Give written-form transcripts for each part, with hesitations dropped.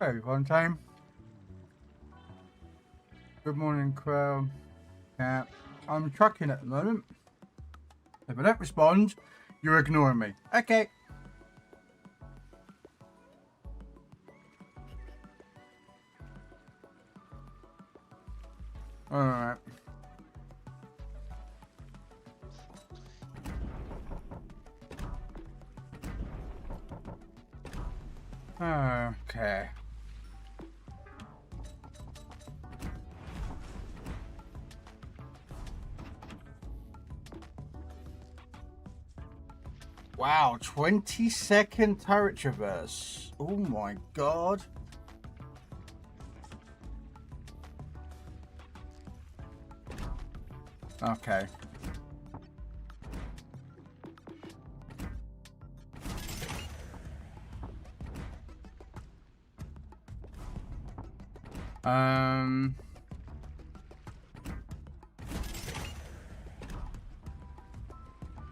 Very fun time. Good morning, Krell. Yeah, I'm trucking at the moment. If I don't respond, you're ignoring me. Okay. Alright. Okay. Wow, 20-second turret traverse. Oh my god. Okay.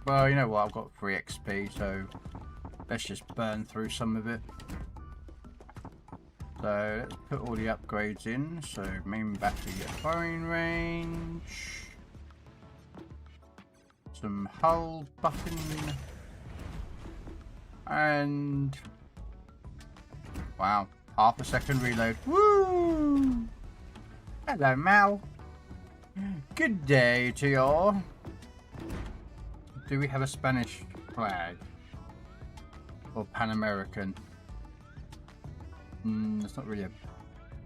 Well, you know what? I've got 3 XP, so let's just burn through some of it. So let's put all the upgrades in. So main battery at firing range. Some hull button. And wow, half a second reload. Woo! Hello, Mal. Good day to you all. Do we have a Spanish flag? Or Pan American? It's not really a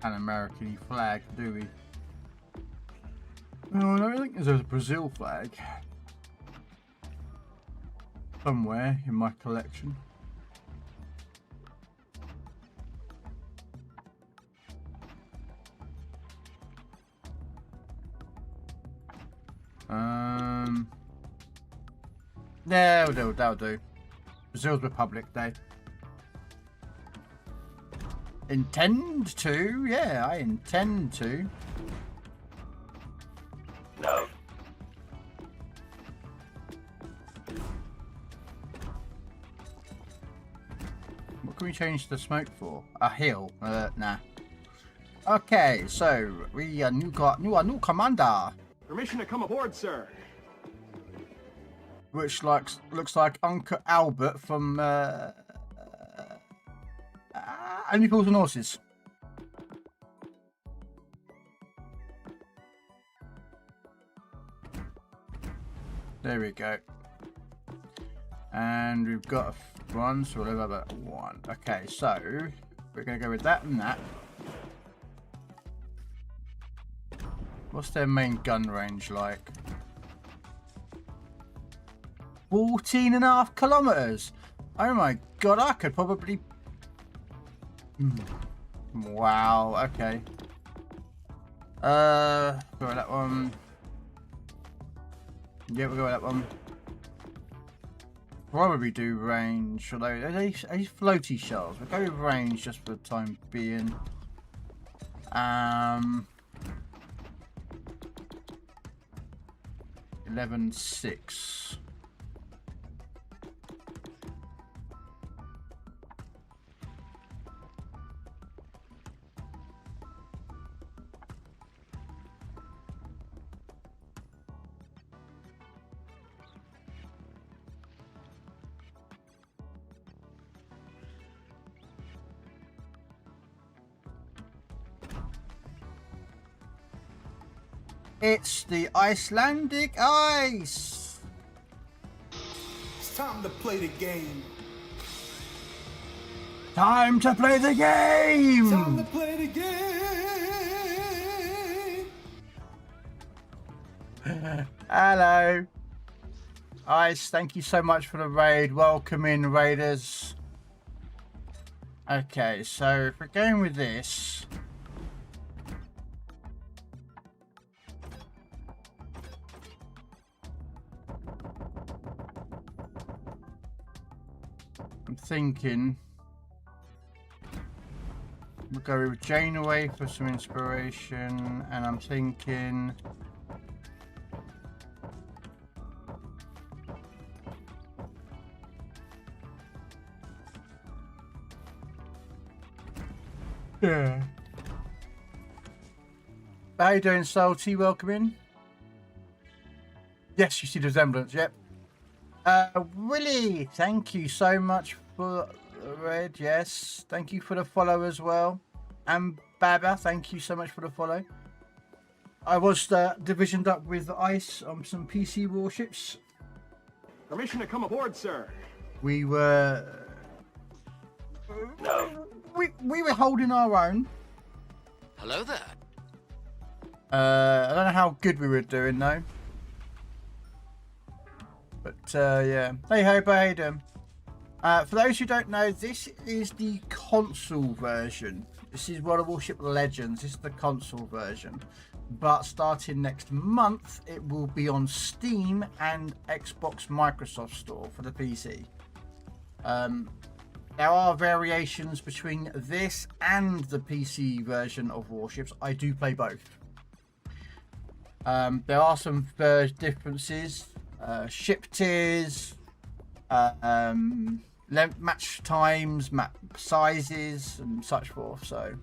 Pan American flag, do we? No, I don't think there's a Brazil flag. Somewhere in my collection. Yeah, that'll do. Brazil's Republic Day. Intend to? Yeah, I intend to. No. What can we change the smoke for? A hill? Nah. Okay, so we got a new commander. Permission to come aboard, sir. Which looks like Uncle Albert from Only Fools and Horses. There we go. And we've got one, so we'll have about one. Okay, so we're going to go with that and that. What's their main gun range like? 14.5 kilometers. Oh my god, I could probably... Wow, okay. Go with that one. Yeah, we'll go with that one. Probably do range, although are these floaty shells? We'll go with range just for the time being. 11.6. It's the Icelandic ice. It's time to play the game. Time to play the game. Time to play the game. Hello. Ice, thank you so much for the raid. Welcome in, raiders. Okay, so if we're going with this... I'm thinking we'll go with Janeway for some inspiration, and I'm thinking Yeah. How you doing, Salty? Welcome in. Yes, you see the resemblance, yep. Willie, thank you so much for Red, yes. Thank you for the follow as well. And Baba, thank you so much for the follow. I was divisioned up with Ice on some PC warships. Permission to come aboard, sir. We were... No. We were holding our own. Hello there. I don't know how good we were doing though. But yeah. Hey Hope, how you doing? For those who don't know, this is the console version. This is World of Warship Legends. This is the console version. But starting next month, it will be on Steam and Xbox Microsoft Store for the PC. There are variations between this and the PC version of Warships. I do play both. There are some differences. Ship tiers, match times, map sizes, and such forth. So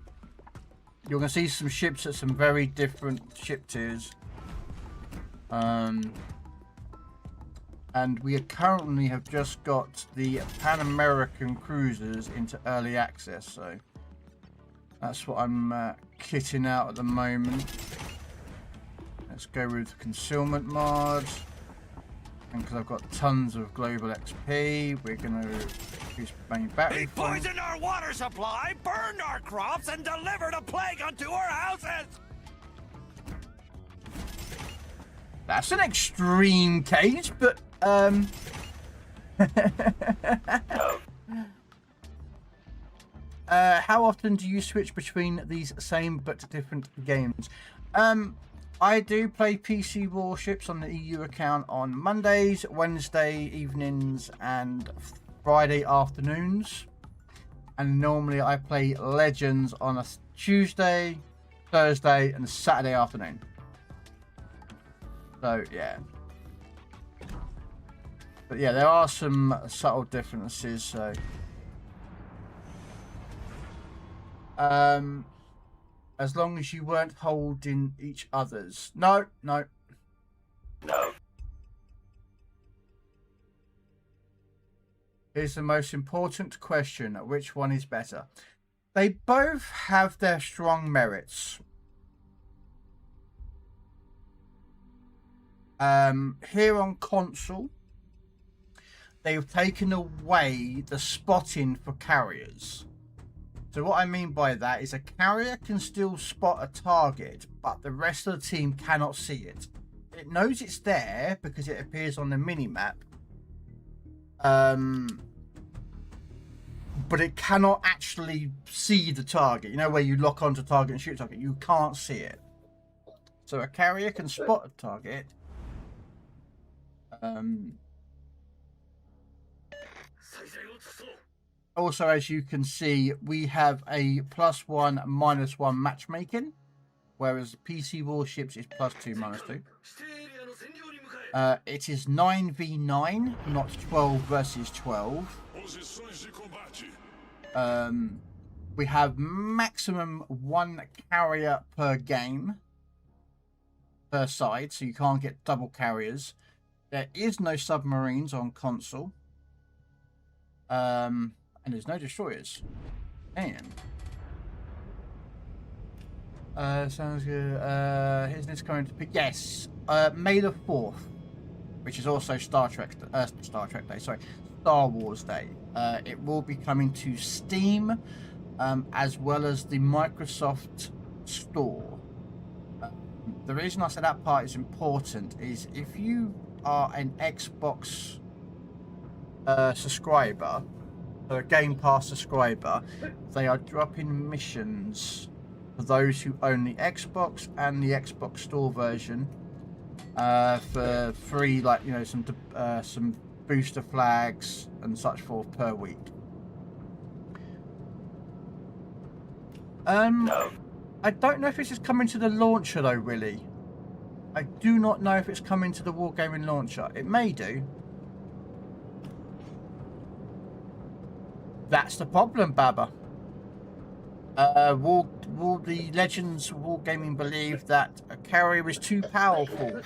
you're going to see some ships at some very different ship tiers. And we currently have just got the Pan American cruisers into early access. So that's what I'm kitting out at the moment. Let's go with concealment mods. And because I've got tons of global XP, we're going to use main battery. He poisoned our water supply, burned our crops, and delivered a plague unto our houses! That's an extreme case, but how often do you switch between these same but different games? I do play PC Warships on the EU account on Mondays, Wednesday evenings, and Friday afternoons. And normally I play Legends on a Tuesday, Thursday, and Saturday afternoon. So, yeah. But yeah, there are some subtle differences, so... as long as you weren't holding each other's. No. Here's the most important question. Which one is better? They both have their strong merits. Here on console, they've taken away the spotting for carriers. So what I mean by that is a carrier can still spot a target, but the rest of the team cannot see it. It knows it's there because it appears on the mini-map. But it cannot actually see the target. You know, where you lock onto target and shoot target, you can't see it. So a carrier can spot a target. Also, as you can see, we have a +1, -1 matchmaking, whereas the PC Warships is +2, -2. It is 9v9, not 12 versus 12. We have maximum 1 carrier per game, per side, so you can't get double carriers. There is no submarines on console. And there's no destroyers. And sounds good. Here's this coming to pick. Yes, May the 4th, which is also Star Day. Sorry, Star Wars Day. It will be coming to Steam, as well as the Microsoft Store. The reason I said that part is important is if you are an Xbox subscriber, a Game Pass subscriber, they are dropping missions for those who own the Xbox and the Xbox Store version for free, like, you know, some booster flags and such forth per week. I don't know if this is coming to the launcher though, really. I do not know if it's coming to the Wargaming launcher. It may do. That's the problem, Baba. Will the Legends of Wargaming believe that a carrier is too powerful?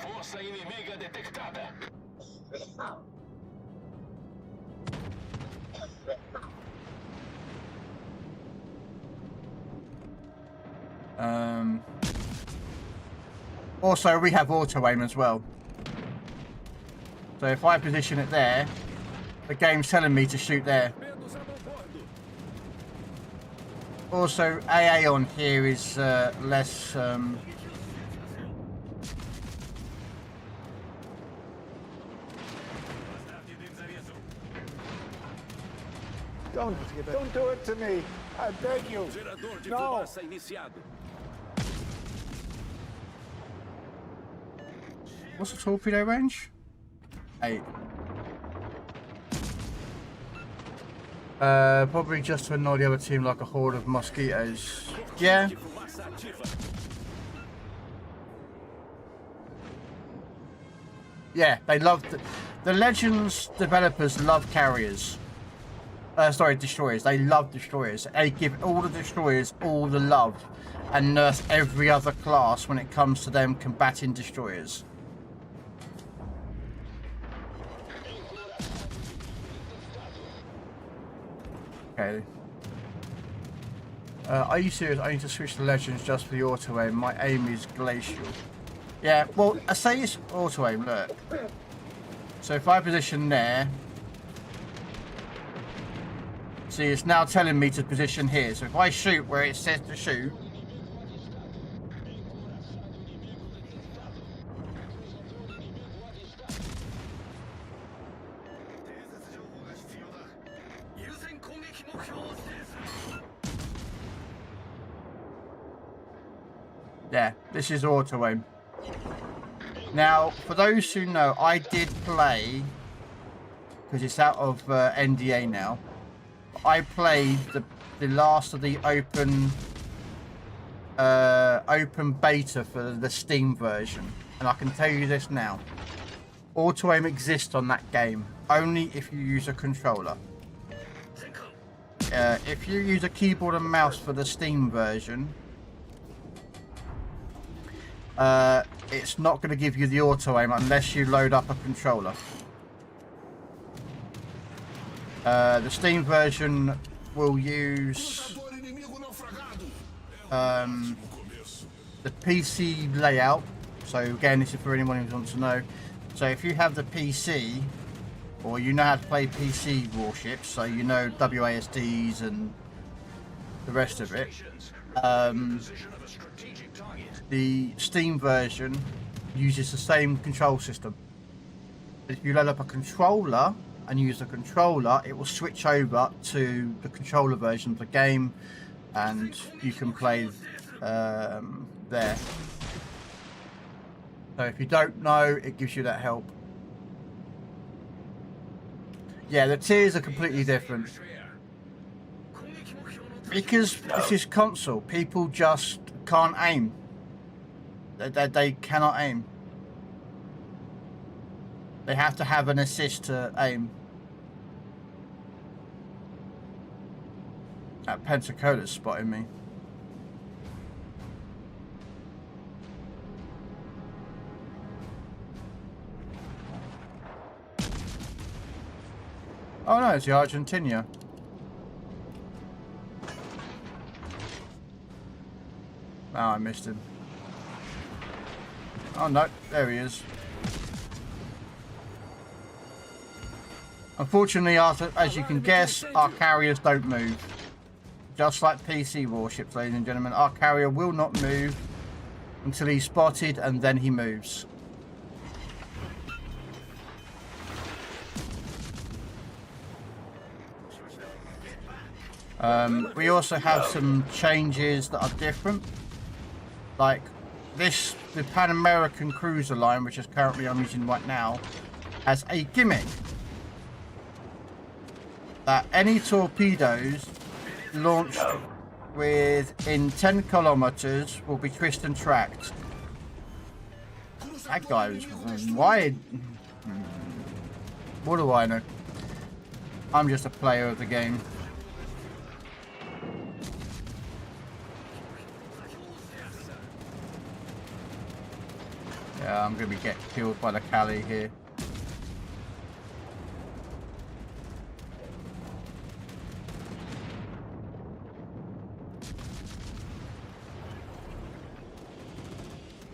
Also, we have auto aim as well. So if I position it there, the game's telling me to shoot there. Also, AA on here is less. Don't do it to me. I beg you. No. What's the torpedo range? 8. Probably just to annoy the other team like a horde of mosquitoes. Yeah. Yeah, they love the Legends developers love carriers. Sorry, destroyers. They love destroyers. They give all the destroyers all the love and nurse every other class when it comes to them combating destroyers. Okay. Are you serious? I need to switch to Legends just for the auto aim. My aim is glacial. Yeah, well, I say it's auto aim, look. So if I position there, see, it's now telling me to position here. So if I shoot where it says to shoot, yeah, this is auto aim. Now, for those who know, I did play, because it's out of NDA now, I played the last of the open beta for the Steam version, and I can tell you this now: auto aim exists on that game only if you use a controller. If you use a keyboard and mouse for the Steam version, it's not going to give you the auto aim unless you load up a controller. The Steam version will use the PC layout. So again, this is for anyone who wants to know. So if you have the PC, or you know how to play PC warships, so you know WASDs and the rest of it, the Steam version uses the same control system. If you load up a controller and use the controller, it will switch over to the controller version of the game, and you can play there. So if you don't know, it gives you that help. Yeah, the tiers are completely different. Because this is console, people just can't aim. They cannot aim. They have to have an assist to aim. That Pensacola's spotting me. Oh no, it's the Argentina. Oh, I missed him. Oh no, there he is. Unfortunately, as you can guess, our carriers don't move. Just like PC warships, ladies and gentlemen, our carrier will not move until he's spotted, and then he moves. We also have some changes that are different. Like this, the Pan American cruiser line, which is currently I'm using right now, has a gimmick that any torpedoes launched within 10 kilometers will be twist and tracked. That guy was wide. What do I know? I'm just a player of the game. Yeah, I'm going to get killed by the Cali here.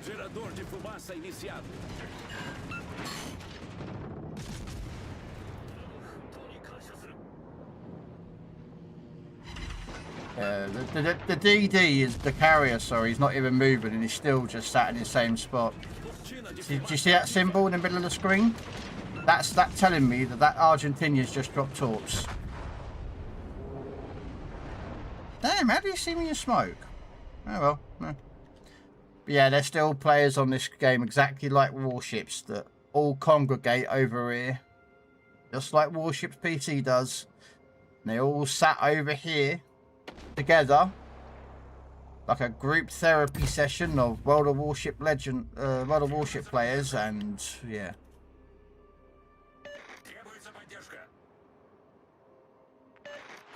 Gerador de fumaça iniciado. The DD is the carrier, sorry, he's not even moving and he's still just sat in the same spot. Do you see that symbol in the middle of the screen? That's telling me that Argentinian's just dropped torps. Damn, how do you see me in smoke? Oh well. No. But yeah, there's still players on this game exactly like Warships that all congregate over here. Just like Warships PC does. And they all sat over here together. Like a group therapy session of World of Warship World of Warship players, and yeah.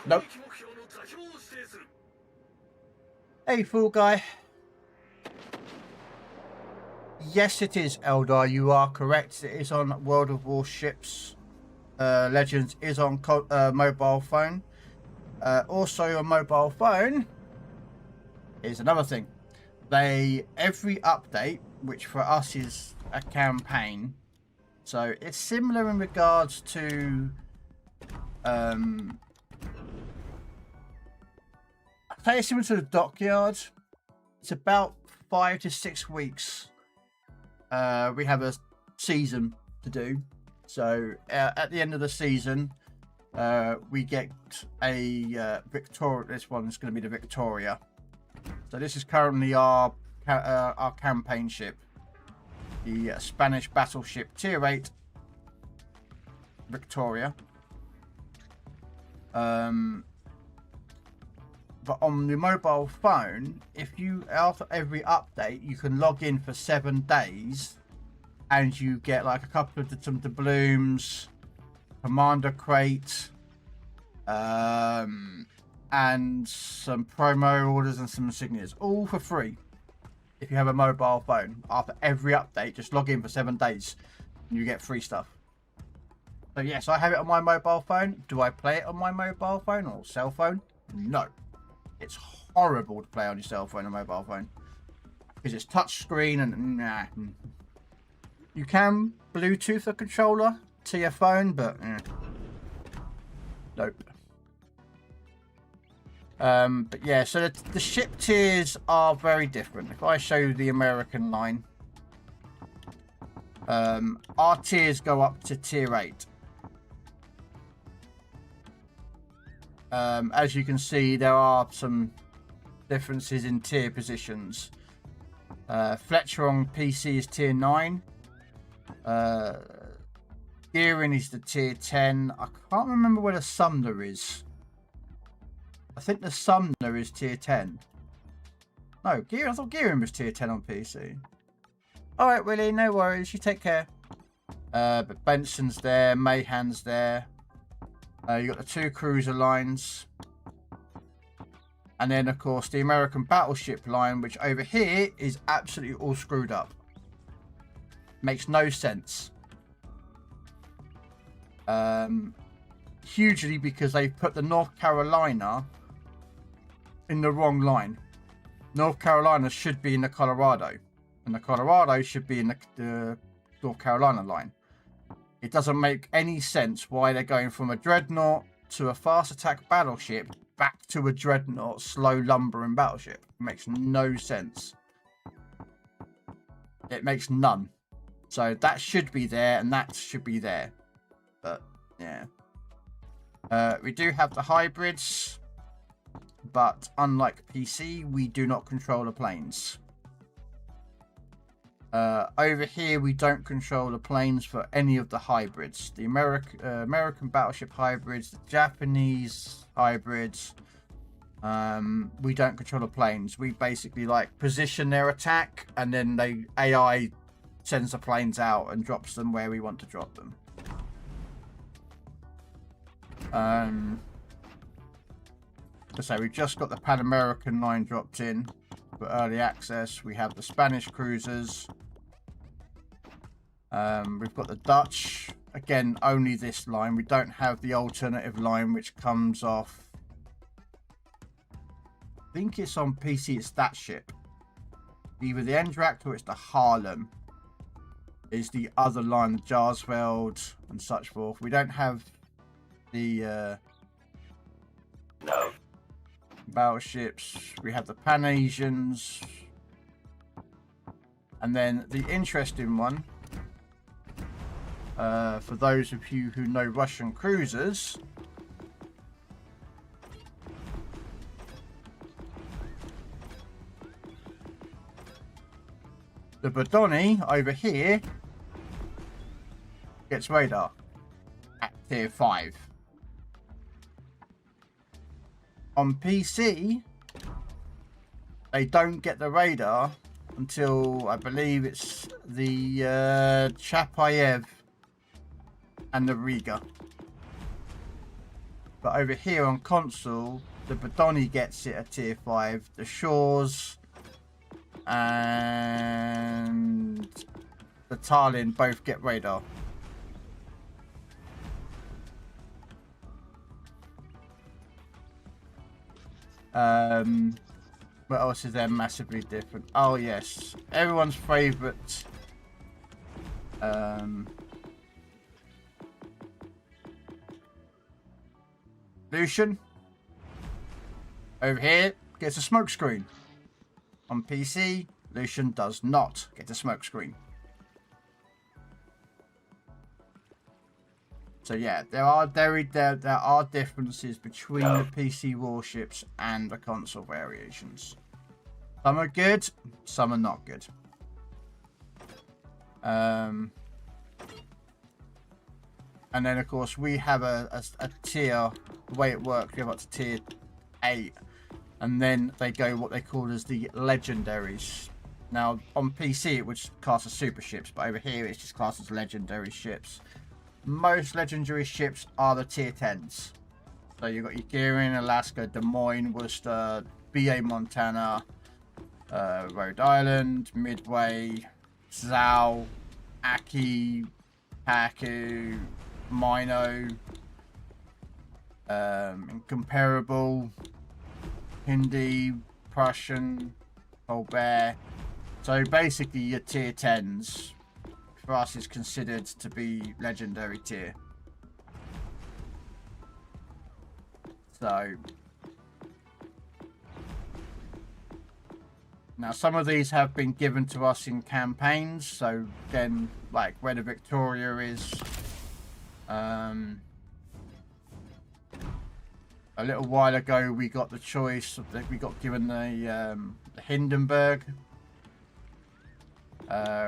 Nope. Hey, fool guy. Yes, it is, Eldar. You are correct. It is on World of Warships. Legends is on mobile phone. Also, on mobile phone is another thing. Every update, which for us is a campaign, so it's similar in regards to I'd say it's similar to the dockyard. It's about 5 to 6 weeks. We have a season to do, so at the end of the season we get a Victoria. This one is going to be the Victoria. So this is currently our campaign ship, the Spanish battleship Tier 8 Victoria. But on the mobile phone, if you, after every update, you can log in for 7 days, and you get like a couple of some doubloons, commander crate, and some promo orders and some insignias, all for free. If you have a mobile phone, after every update, just log in for 7 days, and you get free stuff. So yes, I have it on my mobile phone. Do I play it on my mobile phone or cell phone? No. It's horrible to play on your cell phone or mobile phone because it's touch screen and nah. You can Bluetooth a controller to your phone, but nope. But yeah, so the ship tiers are very different. If I show you the American line, our tiers go up to tier 8. As you can see, there are some differences in tier positions. Fletcher on PC is tier 9. Gearing is the tier 10. I can't remember where the Sumner is. I think the Sumner is tier 10. No, I thought Gearing was tier 10 on PC. Alright, Willie, no worries. You take care. But Benson's there. Mayhan's there. You got the 2 cruiser lines. And then, of course, the American battleship line, which over here is absolutely all screwed up. Makes no sense. Hugely because they've put the North Carolina in the wrong line. North Carolina should be in the Colorado. And the Colorado should be in the North Carolina line. It doesn't make any sense why they're going from a dreadnought to a fast attack battleship back to a dreadnought slow lumbering battleship. It makes no sense. It makes none. So that should be there and that should be there. But yeah. We do have the hybrids, but unlike PC, we do not control the planes. Over here, we don't control the planes for any of the hybrids. The American battleship hybrids, the Japanese hybrids, we don't control the planes. We basically like position their attack, and then AI sends the planes out and drops them where we want to drop them. So we've just got the Pan American line dropped in for early access. We have the Spanish cruisers. We've got the Dutch. Again, only this line. We don't have the alternative line which comes off. I think it's on PC, it's that ship. Either the Endracht or it's the Harlem. Is the other line, the Jarsveld and such forth. We don't have the battleships. We have the Pan-Asians. And then the interesting one, for those of you who know Russian cruisers, the Bodoni over here gets radar at tier 5. On PC, they don't get the radar until I believe it's the Chapayev and the Riga. But over here on console, the Bodoni gets it at tier 5. The Shores and the Tallinn both get radar. What else is there massively different? Oh yes, everyone's favourite Lucian over here gets a smoke screen. On PC, Lucian does not get a smoke screen. So yeah, there are differences between the PC warships and the console variations. Some are good, some are not good. And then of course we have a tier. The way it works, we have up to tier 8, and then they go what they call as the legendaries. Now on PC it would class as super ships, but over here it's just classed as legendary ships. Most legendary ships are the tier 10s. So you've got your Gearing, Alaska, Des Moines, Worcester, BA Montana, Rhode Island, Midway, Zao, Aki, Haku, Mino, Incomparable, Hindi, Prussian, Colbert. So basically your tier 10s for us is considered to be legendary tier. So now some of these have been given to us in campaigns. So again, like where the Victoria is, a little while ago we got the choice of we got given the Hindenburg.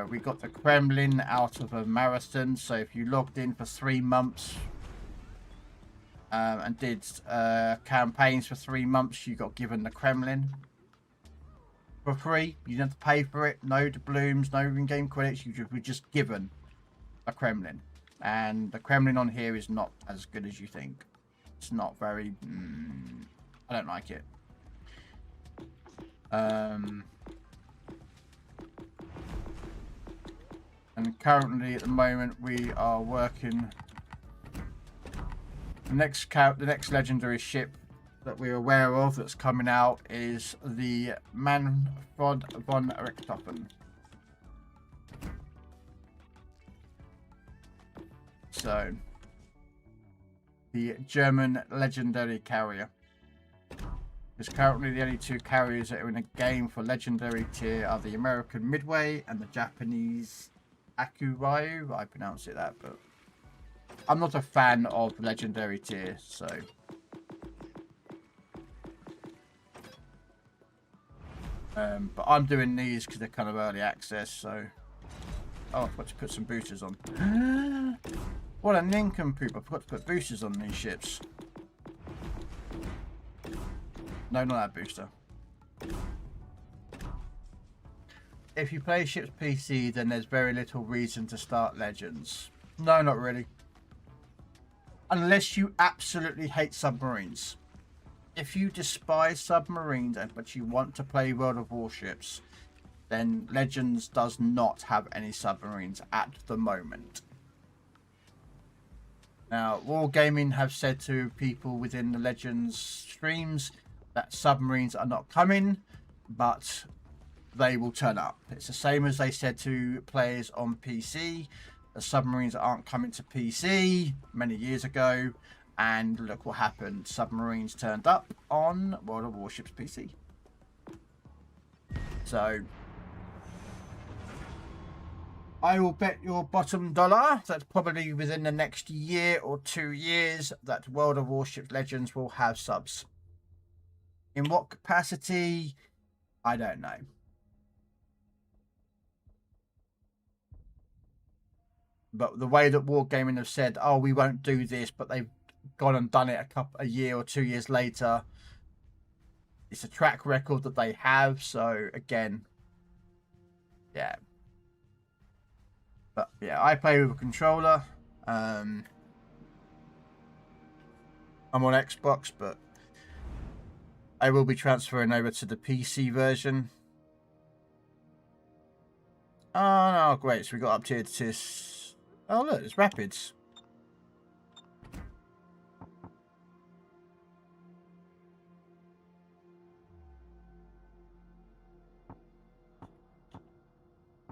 We got the Kremlin out of a marathon. So if you logged in for 3 months and did campaigns for 3 months, you got given the Kremlin for free. You didn't have to pay for it. No doubloons, no in-game credits. You were just given a Kremlin. And the Kremlin on here is not as good as you think. It's not very... I don't like it. And currently, at the moment, we are working. The next legendary ship that we're aware of that's coming out is the Manfred von Richthofen. So, the German legendary carrier. Because currently the only 2 carriers that are in a game for legendary tier are the American Midway and the Japanese Akuryu. I pronounce it that, but I'm not a fan of legendary tier, so but I'm doing these because they're kind of early access. So I forgot to put some boosters on. What a nincompoop! I forgot to put boosters on these ships. No, not that booster. If you play ships PC, then there's very little reason to start Legends. No, not really. Unless you absolutely hate submarines. If you despise submarines, but you want to play World of Warships, then Legends does not have any submarines at the moment. Now, Wargaming have said to people within the Legends streams that submarines are not coming, but they will turn up. It's the same as they said to players on PC. The submarines aren't coming to PC many years ago, and look what happened. Submarines turned up on World of Warships PC. So I will bet your bottom dollar that probably within the next year or 2 years that World of Warships Legends will have subs. In what capacity? I don't know. But the way that Wargaming have said, oh, we won't do this, but they've gone and done it a year or 2 years later. It's a track record that they have. So again, yeah. But yeah, I play with a controller. I'm on Xbox, but I will be transferring over to the PC version. Oh no, great. So we got up to this. Oh look, it's rapids.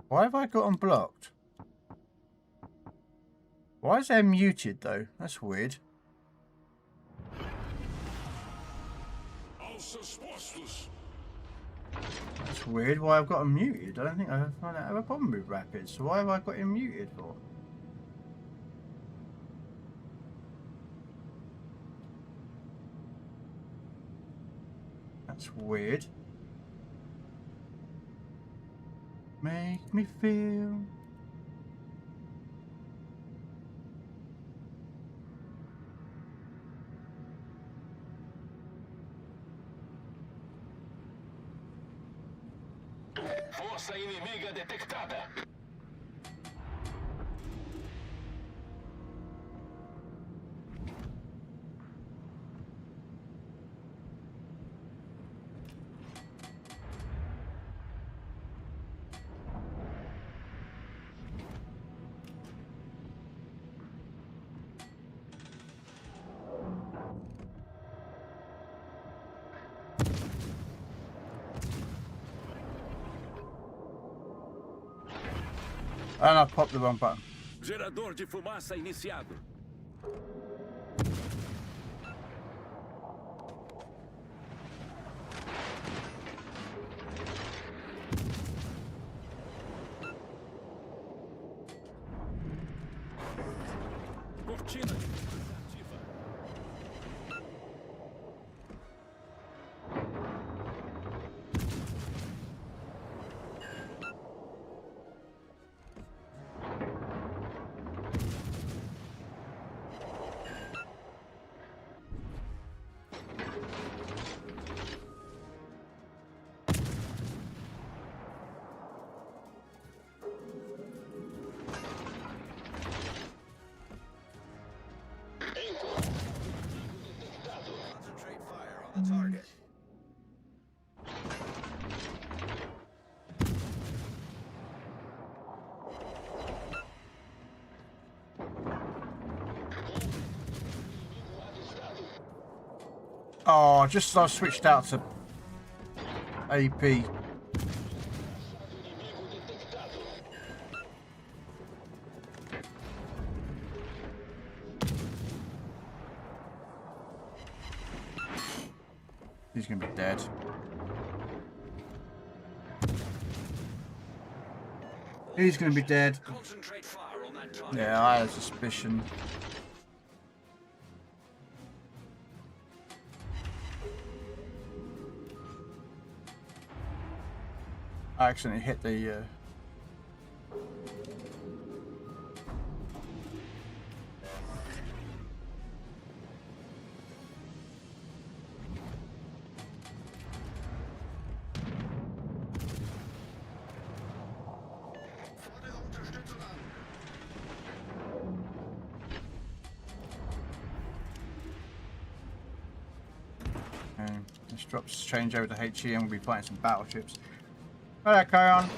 Why have I got them blocked? Why is there muted though? That's weird. That's weird. Why I've got them muted? I don't think I have a problem with rapids. So why have I got him muted for? That's weird. Make me feel. Força inimiga detectada. And I popped the wrong button. Gerador de fumaça iniciado. Cortina de fumaça ativa. Concentrate fire on the target. Oh, just as I switched out to AP. He's gonna be dead. He's gonna be dead. Concentrate fire on that target. Yeah, I had a suspicion. I accidentally hit the This drops change over to HE and we'll be fighting some battleships. Alright, carry on.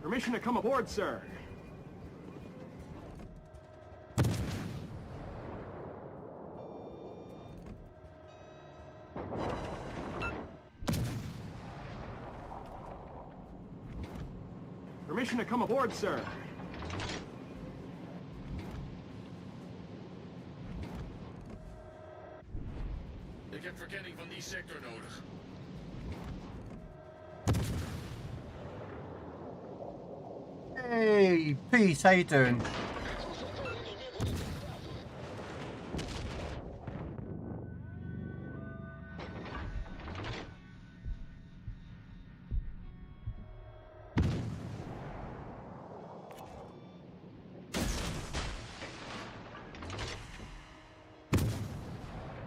Permission to come aboard, sir. Permission to come aboard, sir. Ik heb verkenning van die sector nodig. Hey, Pete, how you doing?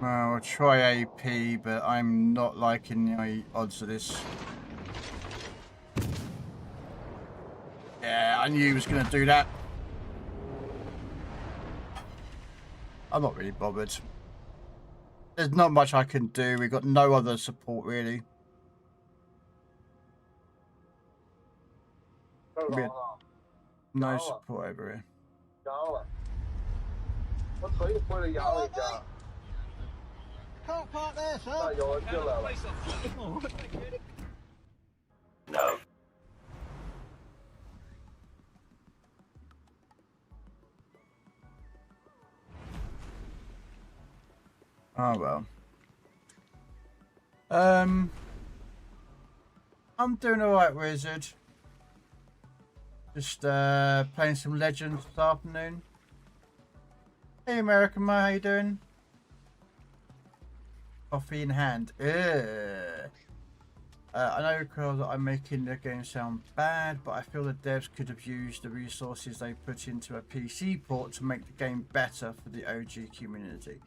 Well, I'll try AP, but I'm not liking the odds of this. Yeah, I knew he was going to do that. I'm not really bothered. There's not much I can do. We've got no other support, really. No support over here. Can't park there, sir. No. Oh well. I'm doing alright, Wizard. Just playing some Legends this afternoon. Hey American Mo, how you doing? Coffee in hand. I know Krell that I'm making the game sound bad, but I feel the devs could have used the resources they put into a PC port to make the game better for the OG community.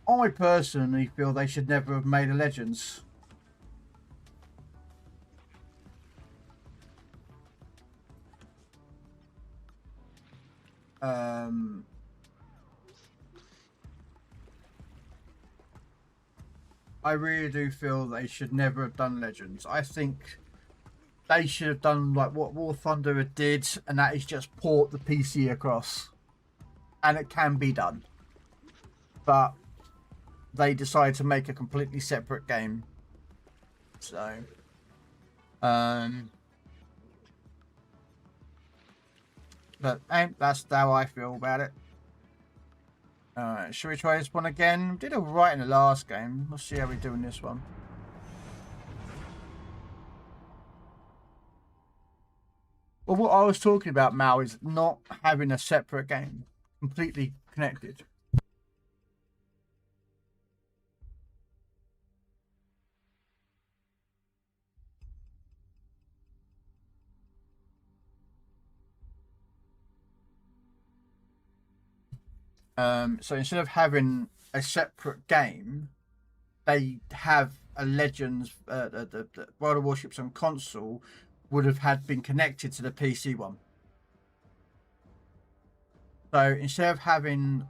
I personally feel they should never have made a Legends. I really do feel they should never have done Legends. I think they should have done like what War Thunder did, and that is just port the PC across. And it can be done. But they decided to make a completely separate game. So but that's how I feel about it. Alright, should we try this one again? We did alright in the last game. Let's see how we do in this one. Well, what I was talking about, Mal, is not having a separate game. Completely connected. So instead of having a separate game, they have a Legends, the World of Warships on console would have been connected to the PC one. So instead of having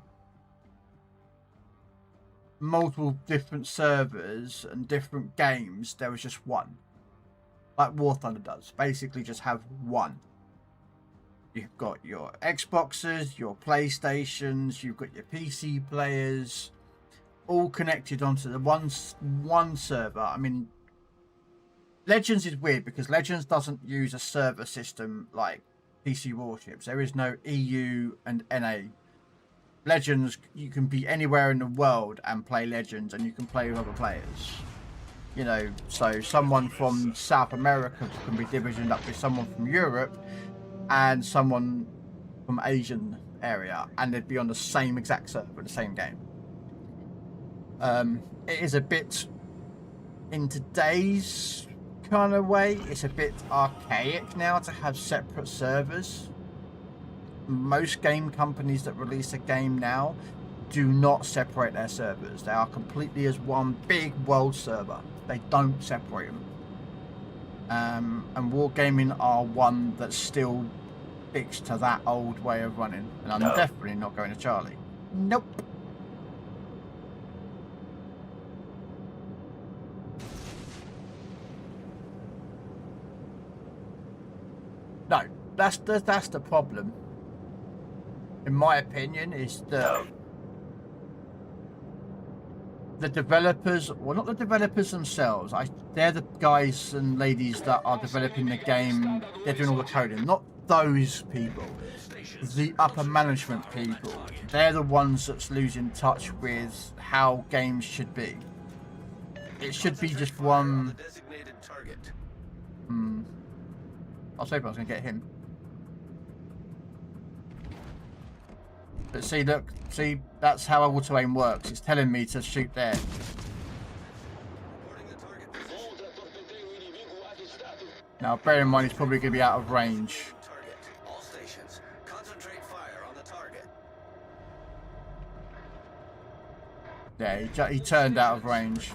multiple different servers and different games, there was just one. Like War Thunder does. Basically just have one. You've got your Xboxes, your PlayStations, you've got your PC players, all connected onto the one server. I mean, Legends is weird because Legends doesn't use a server system like PC Warships. There is no EU and NA. Legends, you can be anywhere in the world and play Legends, and you can play with other players. You know, so someone from South America can be divisioned up with someone from Europe and someone from Asian area, and they'd be on the same exact server, the same game. It is a bit, in today's kind of way, it's a bit archaic now to have separate servers. Most game companies that release a game now do not separate their servers. They are completely as one big world server. They don't separate them. And Wargaming are one that's still fixed to that old way of running. And I'm definitely not going to Charlie. Nope. No, that's the problem. In my opinion, is that the developers, well, not the developers themselves. They're the guys and ladies that are developing the game. They're doing all the coding. Not those people. The upper management people. They're the ones that's losing touch with how games should be. It should be just one. I was hoping I was going to get him. But see, look, see, that's how auto aim works. It's telling me to shoot there. Now, bear in mind, he's probably going to be out of range. All stations, concentrate fire on the target. Yeah, he turned out of range.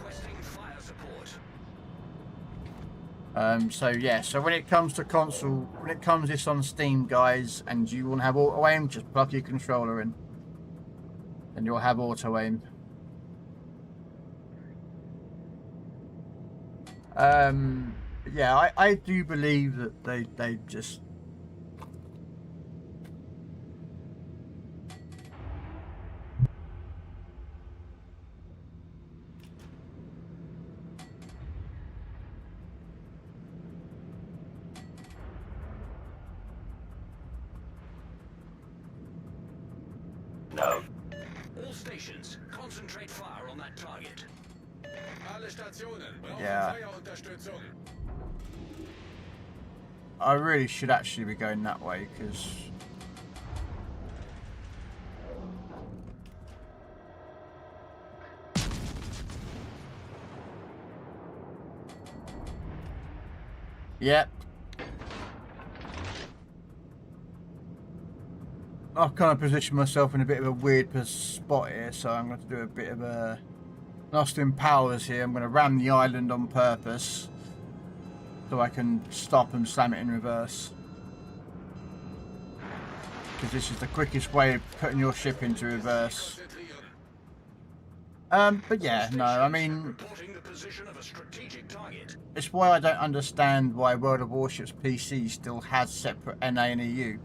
So yeah, so when it comes to console, when it comes this on Steam, guys, and you want to have auto aim, just plug your controller in, and you'll have auto aim. Yeah, I do believe that they just. All stations, concentrate fire on that target. Alle Stationen brauchen Yeah. Feuerunterstützung. I really should actually be going that way, because yep. I've kind of positioned myself in a bit of a weird spot here, so I'm going to do a bit of a Austin Powers here. I'm going to ram the island on purpose so I can stop and slam it in reverse. Because this is the quickest way of putting your ship into reverse. But yeah, no, I mean, it's why I don't understand why World of Warships PC still has separate NA and EU.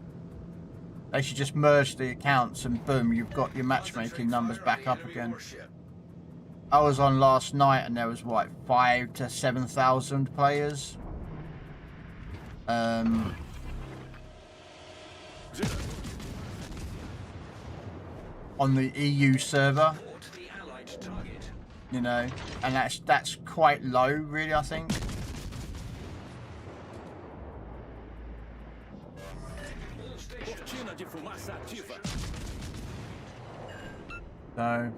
They should just merge the accounts and boom, you've got your matchmaking numbers back up again. I was on last night and there was what, 5,000 to 7,000 players. On the EU server, you know, and that's quite low, really, I think. So,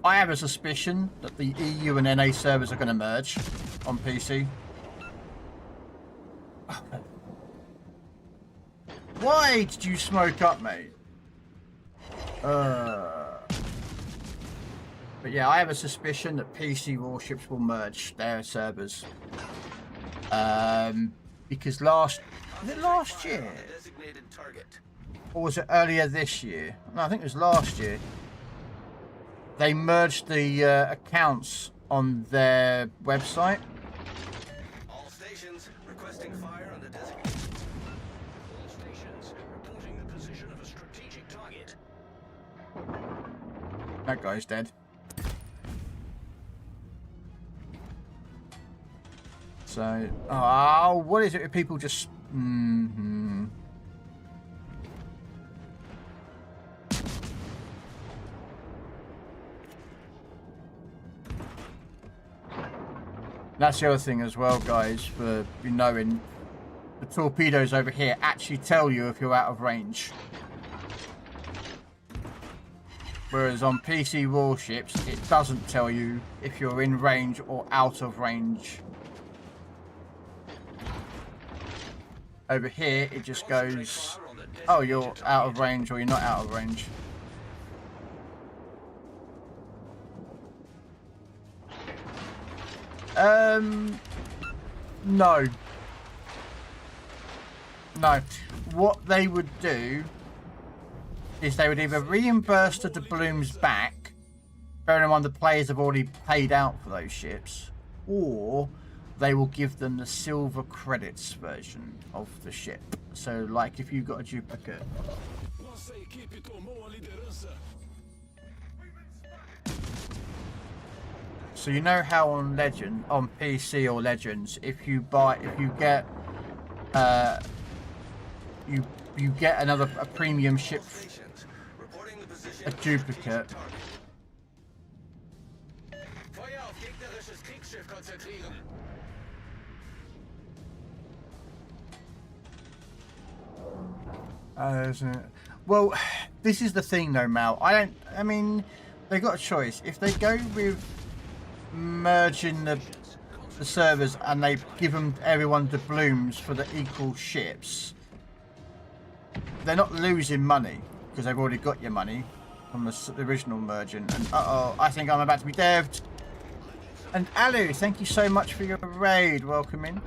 I have a suspicion that the EU and NA servers are going to merge on PC. Why did you smoke up, mate? But yeah, I have a suspicion that PC warships will merge their servers. Because was it last year? Or was it earlier this year? No, I think it was last year. They merged the accounts on their website. All stations requesting fire on the designated. All stations reporting the position of a strategic target. That guy's dead. So, oh, what is it with people just... That's the other thing as well, guys, for you knowing, the torpedoes over here actually tell you if you're out of range. Whereas on PC warships, it doesn't tell you if you're in range or out of range. Over here, it just goes, oh, you're out of range or you're not out of range. No. No. What they would do is they would either reimburse the doubloons back, bearing in mind the players have already paid out for those ships, or they will give them the silver credits version of the ship. So, like if you got a duplicate. So you know how on Legend, on PC or Legends, if you get, you get a premium ship, a duplicate. Isn't it? Well, this is the thing though, Mal. I mean, they got a choice. If they go with merging the servers and they give them everyone doubloons for the equal ships, they're not losing money because they've already got your money from the original merging. And I think I'm about to be devved. And Alu, thank you so much for your raid. Welcome in.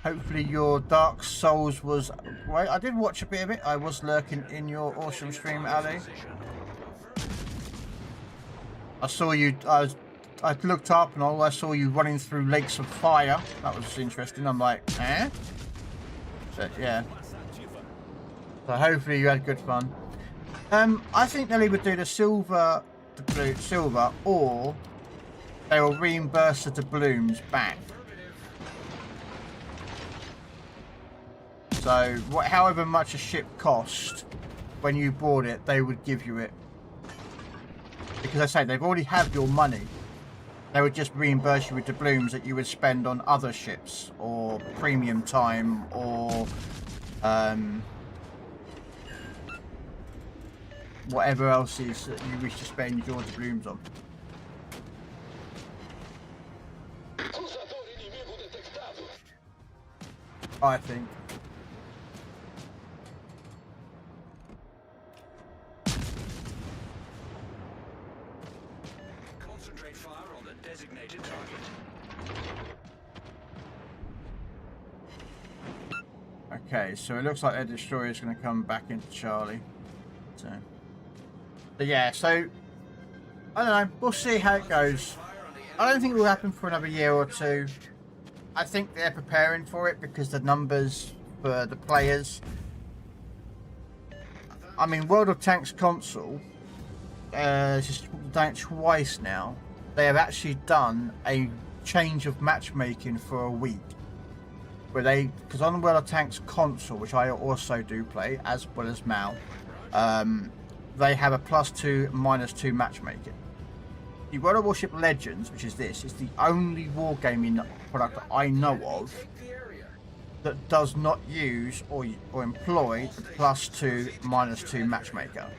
Hopefully your Dark Souls was right. I did watch a bit of it. I was lurking in your awesome stream, Ali. I saw you. I looked up and I saw you running through lakes of fire. That was interesting. I'm like, eh? But yeah. So hopefully you had good fun. I think they'll either do the silver, or they will reimburse the doubloons back. So, however much a ship cost when you bought it, they would give you it. Because I say they've already have your money. They would just reimburse you with doubloons that you would spend on other ships or premium time or whatever else is that you wish to spend your doubloons on. I think. Concentrate fire on the designated target. Okay, so it looks like their destroyer is going to come back into Charlie. So, but yeah, so I don't know. We'll see how it goes. I don't think it will happen for another year or two. I think they're preparing for it because the numbers for the players. I mean, World of Tanks console. Just done it twice now. They have actually done a change of matchmaking for a week. Where because on the World of Tanks console, which I also do play, as well as Mal, they have a +2, -2 matchmaking. The World of Warship Legends, which is this, is the only wargaming product that I know of that does not use or employ the +2, -2 matchmaker.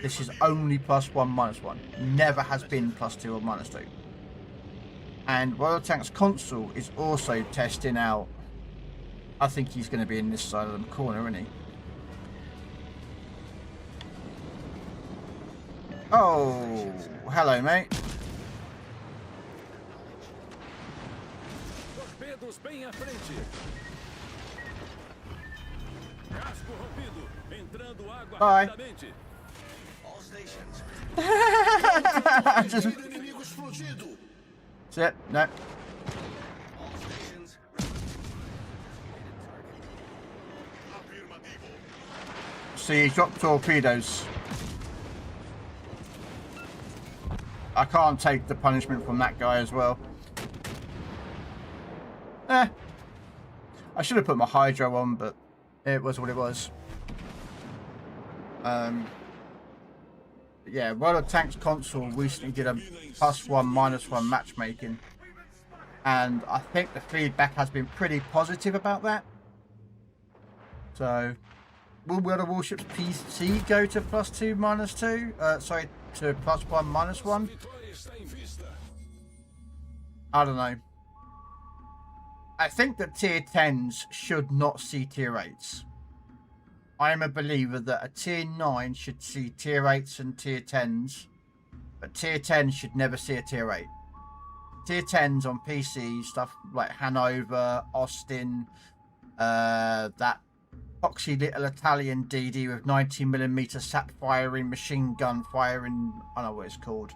This is only +1, -1. Never has been +2 or -2. And World of Tanks console is also testing out. I think he's going to be in this side of the corner, isn't he? Oh, hello, mate. Torpedos bem à frente. Casco rompido. Entrando água rapidamente. All stations. That's it. No. All stations. So you dropped torpedoes. I can't take the punishment from that guy as well. I should have put my hydro on, but it was what it was. Yeah, World of Tanks console recently did a +1, -1 matchmaking, and I think the feedback has been pretty positive about that. So, will World of Warships PC go to +2, -2? Sorry, to +1, -1? I don't know. I think that tier 10s should not see tier 8s. I am a believer that a tier 9 should see tier 8s and tier 10s, but tier 10 should never see a tier 8. tier 10s on PC, stuff like Hanover, Austin, that foxy little Italian DD with 90mm sap firing, machine gun firing, I don't know what it's called.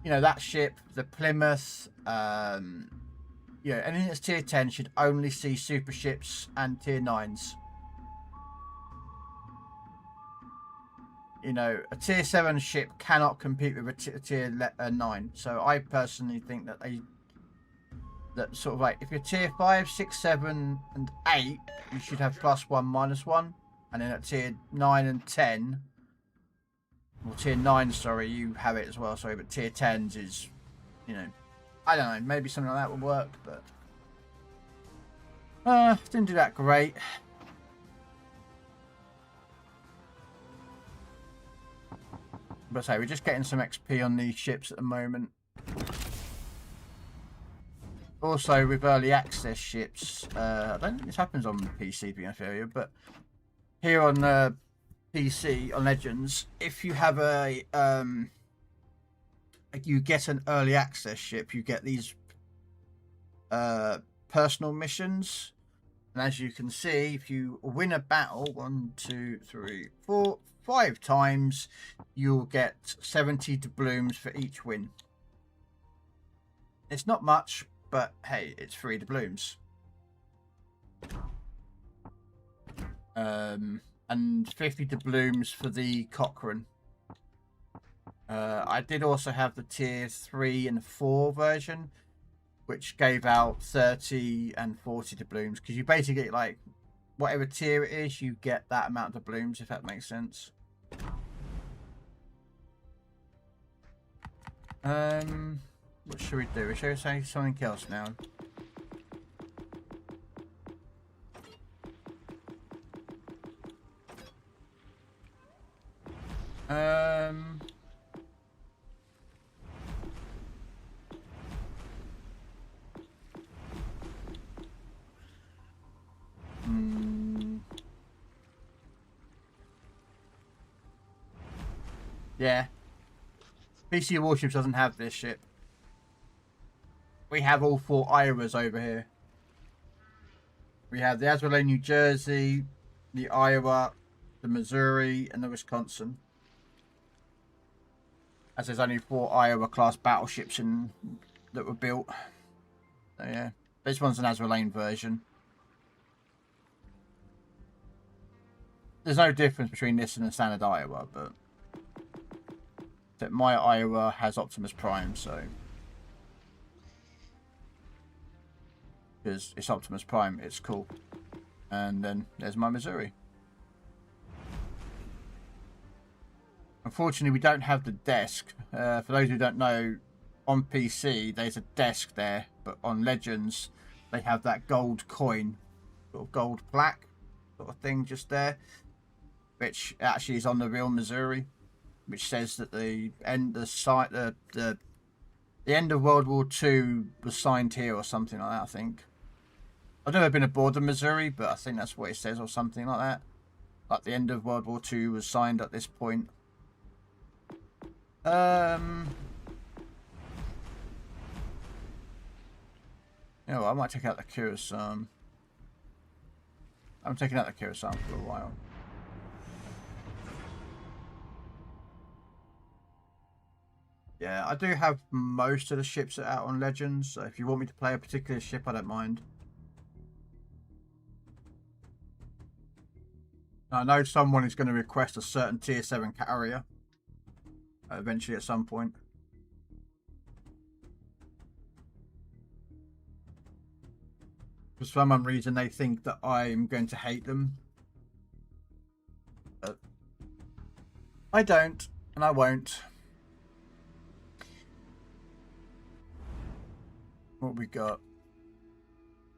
You know, that ship, the Plymouth, you know, anything that's tier 10 should only see super ships and tier 9s. You know, a tier 7 ship cannot compete with a tier 9. So I personally think that that sort of like, if you're tier 5, 6, 7, and 8, you should have +1, -1. And then at tier 9 and 10, or tier 9, sorry, you have it as well, sorry, but tier 10s is, you know, I don't know, maybe something like that would work, but didn't do that great. But say we're just getting some XP on these ships at the moment. Also, with early access ships, I don't think this happens on PC, being fair, but here on PC on Legends, if you have you get an early access ship, you get these personal missions, and as you can see, if you win a battle 1, 2, 3, 4, 5 times, you'll get 70 doubloons for each win. It's not much, but hey, it's 3 doubloons. And 50 doubloons for the Cochrane. I did also have the tier 3 and 4 version, which gave out 30 and 40 doubloons, because you basically get, like, whatever tier it is, you get that amount of doubloons, if that makes sense. What should we do? Should we say something else now? Yeah. PC Warships doesn't have this ship. We have all 4 Iowas over here. We have the Azrael, New Jersey, the Iowa, the Missouri, and the Wisconsin. As there's only 4 Iowa class battleships that were built. So yeah, this one's an Azrael version. There's no difference between this and a standard Iowa, but my Iowa has Optimus Prime, so because it's Optimus Prime, it's cool. And then there's my Missouri. Unfortunately, we don't have the desk. For those who don't know, on PC there's a desk there, but on Legends they have that gold coin, sort of gold plaque sort of thing just there, which actually is on the real Missouri, which says that the end of World War II was signed here or something like that, I think. I've never been aboard the Missouri, but I think that's what it says or something like that. Like the end of World War II was signed at this point. You know what, I might take out the Curacao. I'm taking out the Curacao for a while. Yeah, I do have most of the ships that are out on Legends, so if you want me to play a particular ship, I don't mind. I know someone is going to request a certain tier 7 carrier eventually at some point. For some reason they think that I'm going to hate them. But I don't, and I won't. What we got?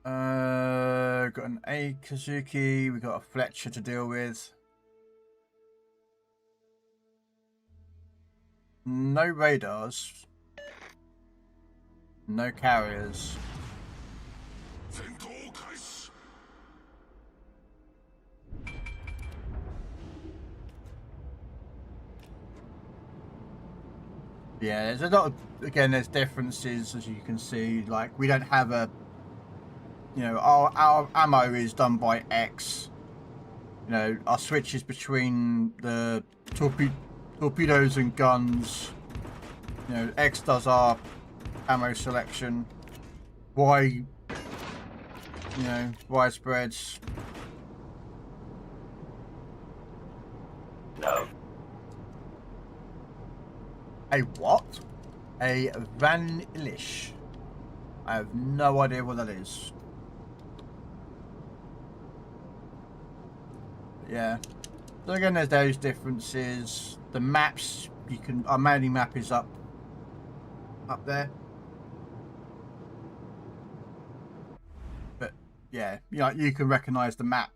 Got an Akazuki, we got a Fletcher to deal with. No radars. No carriers. Yeah, there's a lot of, again, there's differences, as you can see. Like, we don't have a, you know, our ammo is done by X. You know, our switches between the torpedoes and guns. You know, X does our ammo selection. Y, you know, Y spreads. No. A what? A vanillish. I have no idea what that is. Yeah. So again, there's those differences. The maps, you can, our manual map is up there. But yeah, you know, you can recognize the map.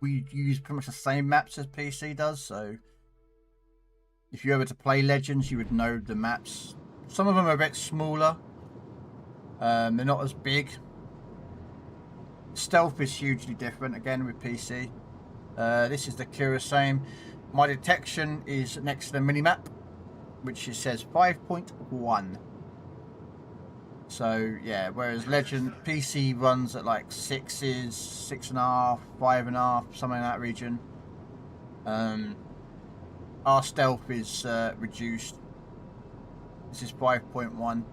We use pretty much the same maps as PC does, so if you ever to play Legends, you would know the maps. Some of them are a bit smaller. They're not as big. Stealth is hugely different again with PC. This is the Kira same. My detection is next to the minimap, which it says 5.1. So yeah, whereas Legend PC runs at like 6s, 6.5, 5.5, something in that region. Our stealth is reduced. This is 5.1.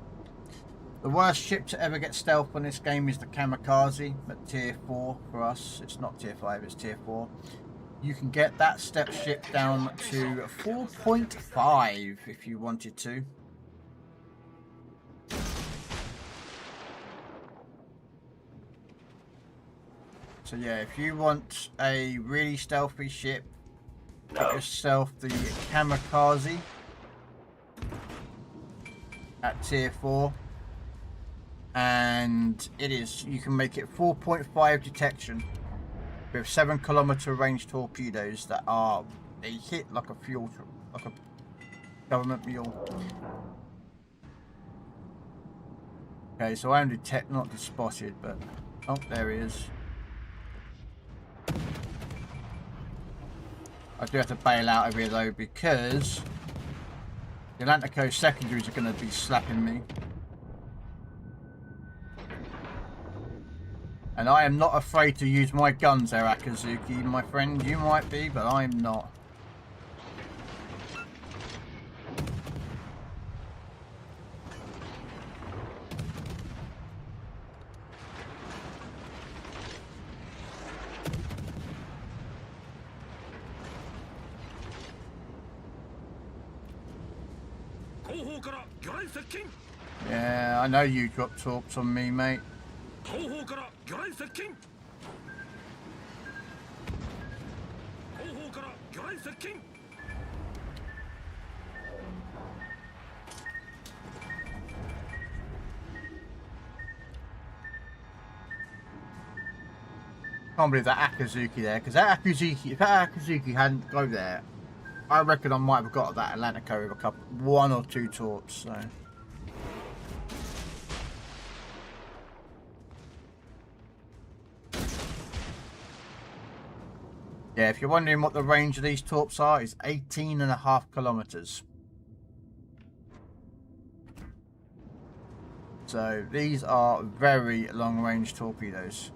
The worst ship to ever get stealth on this game is the Kamikaze at tier 4 for us. It's not tier 5, it's tier 4. You can get that step ship down to 4.5 if you wanted to. So yeah, if you want a really stealthy ship, get yourself the Kamikaze at tier 4, and you can make it 4.5 detection with 7-kilometer range torpedoes that they hit like a like a government mule. Okay, so I am not spotted, but oh, there he is. I do have to bail out of here though, because the Atlantico secondaries are going to be slapping me. And I am not afraid to use my guns there, Akazuki, my friend. You might be, but I'm not. Yeah, I know you dropped torps on me, mate. Can't believe that Akazuki there, because that Akazuki, if that Akazuki hadn't go there, I reckon I might have got that Atlantico with one or two torps. So. Yeah, if you're wondering what the range of these torps are, it's 18.5 kilometers. So these are very long-range torpedoes.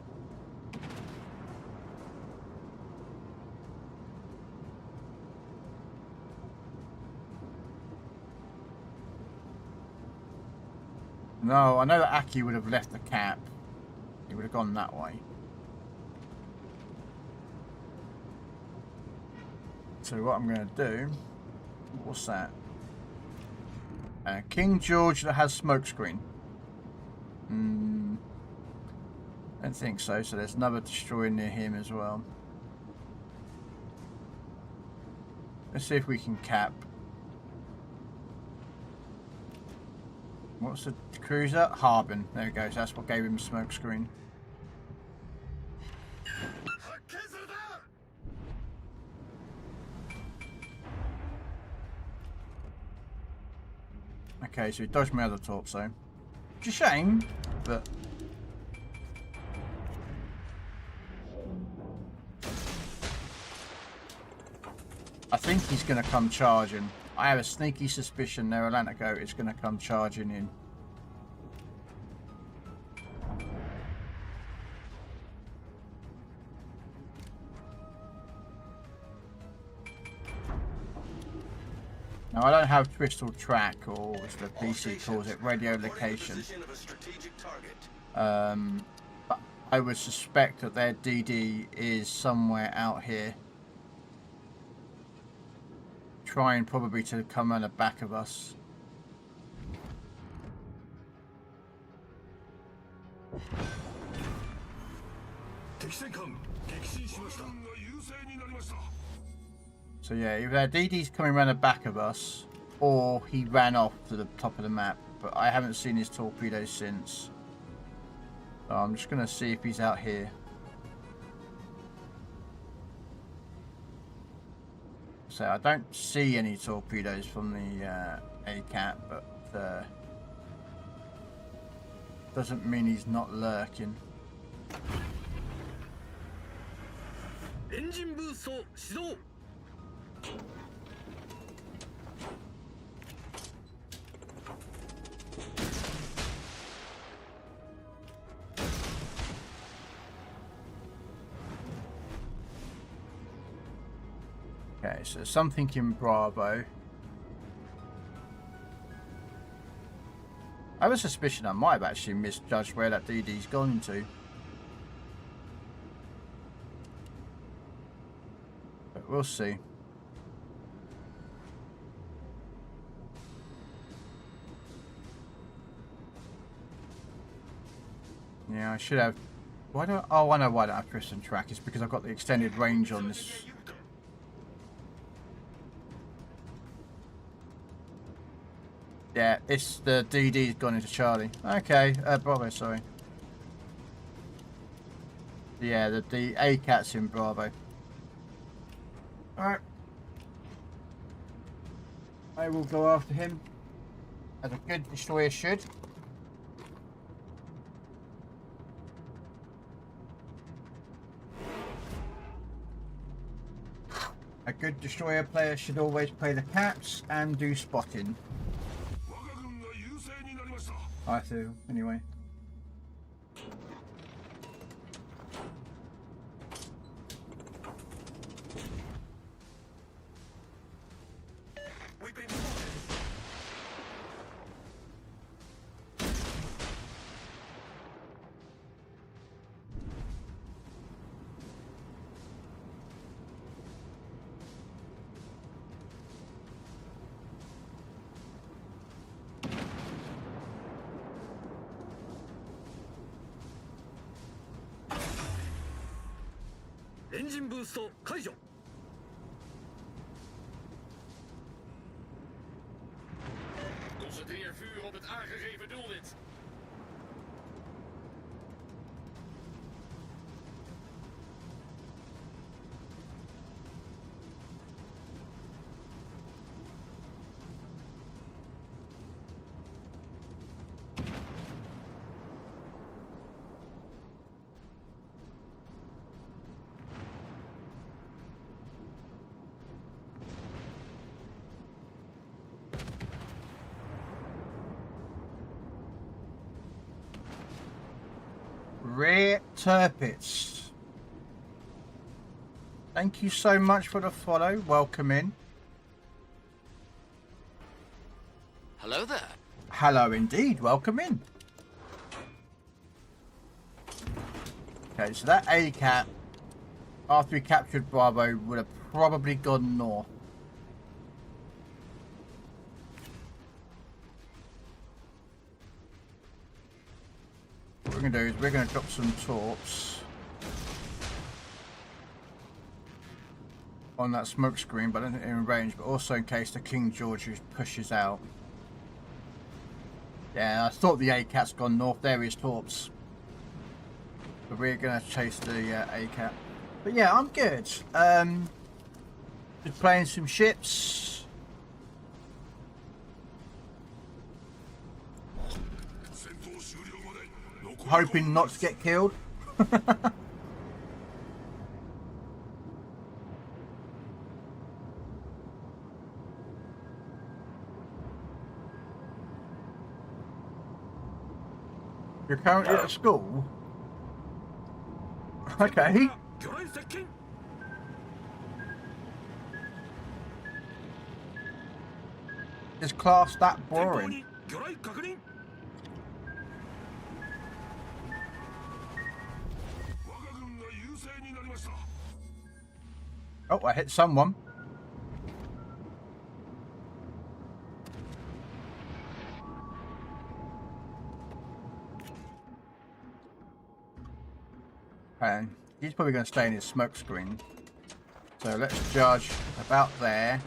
No, I know that Aki would have left the cap. He would have gone that way. So what I'm going to do... What's that? King George that has smokescreen. I don't think so. So there's another destroyer near him as well. Let's see if we can cap. What's the cruiser? Harbin. There we go. So that's what gave him smoke screen. Okay, so he dodged my other torso. Which is a shame, but... I think he's going to come charging. I have a sneaky suspicion their Atlantico is going to come charging in. Now, I don't have crystal track, or as the PC calls it, radio location. But I would suspect that their DD is somewhere out here. Trying probably to come on the back of us. So yeah, either their DD's coming around the back of us, or he ran off to the top of the map. But I haven't seen his torpedoes since. So I'm just going to see if he's out here. So I don't see any torpedoes from the ACAT, but doesn't mean he's not lurking. Engine boost 始動 Okay, so something in Bravo. I have a suspicion I might have actually misjudged where that DD's gone to. But we'll see. Yeah, I should have... Why don't... Oh, I know why I don't have crystal track. It's because I've got the extended range on this... Yeah, it's the DD's gone into Charlie. Okay, Bravo, sorry. Yeah, the ACAT's in Bravo. Alright. I will go after him. As a good destroyer should. A good destroyer player should always play the caps and do spotting. I do, anyway. We've been Engine boost 解除 Concentreer vuur op het aangegeven doelwit. Rear Turpits. Thank you so much for the follow. Welcome in. Hello there. Hello indeed. Welcome in. Okay, so that ACAT, after we captured Bravo, would have probably gone north. What we're going to do is we're going to drop some torps on that smoke screen, but I don't think they're in range, but also in case the King George pushes out. Yeah, I thought the ACAT's gone north. There is torps. But we're going to chase the ACAT. But yeah, I'm good. Just playing some ships. Hoping not to get killed. You're currently at school? Okay. 魚雷接近 Is class that 前方 boring? に魚雷確認 Oh, I hit someone. And he's probably going to stay in his smoke screen. So let's judge about there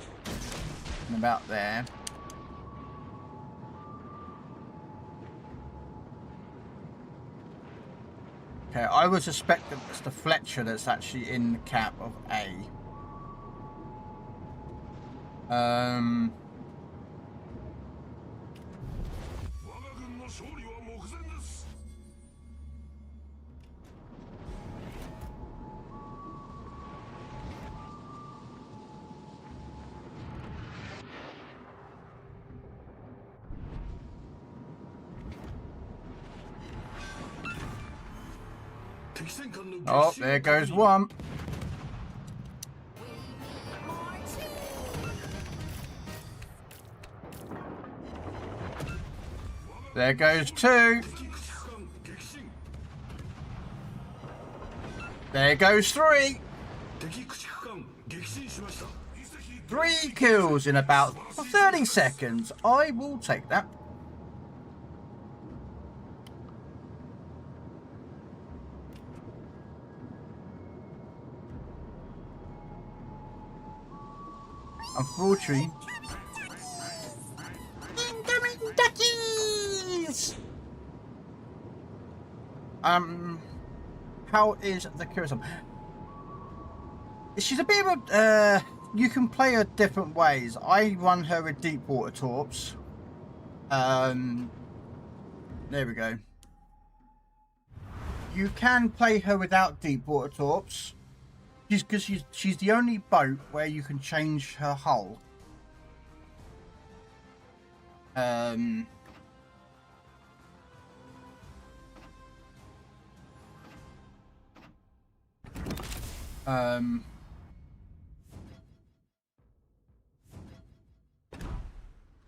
and about there. Okay, I would suspect that it's the Fletcher that's actually in the cap of A. Um, oh, there goes one. There goes two. There goes three. 敵駆逐艦撃沈しました 3 kills in about 30 seconds. I will take that. Unfortunately. Incoming duckies! How is the Curacao? She's a bit of a, you can play her different ways. I run her with deep water torps. There we go. You can play her without deep water torps. She's the only boat where you can change her hull.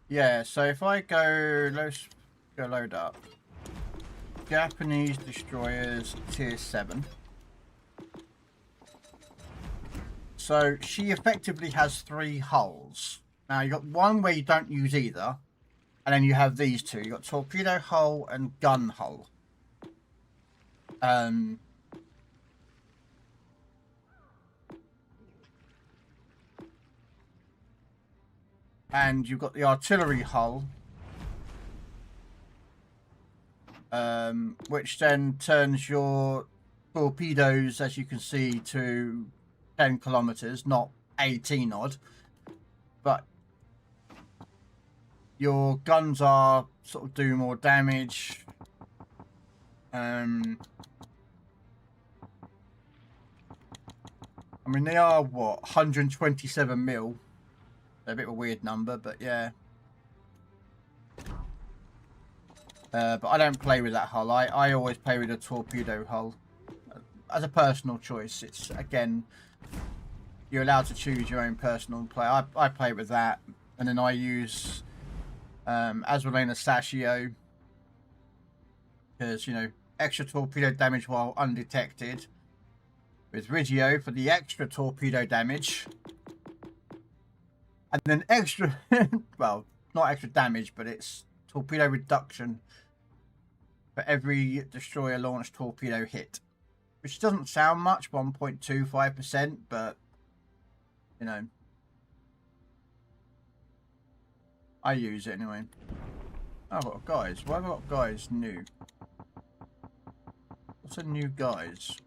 Yeah, so if I go, let's go load up. Japanese destroyers tier 7. So she effectively has 3 hulls. Now you got one where you don't use either, and then you have these two. You got torpedo hull and gun hull. And you've got the artillery hull, which then turns your torpedoes, as you can see, to 10 kilometers, not 18 odd. But your guns are sort of do more damage. I mean, they are what, 127 mil. A bit of a weird number, but yeah. But I don't play with that hull. I always play with a torpedo hull. As a personal choice. It's, again, you're allowed to choose your own personal play. I play with that. And then I use Azulena Sashio. Because, you know, extra torpedo damage while undetected. With Rigio for the extra torpedo damage. And then extra, well, not extra damage, but it's torpedo reduction for every destroyer launched torpedo hit. Which doesn't sound much, 1.25%, but, you know, I use it anyway. Oh, I've got guys. Why have I got guys new? What's a new guys?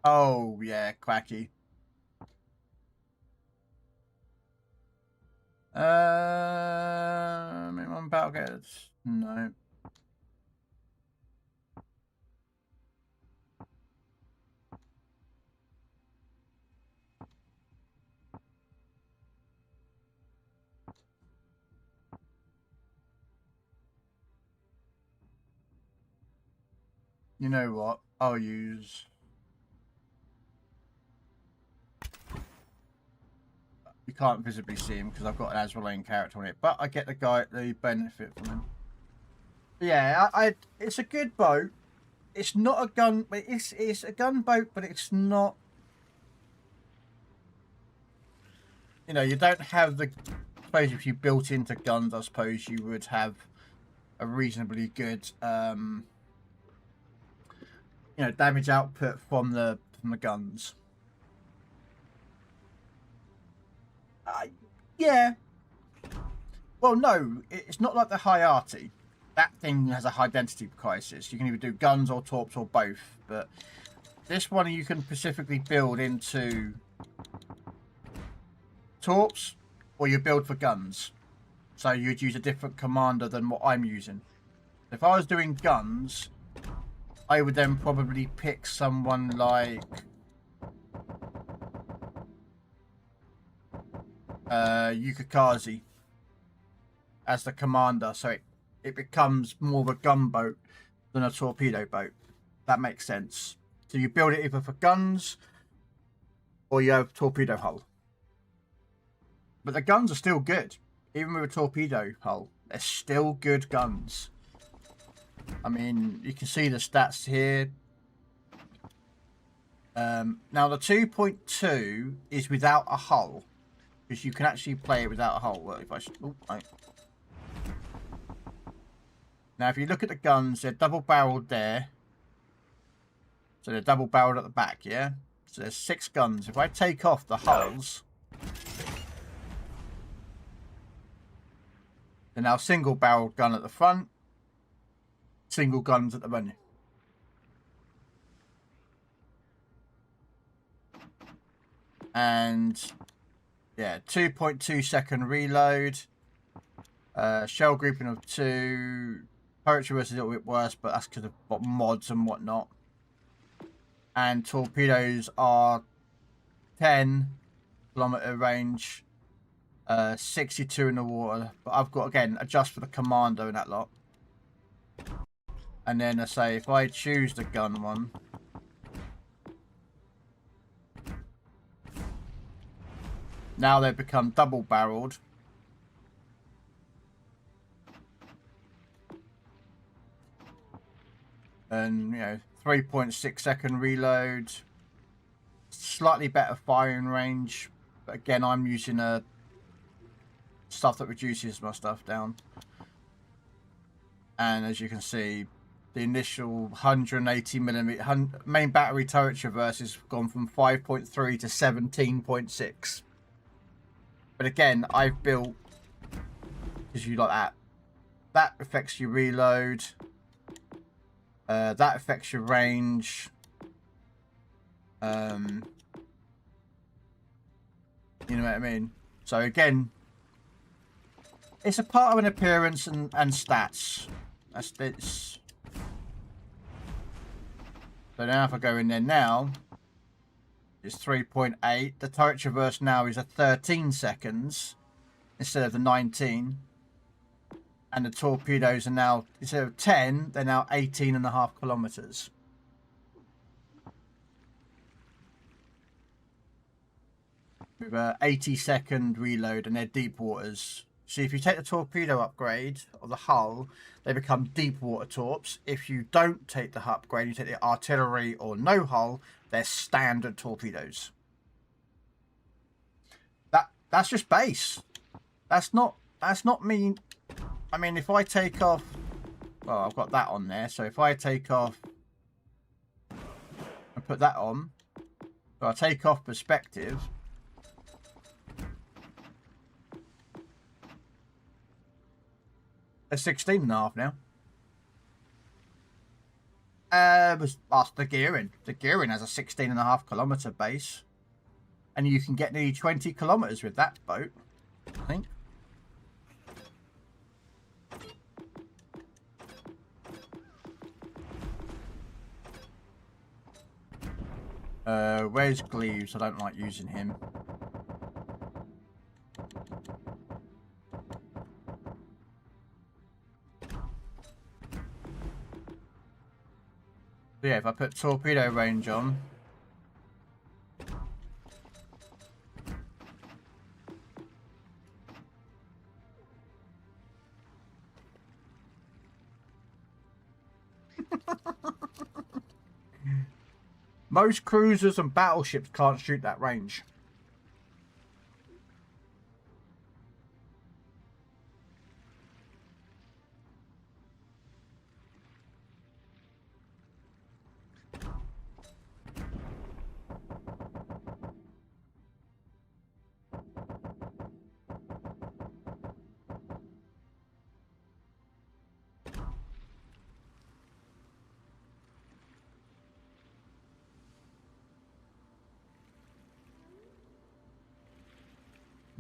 Oh, yeah, Quacky. Minimum battle gets no. You know what? I'll use... You can't visibly see him because I've got an Azraelane character on it, but I get the benefit from him. Yeah, it's a good boat. It's not a gun, but it's a gunboat, but it's not. You know, you don't have the. I suppose if you built into guns, I suppose you would have a reasonably good, damage output from the guns. Yeah. Well, no, it's not like the Hayate. That thing has a high density crisis. You can either do guns or torps or both. But this one you can specifically build into torps, or you build for guns. So you'd use a different commander than what I'm using. If I was doing guns, I would then probably pick someone like Yukikaze as the commander, so it becomes more of a gunboat than a torpedo boat. That makes sense. So you build it either for guns or you have torpedo hull. But the guns are still good. Even with a torpedo hull, they're still good guns. I mean, you can see the stats here. Now the 2.2 is without a hull, because you can actually play it without a hull. Well, if I should, now, if you look at the guns, they're double-barreled there. So they're double-barreled at the back, yeah? So there's 6 guns. If I take off the hulls, they're now single-barreled gun at the front, single guns at the rear. And, yeah, 2.2 second reload. Shell grouping of 2... Turret traverse is a little bit worse, but that's because of mods and whatnot. And torpedoes are 10 kilometer range, 62 in the water. But I've got, again, adjust for the commander in that lot. And then I say if I choose the gun one, now they've become double barreled. And, 3.6 second reload. Slightly better firing range. But again, I'm using stuff that reduces my stuff down. And as you can see, the initial 180mm main battery turret traverse has gone from 5.3 to 17.6. But again, I've built, because you like that. That affects your reload. That affects your range. You know what I mean? So again, it's a part of an appearance and stats. That's this. So now if I go in there now, it's 3.8. The turret traverse now is at 13 seconds instead of the 19. And the torpedoes are now, instead of 10, they're now 18.5 kilometers. With a 80-second reload, and they're deep waters. So if you take the torpedo upgrade of the hull, they become deep water torps. If you don't take the upgrade, you take the artillery or no hull, they're standard torpedoes. That's just base. That's not me. I mean, if I take off, well, I've got that on there. So if I take off and put that on, so I take off perspective. It's 16.5 now. That's the gearing. The gearing has a 16.5 kilometer base. And you can get nearly 20 kilometers with that boat, I think. Where's Gleaves? I don't like using him. So yeah, if I put torpedo range on. Most cruisers and battleships can't shoot that range.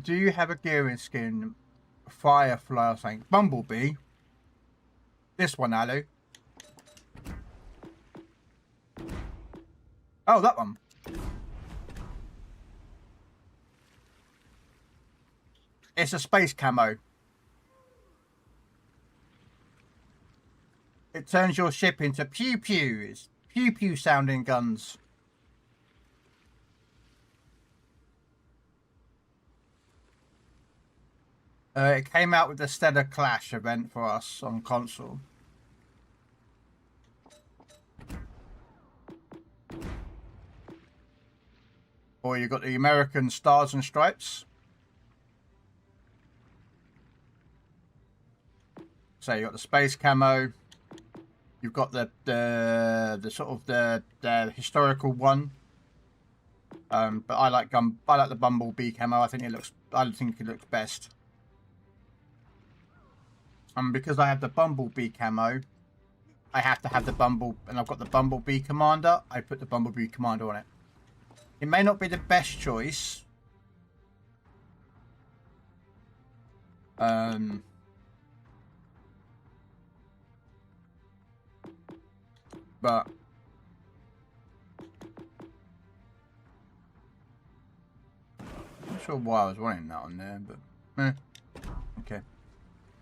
Do you have a gearing skin? Firefly or something? Bumblebee? This one, Alu. Oh, that one. It's a space camo. It turns your ship into pew-pews. Pew-pew sounding guns. It came out with the Stellar Clash event for us on console. Or you got the American Stars and Stripes. So you got the space camo. You've got the sort of the historical one. But I like the Bumblebee camo. I think it looks best. And because I have the Bumblebee camo, I have to have and I've got the Bumblebee Commander. I put the Bumblebee Commander on it. It may not be the best choice. But I'm not sure why I was wanting that on there, but okay.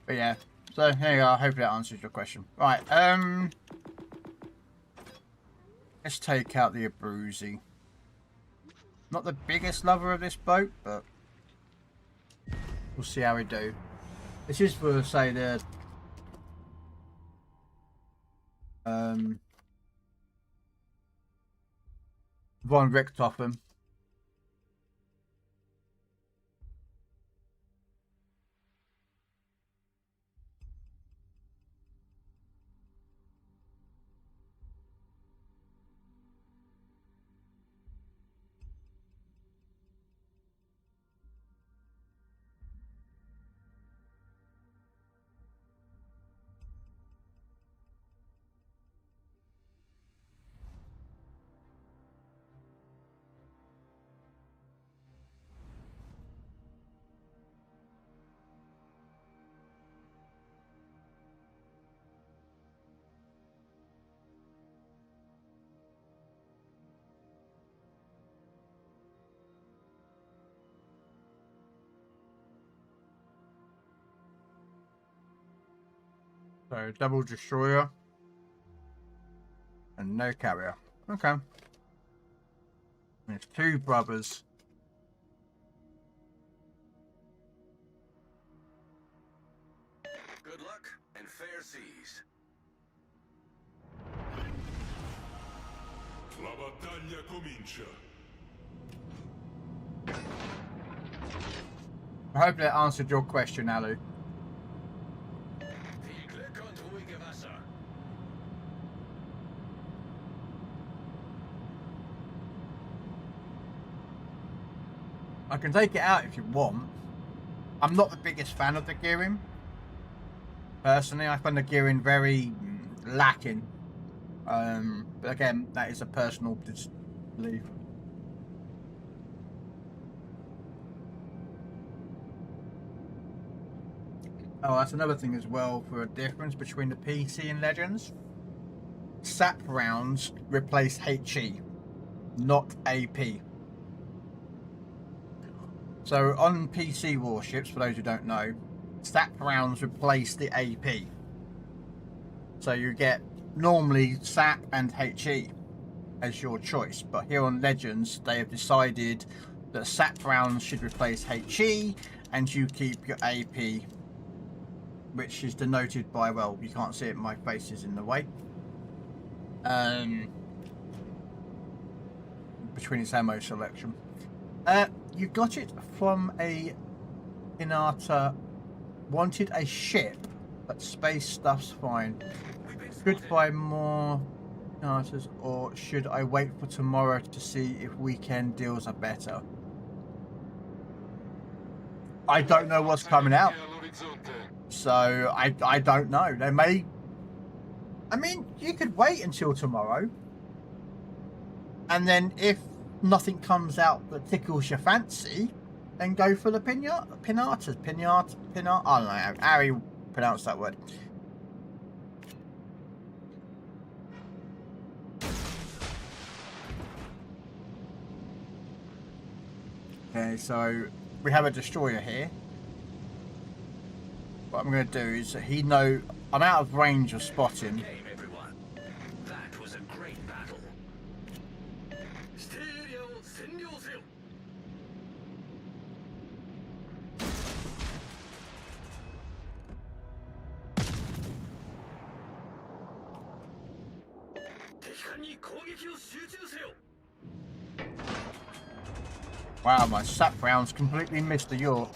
But yeah, so here you are. Hopefully that answers your question. Right, let's take out the Abruzzi. Not the biggest lover of this boat, but we'll see how we do. This is for, say, the von Richthofen. So double destroyer and no carrier. Okay. And it's two brothers. Good luck and fair seas. La battaglia comincia. I hope that answered your question, Alu. Viel Glück und ruhige Wasser. I can take it out if you want. I'm not the biggest fan of the gearing. Personally, I find the gearing very lacking. But again, that is a personal belief. Oh, that's another thing as well for a difference between the PC and Legends. SAP rounds replace HE, not AP. So on PC warships, for those who don't know, SAP rounds replace the AP. So you get normally SAP and HE as your choice, but here on Legends they have decided that SAP rounds should replace HE and you keep your AP, which is denoted by, well, you can't see it, my face is in the way, between its ammo selection. You got it from a Pinata, wanted a ship, but space stuff's fine. Could buy more Pinatas, or should I wait for tomorrow to see if weekend deals are better? I don't know what's coming out, so I don't know. They may, I mean, you could wait until tomorrow, and then if nothing comes out that tickles your fancy, then go for the pinatas. I don't know how you pronounce that word. Okay, so we have a destroyer here. What I'm going to do is, I'm out of range of spotting. Game, everyone. That was a great battle. Wow, my SAP rounds completely missed the York.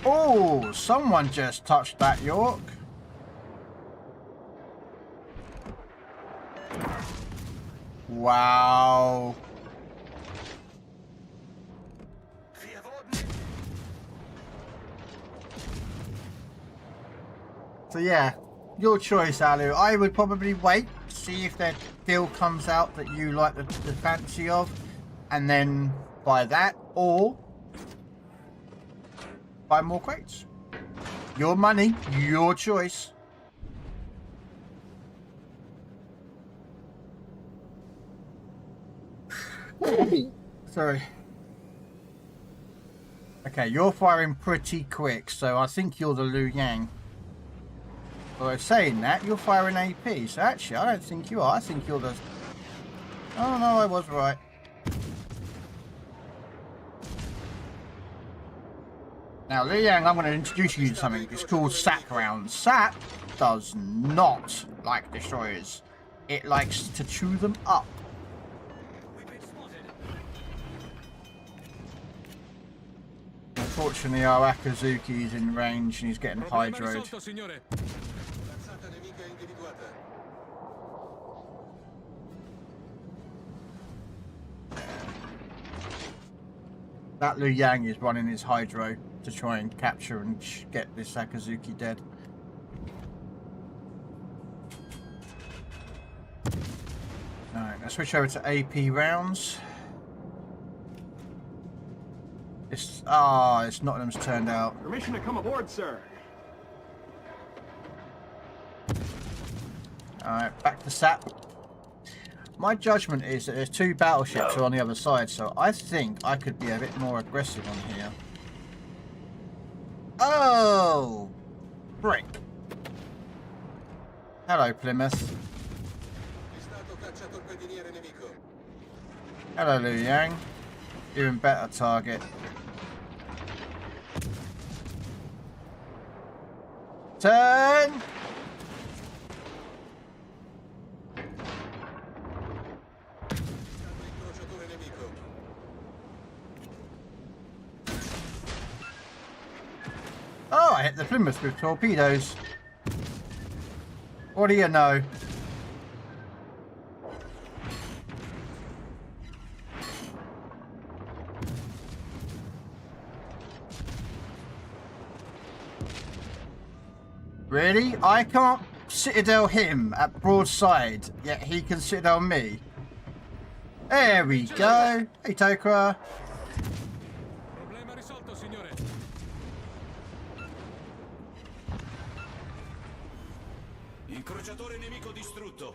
Oh, someone just touched that York. Wow. So yeah, your choice, Alu. I would probably wait, see if that deal comes out that you like the fancy of, and then buy that, or buy more crates. Your money, your choice. Sorry. Okay, you're firing pretty quick, so I think you're the Liu Yang. Well, saying that, you're firing AP, so actually I don't think you are. I think you're the... Oh no, I was right. Now, Liu Yang, I'm going to introduce you to something. It's called SAP rounds. SAP does not like destroyers. It likes to chew them up. Unfortunately, our Akazuki is in range and he's getting hydroed. That Liu Yang is running his hydro to try and capture and get this Akazuki dead. Alright, let's switch over to AP rounds. It's Nottingham's turned out. Permission to come aboard, sir. Alright, back to SAP. My judgment is that there's two battleships on the other side, so I think I could be a bit more aggressive on here. Oh! Frick. Hello, Plymouth. Hello, Liu Yang. Even better target. Turn! Oh, I hit the Plymouth with torpedoes. What do you know? Really? I can't citadel him at broadside, yet he can citadel me. There we go. Hey, Tokra. Incrociatore nemico distrutto.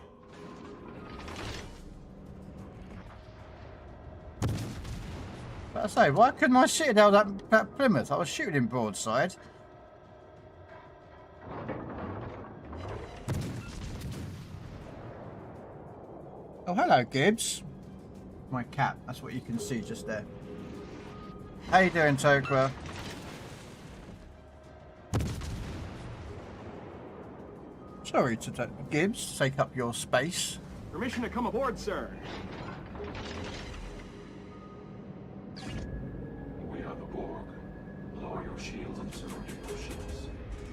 But I say, why couldn't I citadel that Plymouth? I was shooting him broadside. Oh, hello, Gibbs. My cat. That's what you can see just there. How you doing, Tokra? Sorry to Gibbs, take up your space. Permission to come aboard, sir. We are the Borg. Lower your shields and surrender your ships.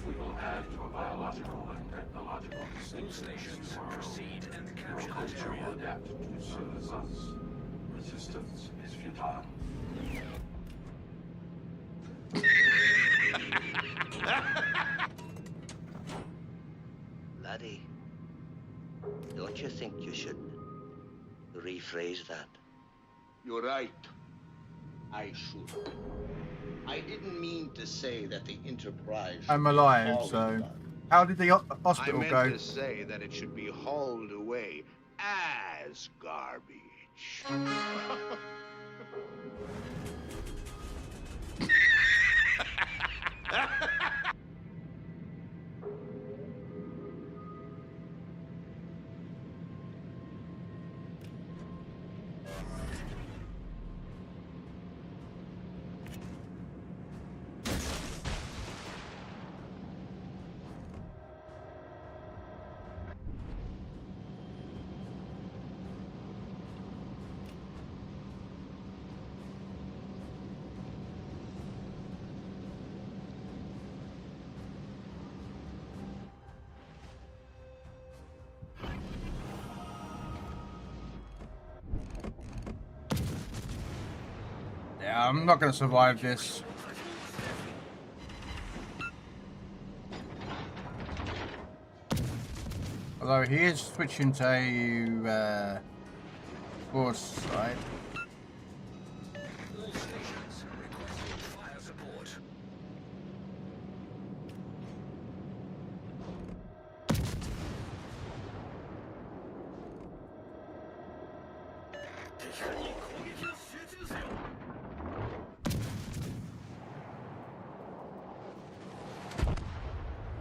We will add to a biological and technological Stations, proceed and Your capture that culture will area. adapt to serve as us. Resistance is futile. Laddie, don't you think you should rephrase that? You're right. I should. I didn't mean to say that the Enterprise should I'm be alive, hauled so... down. How did the I hospital meant go? to say that it should be hauled away as garbage. Yeah, I'm not going to survive this. Although he is switching to force side. All stations requesting fire support.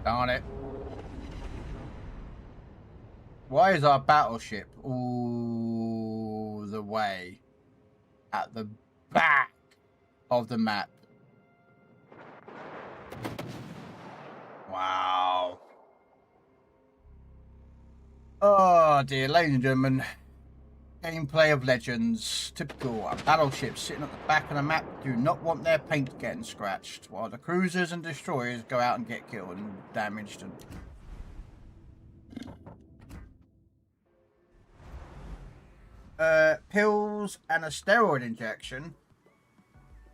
Darn it. Why is our battleship all the way at the back of the map? Wow. Oh dear, ladies and gentlemen. Gameplay of Legends. Typical. Battleships sitting at the back of the map do not want their paint getting scratched, while the cruisers and destroyers go out and get killed and damaged. And pills and a steroid injection.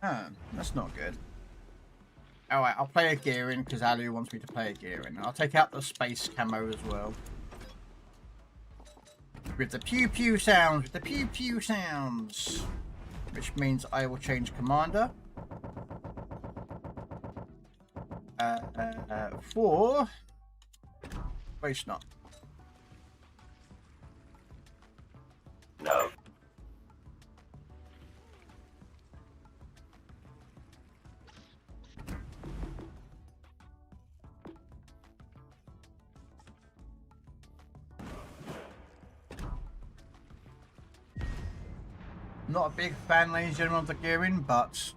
Oh, that's not good. Alright, I'll play a gearing because Ali wants me to play a gearing. I'll take out the space camo as well. With the pew pew sounds, with the pew pew sounds. Which means I will change commander. For waste not. No. Not a big fan, ladies and gentlemen, of the gearing, but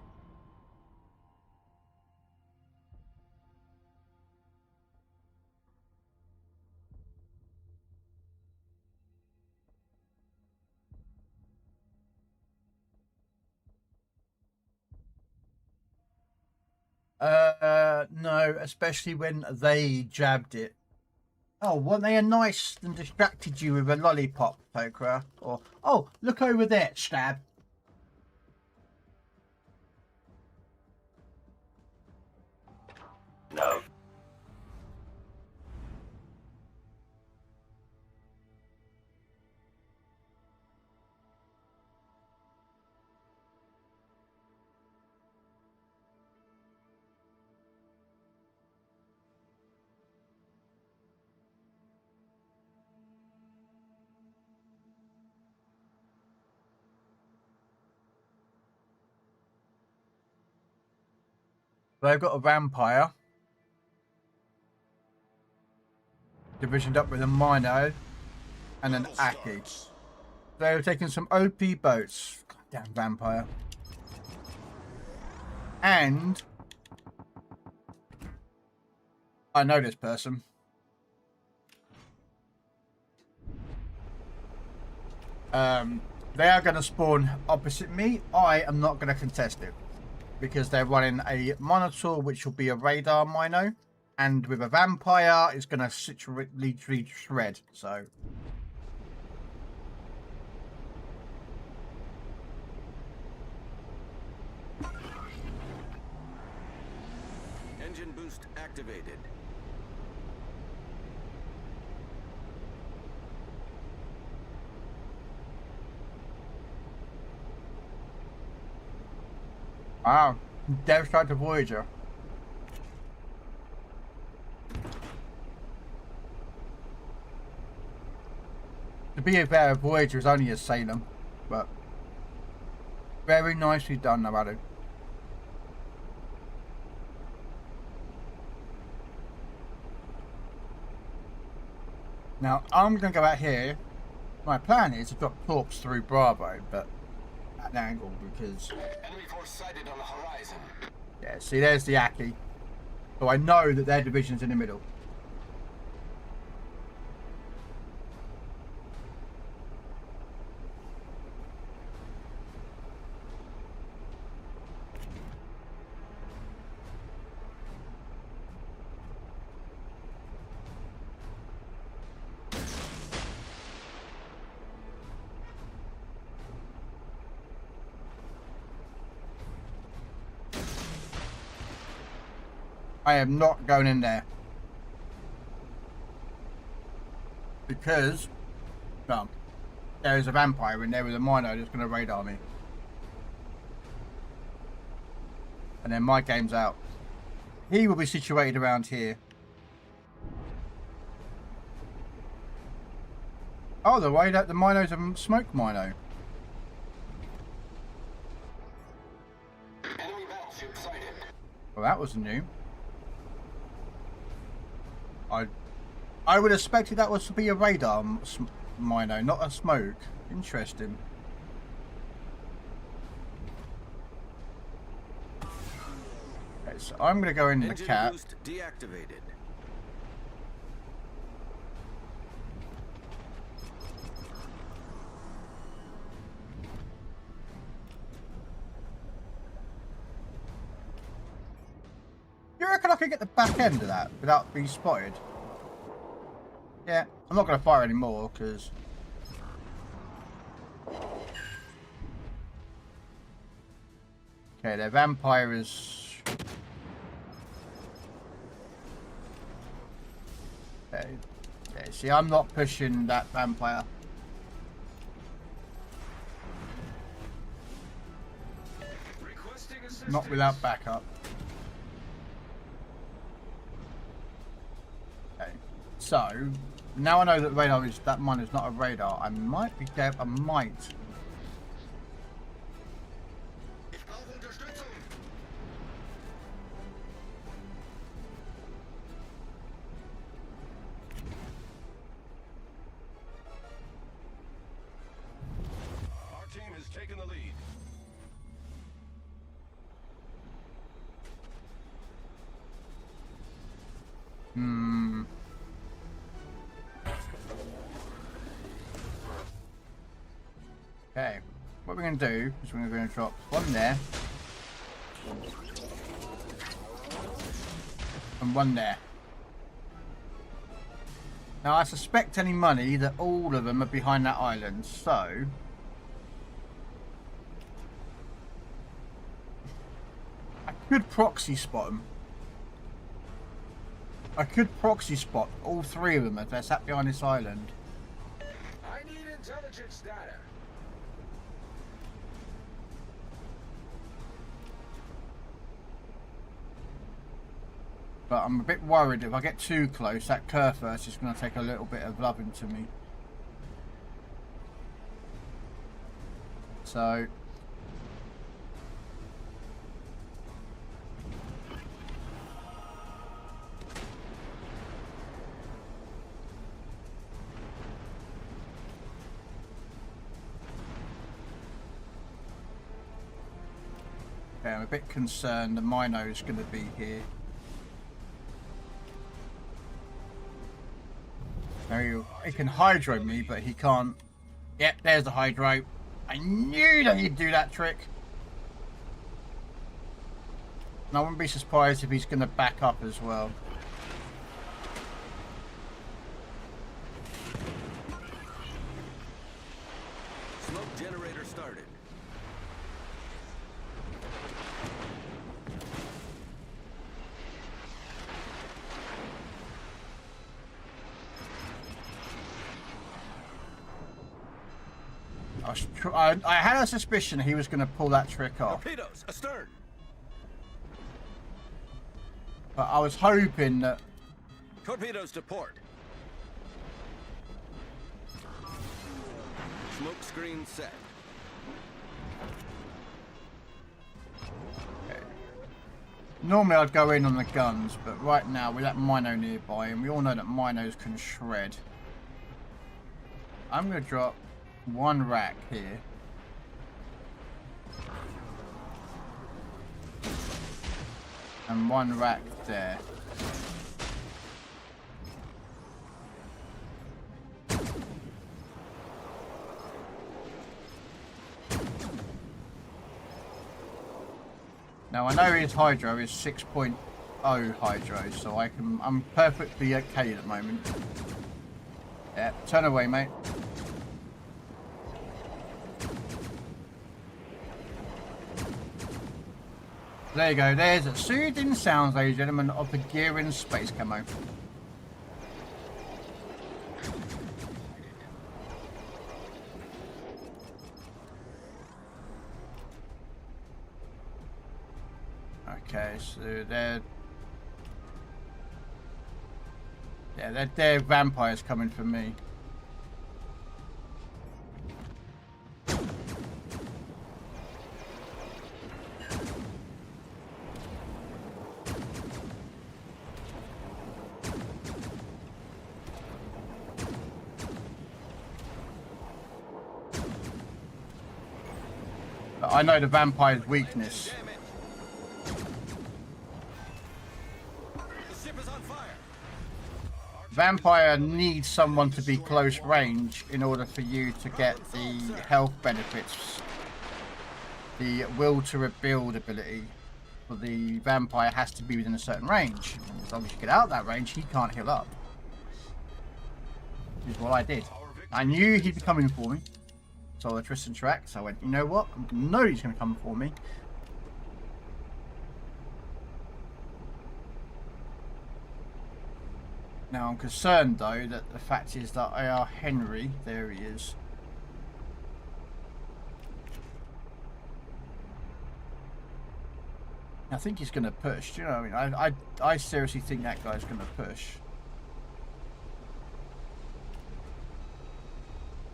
no, especially when they jabbed it. Oh, weren't they nice and distracted you with a lollipop, Pokra? Or, oh, look over there, stab. No. They've got a vampire. Divisioned up with a Mino and an Aki. They were taking some OP boats. Goddamn vampire. And I know this person. They are going to spawn opposite me. I am not going to contest it because they're running a Minotaur, which will be a radar mino, and with a vampire, it's going to literally shred. So. Engine boost activated. Wow. Dev strike to Voyager. To be fair, Voyager is only a Salem, but very nicely done, Naruto. Now, I'm going to go out here. My plan is to drop torps through Bravo, but at an angle because... Enemy force sighted on the horizon. Yeah, see, there's the Aki. So I know that their division's in the middle. I am not going in there. Because, well, there is a vampire in there with a mino that's going to radar me. And then my game's out. He will be situated around here. Oh, the way that the mino's a smoke mino. Enemy battleship sighted. Well, that was new. I would have expected that was to be a radar mino, not a smoke. Interesting. Okay, so I'm going to go in the cat. Boost deactivated. You reckon I could get the back end of that without being spotted? Yeah, I'm not going to fire anymore because... Okay, their vampire is... Okay, see, I'm not pushing that vampire. Not without backup. Okay, so... Now I know that radar is that mine is not a radar. I might be dead. I might. Our team has taken the lead. Okay, what we're going to do is we're going to drop one there and one there. Now I suspect any money that all of them are behind that island, so I could proxy spot them. I could proxy spot all three of them if they're sat behind this island. I need intelligence data. But I'm a bit worried if I get too close, that Kerfer is just going to take a little bit of loving to me. So... Okay, I'm a bit concerned the Mino's going to be here. Now he can hydro me, but he can't. Yep, there's the hydro. I knew that he'd do that trick. And I wouldn't be surprised if he's going to back up as well. Smoke generator started. I had a suspicion he was going to pull that trick off. Torpedoes astern. But I was hoping that... Torpedoes to port. Smoke screen set. Okay. Normally I'd go in on the guns, but right now with that Mino nearby, and we all know that Minos can shred. I'm going to drop one rack here. And one rack there. Now I know his hydro is 6.0 hydro, so I'm perfectly okay at the moment. Yeah, turn away, mate. There you go, there's a soothing sounds, ladies and gentlemen, of the gear in space camo. Okay, so they're vampires coming for me. I know the vampire's weakness. The ship is on fire. Vampire needs someone to be close range in order for you to get the health benefits. The will to rebuild ability for the vampire has to be within a certain range. As long as you get out of that range, he can't heal up. Which is what I did. I knew he'd be coming for me. So the Tristan track, so I went, you know what? I know he's going to come for me. Now I'm concerned though that the fact is that AR Henry, there he is. I think he's going to push. Do you know what I mean? I seriously think that guy's going to push.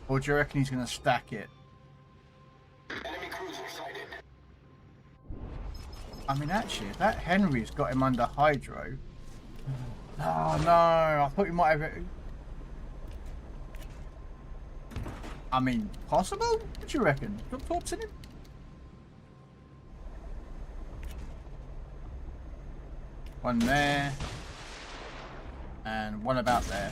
Or do you reckon he's going to stack it? Enemy cruiser sighted. I mean, actually, if that Henry's got him under hydro. Oh no! I thought you might have. I mean, possible? What do you reckon? Got thoughts in him? One there, and one about there.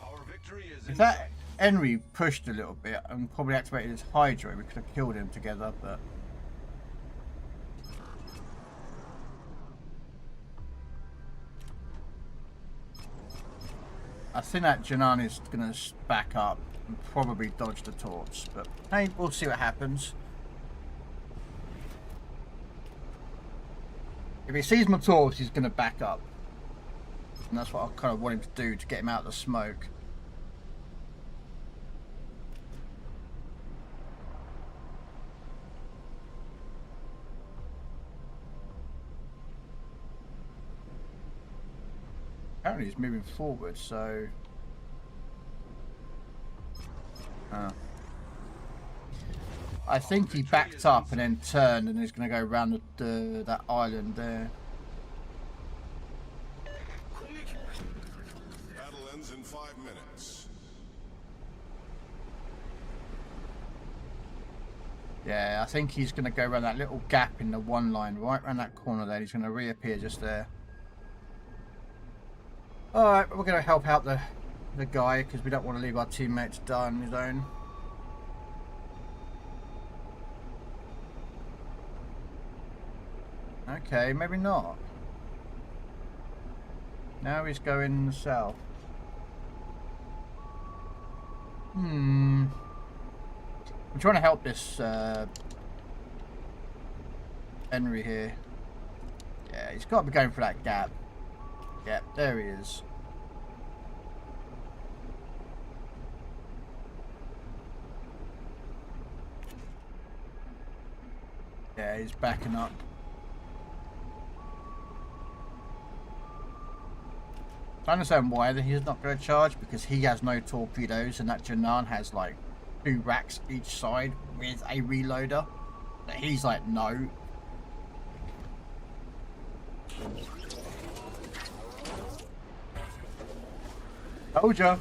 Our victory is If that Henry pushed a little bit and probably activated his hydro, we could have killed him together, but I think that Janani's gonna back up and probably dodge the torch, but hey, we'll see what happens. If he sees my torch, he's gonna back up, and that's what I kind of want him to do to get him out of the smoke. Apparently he's moving forward, so I think he backed up and then turned and he's going to go around that island there. Battle ends in 5 minutes. Yeah, I think he's going to go around that little gap in the one line, right around that corner there. He's going to reappear just there. Alright, we're going to help out the guy because we don't want to leave our teammate to die on his own. Okay, maybe not. Now he's going south. I'm trying to help this Henry here. Yeah, he's got to be going for that gap. Yep, there he is. Yeah, he's backing up. I understand why he's not going to charge, because he has no torpedoes and that Janan has like 2 racks each side with a reloader. But he's like, no. Told ya.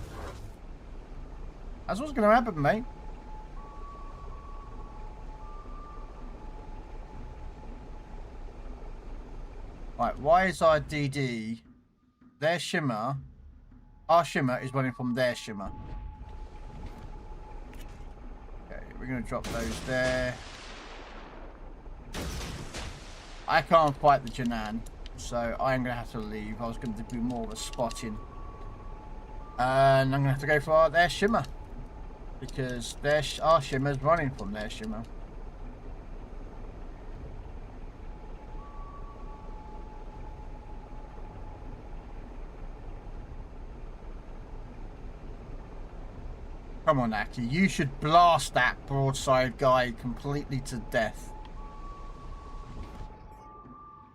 That's what's going to happen, mate. Right, why is our DD... Their shimmer, our shimmer is running from their shimmer. Okay, we're going to drop those there. I can't fight the Janan, so I'm going to have to leave. I was going to do more of a spotting. And I'm going to have to go for their shimmer. Because our shimmer's running from their shimmer. Come on, Aki. You should blast that broadside guy completely to death.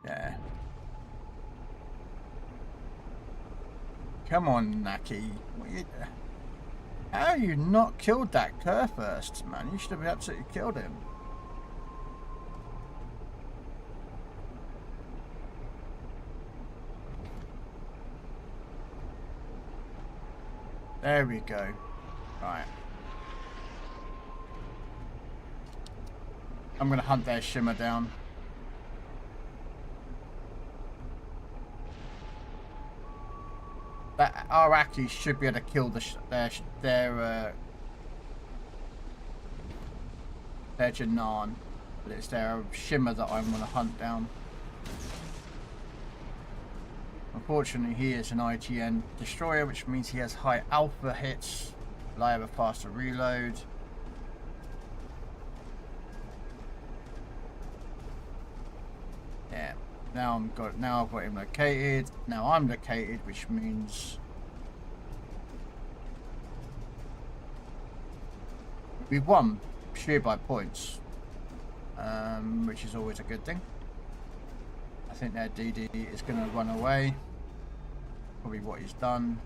Yeah. Come on, Naki. How you not killed that Kerr first, man? You should have absolutely killed him. There we go. Right. I'm going to hunt their shimmer down. That Araki should be able to kill their Janan, but it's their shimmer that I'm going to hunt down. Unfortunately, he is an IGN destroyer, which means he has high alpha hits. I have a faster reload. Yeah. Now I've got him located. Now I'm located, which means we've won sheer by points, which is always a good thing. I think their DD is going to run away. Probably what he's done.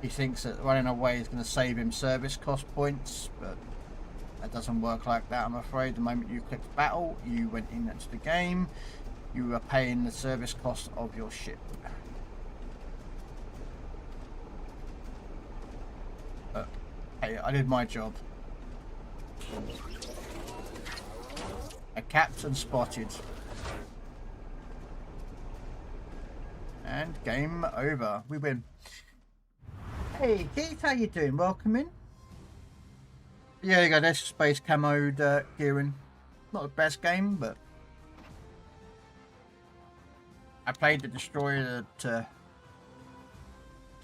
He thinks that running away is going to save him service cost points, but that doesn't work like that, I'm afraid. The moment you clicked battle, you went into the game, you are paying the service cost of your ship. But hey, I did my job. A captain spotted. And game over. We win. Hey Keith, how you doing? Welcome in. Yeah, there you go, there's space camoed gearing. Not the best game, but I played the destroyer to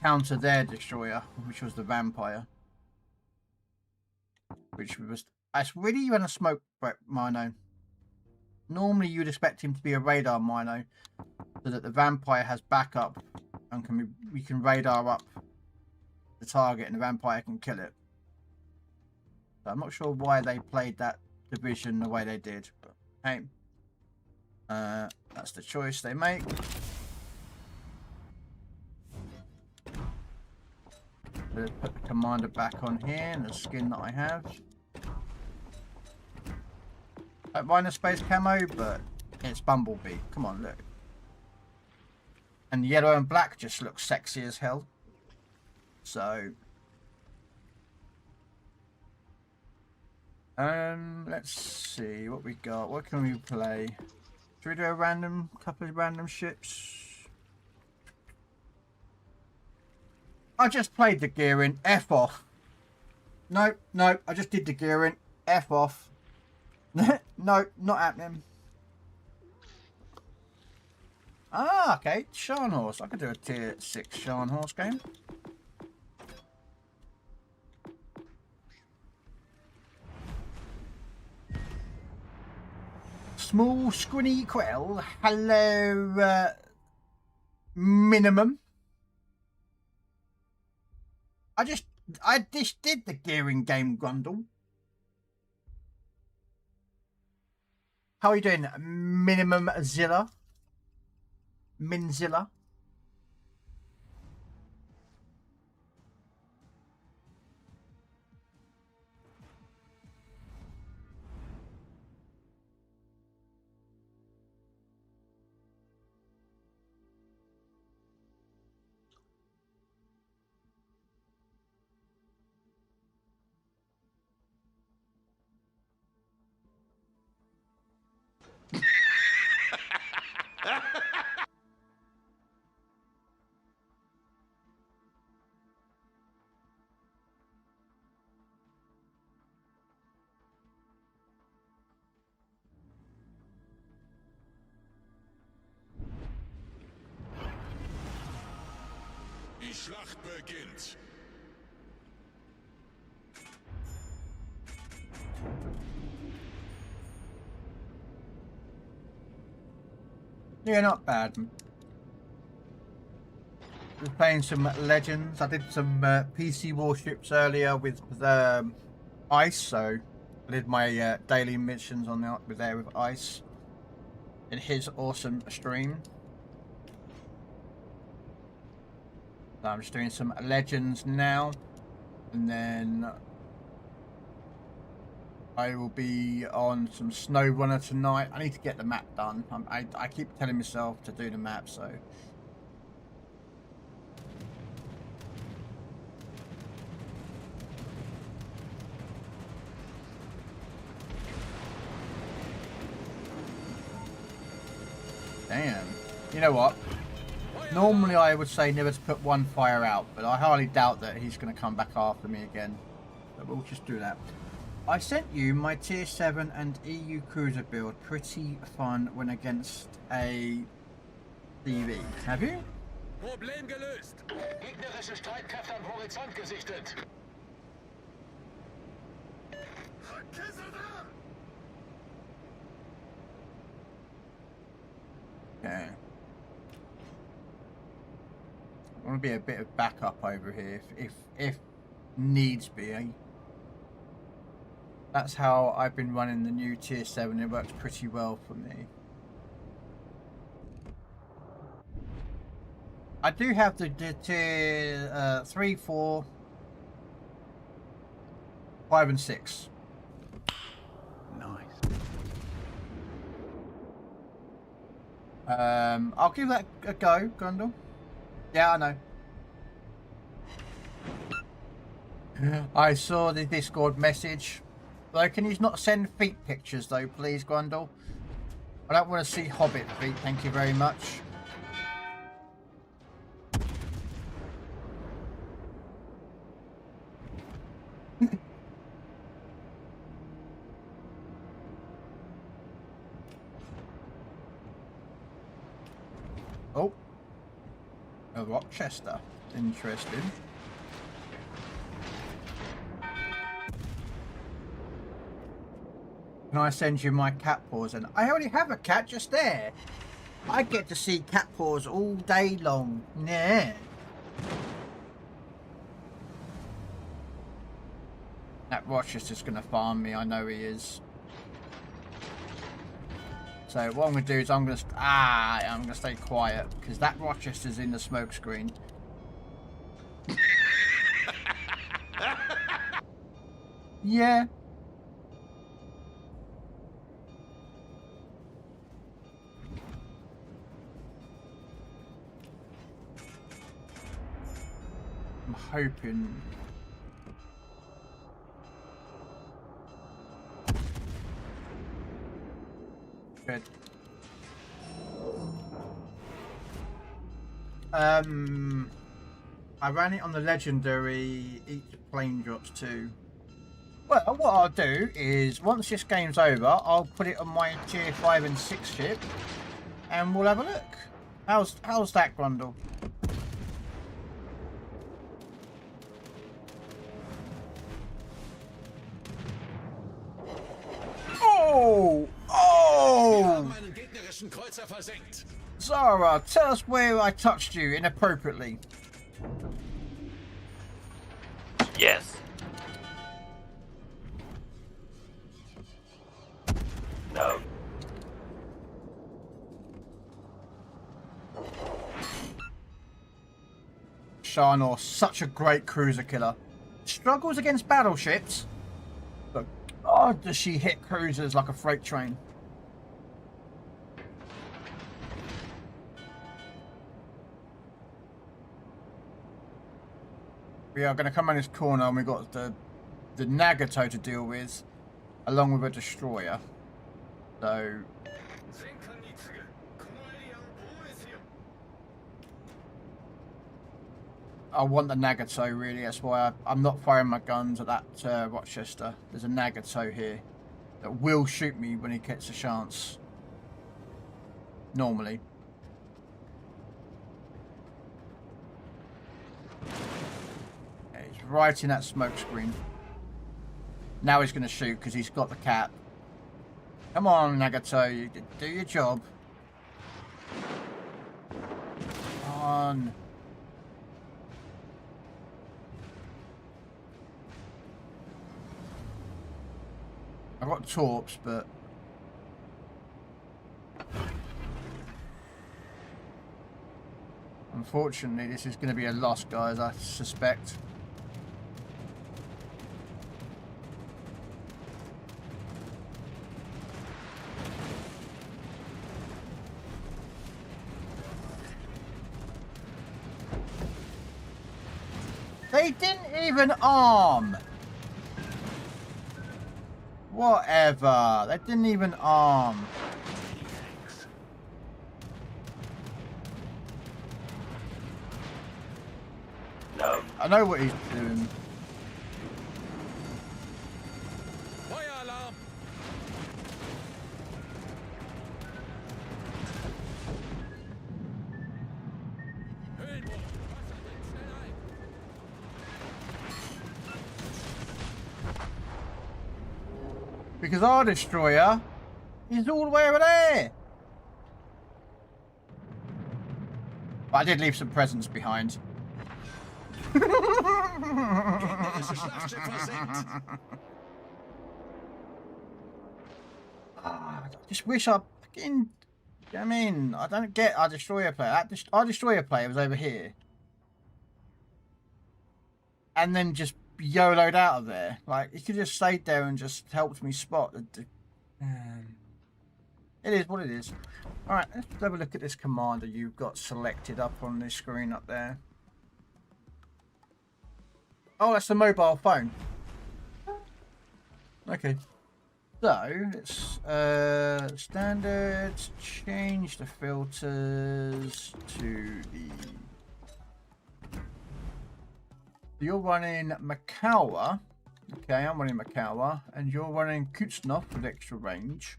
counter their destroyer, which was the vampire. Which was, that's really when a smoke mino. Normally you'd expect him to be a radar mino, so that the vampire has backup and we can radar up the target and the vampire can kill it. So I'm not sure why they played that division the way they did, but hey, that's the choice they make. Let's put the commander back on here and the skin that I have. I don't mind the space camo, but it's Bumblebee. Come on, look. And yellow and black just looks sexy as hell. So Let's see what we got. What can we play? Should we do a random couple of random ships? I just played the gearing. F off. No, no, I just did the gearing. F off. No, not happening. Ah, okay. Scharnhorse. I could do a tier 6 Scharnhorse game. Small squinny Krell. Hello, minimum. I just did the gearing game, Grundle. How are you doing, Minimum Zilla? Minzilla? Die Schlacht beginnt. Yeah, not bad. Was playing some Legends. I did some PC warships earlier with Ice, so I did my daily missions on there with Ice in his awesome stream. So I'm just doing some Legends now, and then I will be on some Snow Runner tonight. I need to get the map done. I keep telling myself to do the map, so. Damn. You know what? Normally I would say never to put one fire out, but I highly doubt that he's going to come back after me again. So we'll just do that. I sent you my tier 7 and EU cruiser build. Pretty fun when against a TV. Have you? Problem gelöst. Gegnerische Streitkräfte am Horizont gesichtet. Okay. I want to be a bit of backup over here if needs be. Eh? That's how I've been running the new tier 7. It works pretty well for me. I do have the tier 3, 4, 5 and 6. Nice. I'll give that a go, Grundle. Yeah, I know. I saw the Discord message. Though, can you not send feet pictures, though, please, Grundle? I don't want to see Hobbit feet, thank you very much. Oh. A Rochester. Interesting. Can I send you my cat paws? And I already have a cat just there. I get to see cat paws all day long. Yeah. That Rochester's going to farm me. I know he is. So what I'm going to do is I'm going to stay quiet because that Rochester's in the smoke screen. Yeah. I'm hoping. bed. I ran it on the legendary, each plane drops 2. Well, what I'll do is, once this game's over, I'll put it on my tier 5 and 6 ship, and we'll have a look. How's that, Grundle? Oh! Oh! Zara, tell us where I touched you inappropriately. Yes. No. Sharnor, such a great cruiser killer. Struggles against battleships, but God, does she hit cruisers like a freight train. We are going to come around this corner and we've got the Nagato to deal with, along with a destroyer. So I want the Nagato, really. That's why I'm not firing my guns at that Rochester. There's a Nagato here that will shoot me when he gets a chance. Normally. He's right in that smoke screen. Now he's going to shoot because he's got the cap. Come on, Nagato, you do your job. Come on. I've got torps, but unfortunately this is going to be a loss, guys, I suspect. They didn't even arm. Whatever. They didn't even arm. No. I know what he's doing. Fire alarm! Because our destroyer is all the way over there. But I did leave some presents behind. I just wish I fucking... I mean, I don't get our destroyer player. Our destroyer player was over here. And then just YOLO'd out of there. Like, he could just stayed there and just helped me spot the it is what it is. Alright, let's have a look at this commander you've got selected up on this screen up there. Oh, that's the mobile phone. Okay. So, let's standard, change the filters to the... You're running Makawa. Okay, I'm running Makawa. And you're running Kutsnov with extra range.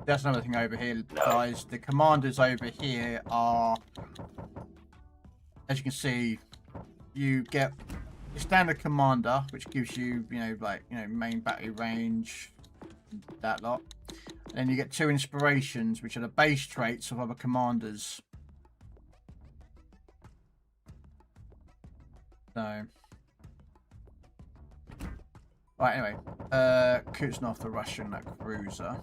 That's another thing over here, guys. The commanders over here are, as you can see, you get a standard commander, which gives you, main battery range, that lot. And then you get 2 inspirations, which are the base traits of other commanders. So, right, anyway, Kuznov, the Russian cruiser.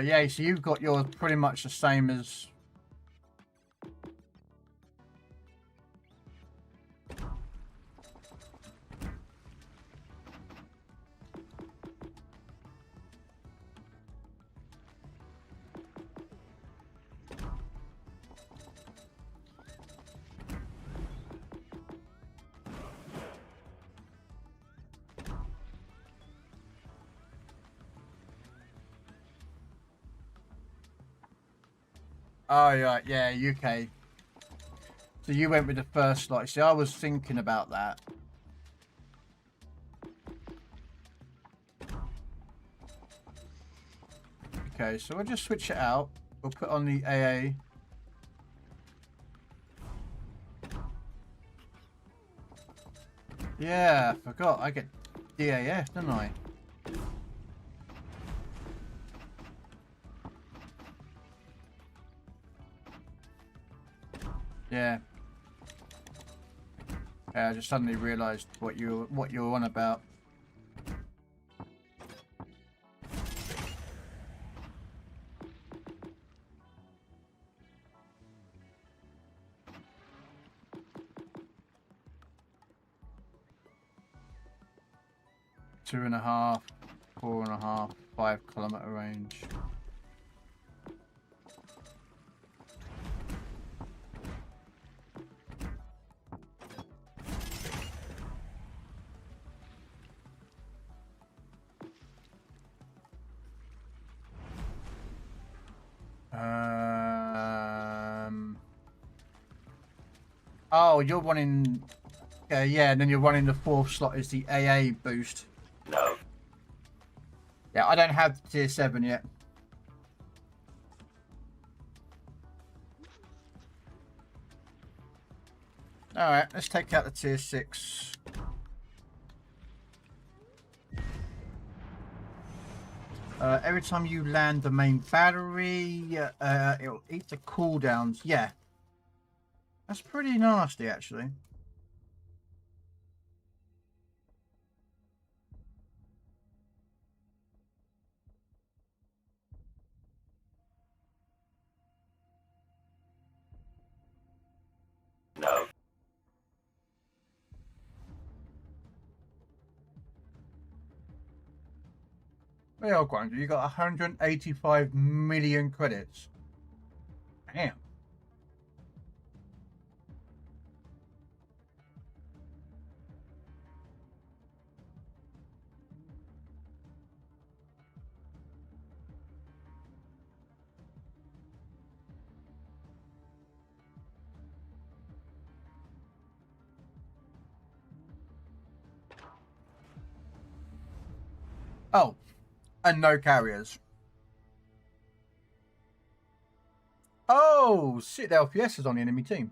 Yeah, so you've got yours pretty much the same as... Oh, right, yeah, UK. So you went with the first slot. See, I was thinking about that. Okay, so we'll just switch it out. We'll put on the AA. Yeah, I forgot. I get DAF, don't I? Yeah. Yeah, I just suddenly realised what you were on about. Two and a half, 4.5, 5-kilometer range. Oh, you're wanting. Yeah, and then you're running the fourth slot is the AA boost. No. Yeah, I don't have tier 7 yet. Alright, let's take out the tier 6. Every time you land the main battery, it'll eat the cooldowns. Yeah. That's pretty nasty, actually. No. Well, Grinder, you got 185 million credits. Damn. Oh, and no carriers. Oh, shit, the LPS is on the enemy team.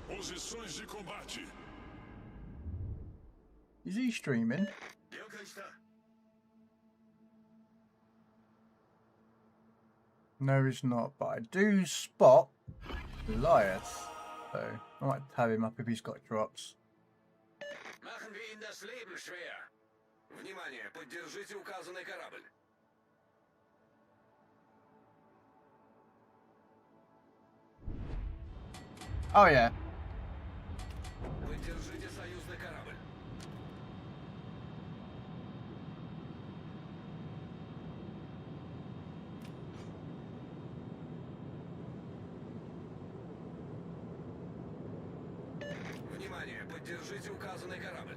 Posições de combate. Is he streaming? No, he's not, but I do spot Goliath. So I might have him up if he's got drops. Machen wir Ihnen das Leben schwer. Внимание, поддержите указанный корабль. Oh yeah. Поддержите союзный корабль. Внимание, поддержите указанный корабль.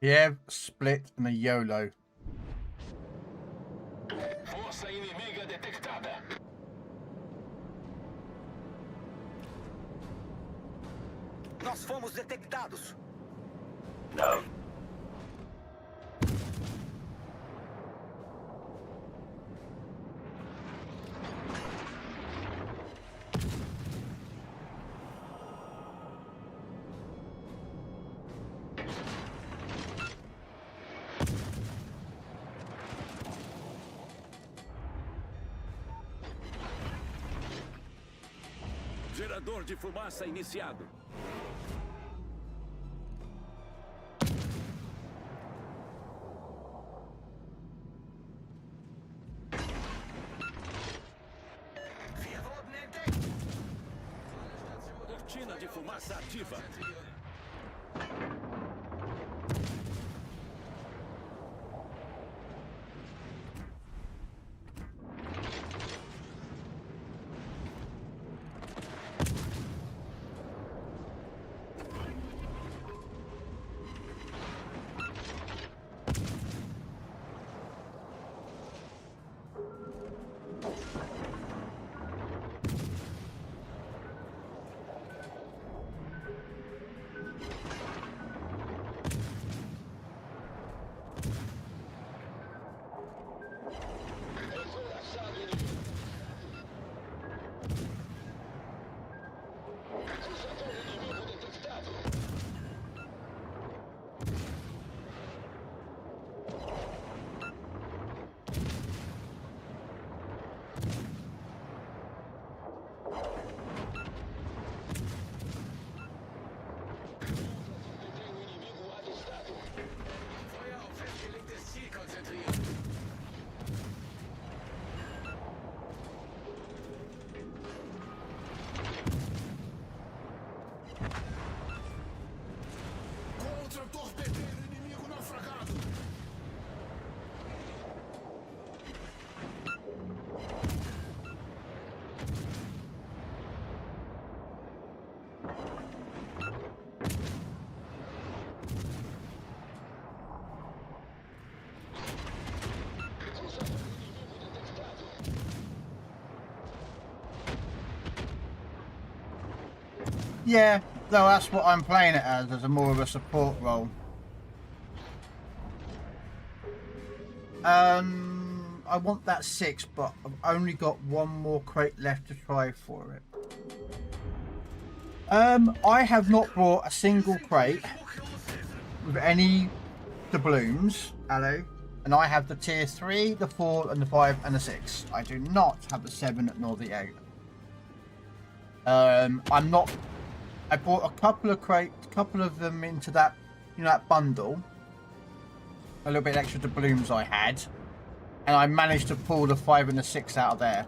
Yeah, split and a YOLO. Força inimiga detectada. Nós fomos detectados. No. Gerador de fumaça iniciado. Cortina de fumaça ativa. Yeah, no, that's what I'm playing it as a more of a support role. I want that 6, but I've only got one more crate left to try for it. I have not bought a single crate with any doubloons, hello, and I have the tier 3, the 4, and the 5, and the 6. I do not have the 7 nor the 8. I bought a couple of them into that, you know, that bundle. A little bit extra doubloons I had, and I managed to pull the 5 and the 6 out of there.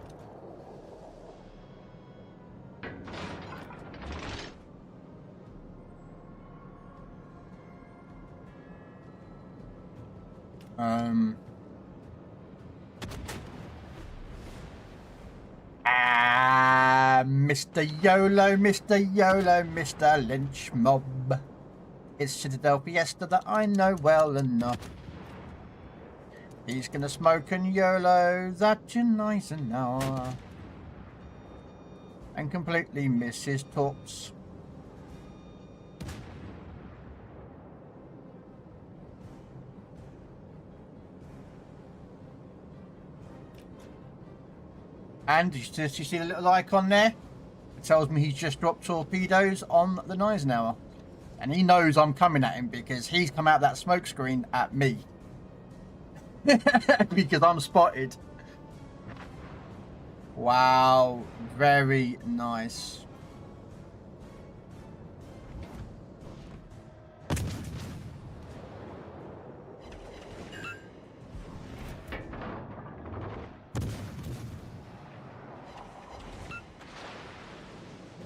Mr. YOLO, Mr. YOLO, Mr. Lynch Mob. It's Citadel Fiesta that I know well enough. He's gonna smoke and YOLO that you're nice and now. And completely miss his talks. And you see the little icon there? It tells me he's just dropped torpedoes on the Eisenhower. And he knows I'm coming at him because he's come out that smoke screen at me. Because I'm spotted. Wow, very nice.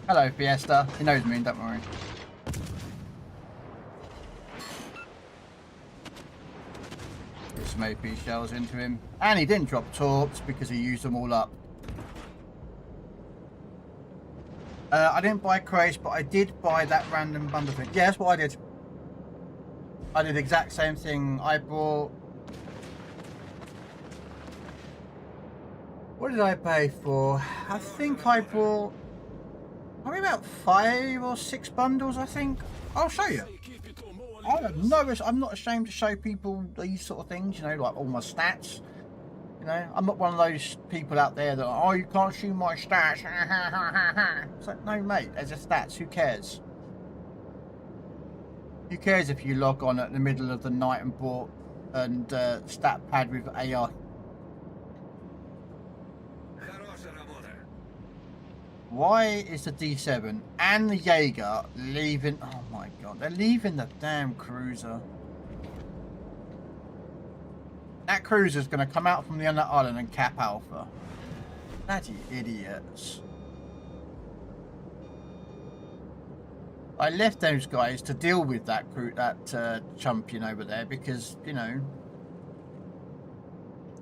Hello, Fiesta. He knows me, don't worry. Get some AP shells into him. And he didn't drop torps because he used them all up. I didn't buy crates, but I did buy that random bundle thing. Yeah, that's what I did. I did the exact same thing. I bought... What did I pay for? I think I bought... Probably about 5 or 6 bundles, I think. I'll show you. I'm not ashamed to show people these sort of things, you know, like all my stats. You know, I'm not one of those people out there that, oh, you can't see my stats. It's like, no, mate, there's a stats. Who cares? Who cares if you log on at the middle of the night and bought and stat pad with AI? Why is the D7 and the Jaeger leaving? Oh my god, they're leaving the damn cruiser. That cruiser's going to come out from the other island and cap Alpha. Bloody idiots. I left those guys to deal with that champion over there because, you know,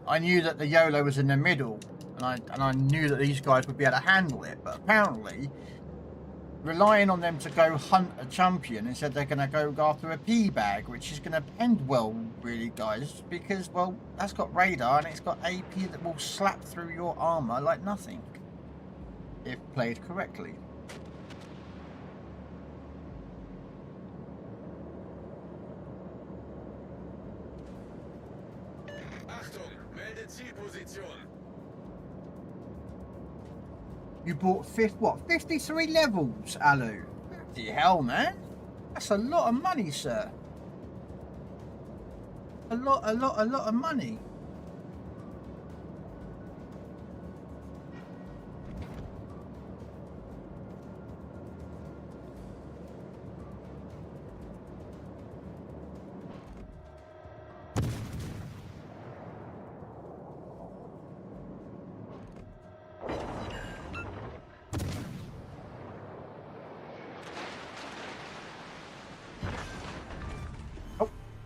I knew that the YOLO was in the middle. And I knew that these guys would be able to handle it, but apparently relying on them to go hunt a champion instead they're going to go after a P bag, which is going to end well, really, guys, because, well, that's got radar and it's got AP that will slap through your armor like nothing if played correctly. Achtung, melde Zielposition. You bought 53 levels, Alu? Bloody hell, man. That's a lot of money, sir. A lot of money.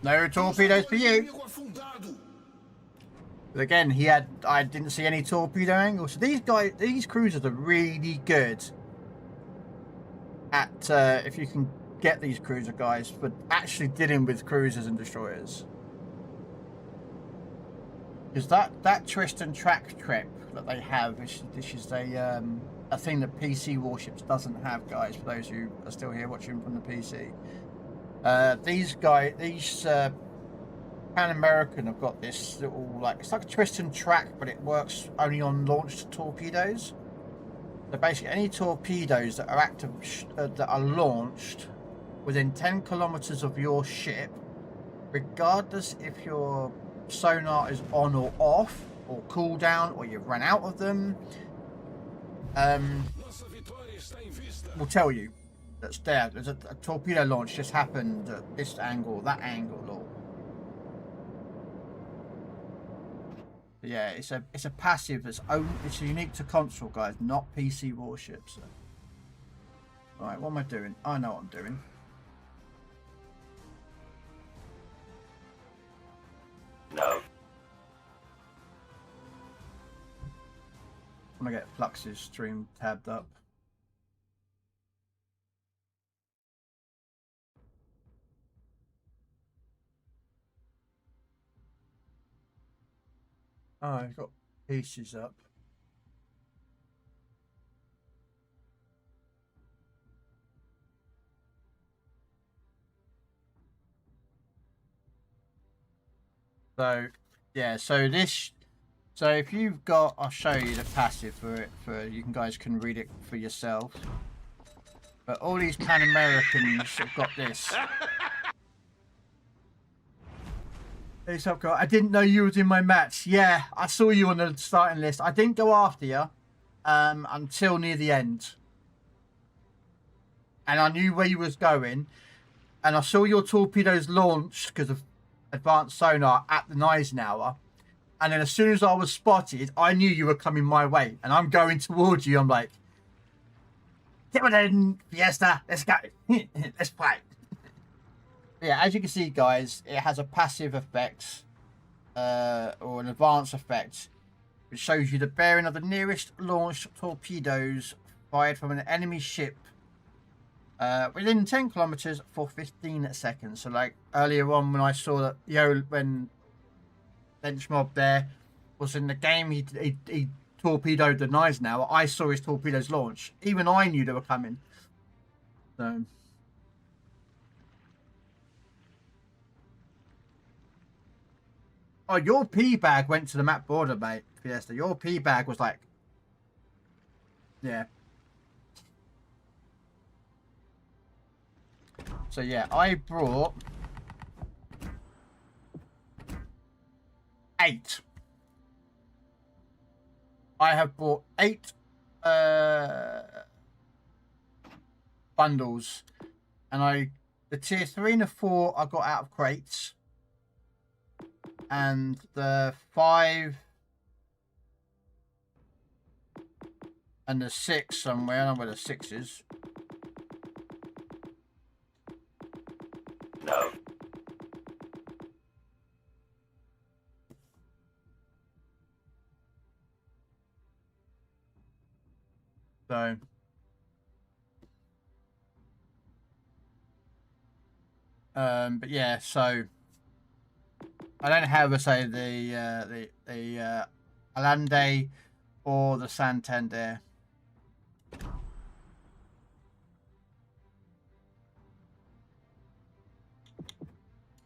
No torpedoes for you. But again, I didn't see any torpedo angles. So these cruisers are really good at, if you can get these cruiser guys, for actually dealing with cruisers and destroyers. Because that twist and track trip that they have, this is a a thing that PC Warships doesn't have, guys, for those who are still here watching from the PC. These Pan American have got this little, like, it's like a twist and track, but it works only on launched torpedoes. So basically, any torpedoes that are active, that are launched within 10 kilometers of your ship, regardless if your sonar is on or off, or cooldown, or you've run out of them, will tell you that's there. There's a torpedo launch just happened at this angle, that angle, or yeah, it's a passive that's it's unique to console, guys, not PC Warships. So. Right, what am I doing? I know what I'm doing. No. I'm gonna get Flux's stream tabbed up. Oh, I've got pieces up. So, yeah, so if you've got, I'll show you the passive for it, you guys can read it for yourself. But all these Pan Americans have got this. I didn't know you was in my match. Yeah, I saw you on the starting list. I didn't go after you until near the end. And I knew where you was going. And I saw your torpedoes launched because of advanced sonar at the Eisenhower. And then as soon as I was spotted, I knew you were coming my way. And I'm going towards you. I'm like, get on in, Fiesta. Let's go. Let's play. Yeah, as you can see, guys, it has a passive effect or an advanced effect, which shows you the bearing of the nearest launched torpedoes fired from an enemy ship within 10 kilometers for 15 seconds. So, like earlier on, when I saw that, when Benchmob there was in the game, he torpedoed the Eisenhower. I saw his torpedoes launch. Even I knew they were coming. So. Oh, your P bag went to the map border, mate, Fiesta. Your P bag was like, yeah. So yeah, I brought 8. I have bought 8 bundles, and the tier 3 and the 4 I got out of crates. And the 5 and the 6 somewhere. I don't know where the 6 is. No. So. But yeah, so. I don't know how to say the Allende or the Santander.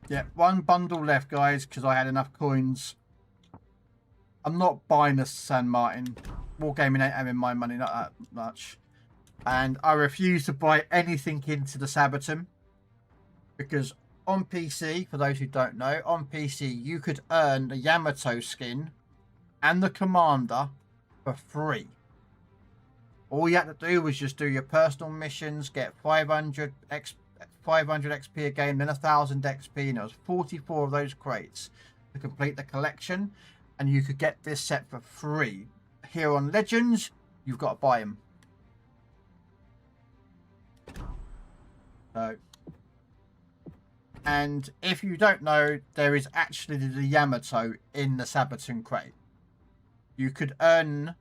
Yeah, 1 bundle left, guys, because I had enough coins. I'm not buying the San Martin. Wargaming ain't having my money, not that much. And I refuse to buy anything into the Sabaton, because on PC, for those who don't know, on PC you could earn the Yamato skin and the Commander for free. All you had to do was just do your personal missions, get 500 XP a game, then 1000 XP, and there was 44 of those crates to complete the collection, and you could get this set for free. Here on Legends, you've got to buy them. So. And if you don't know, there is actually the Yamato in the Sabaton crate. You could earn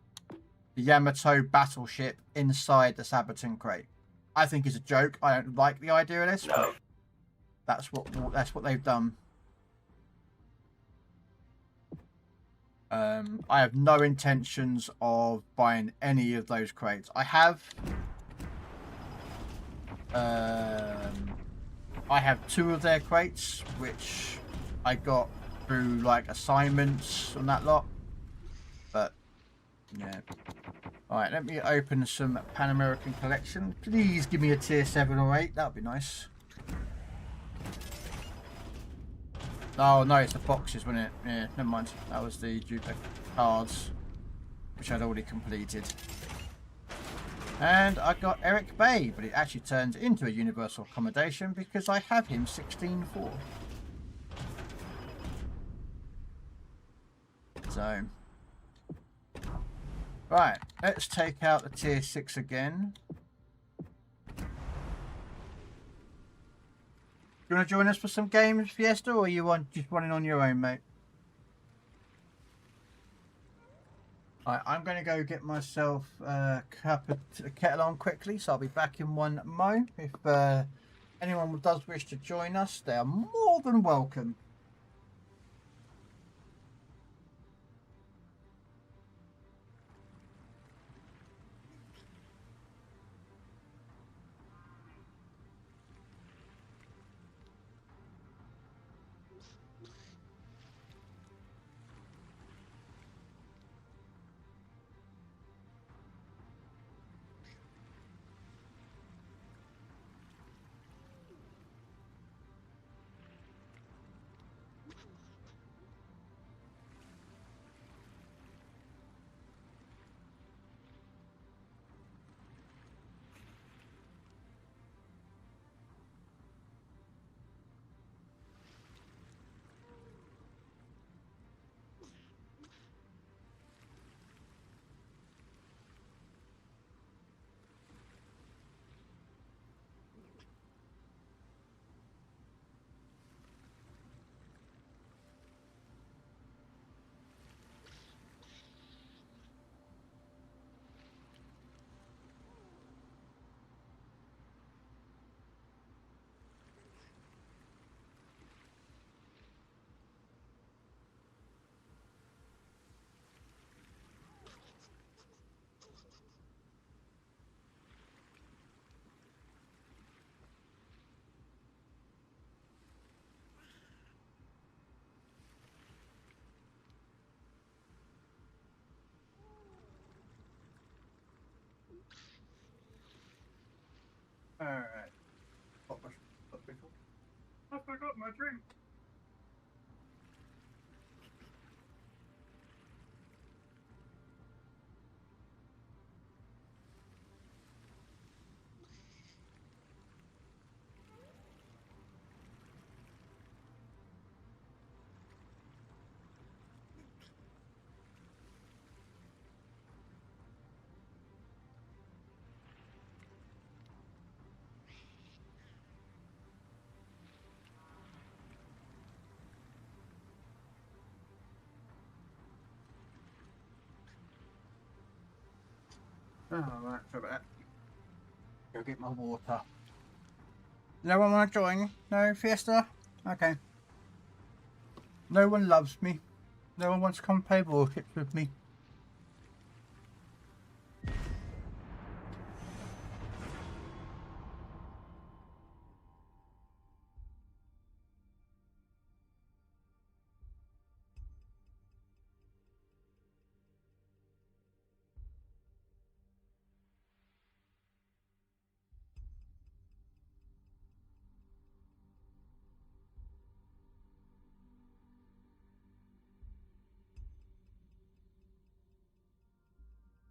the Yamato battleship inside the Sabaton crate. I think it's a joke. I don't like the idea of this. No. But that's what they've done. I have no intentions of buying any of those crates. I have 2 of their crates, which I got through like assignments and that lot. But yeah. Alright, let me open some Pan American Collection. Please give me a tier 7 or 8. That would be nice. Oh no, it's the boxes, wasn't it? Yeah, never mind. That was the duplicate cards, which I'd already completed. And I got Eric Bay, but it actually turns into a universal accommodation because I have him 16-4. So, right, let's take out the tier 6 again. You want to join us for some games, Fiesta, or are you just running on your own, mate? Alright, I'm going to go get myself a kettle on quickly, so I'll be back in 1 mo. If anyone does wish to join us, they are more than welcome. Alright. I forgot my drink. Oh, right, so that. Go get my water. No one want to join? No, Fiesta? Okay. No one loves me. No one wants to come play warships with me.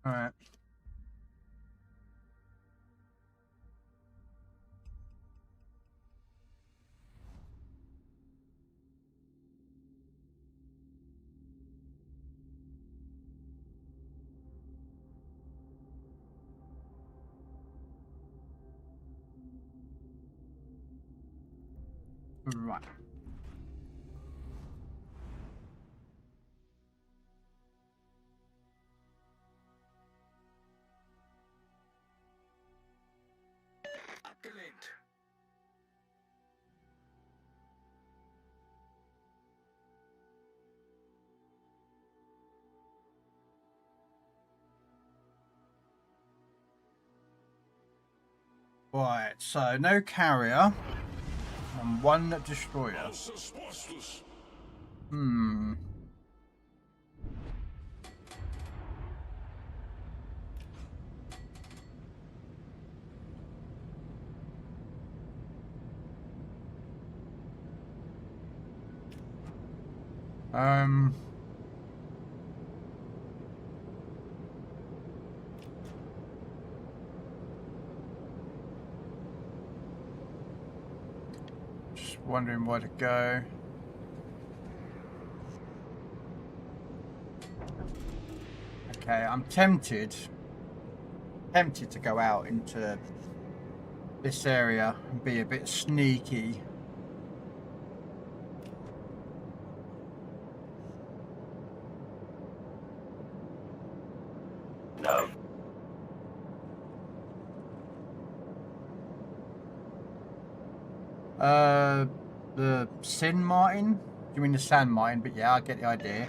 Alright. Right. Abgelehnt. Right, so no carrier and one destroyer. Hmm. Just wondering where to go. Okay, I'm tempted to go out into this area and be a bit sneaky. No. The Sin Martin? You mean the Sand Martin? But yeah, I get the idea.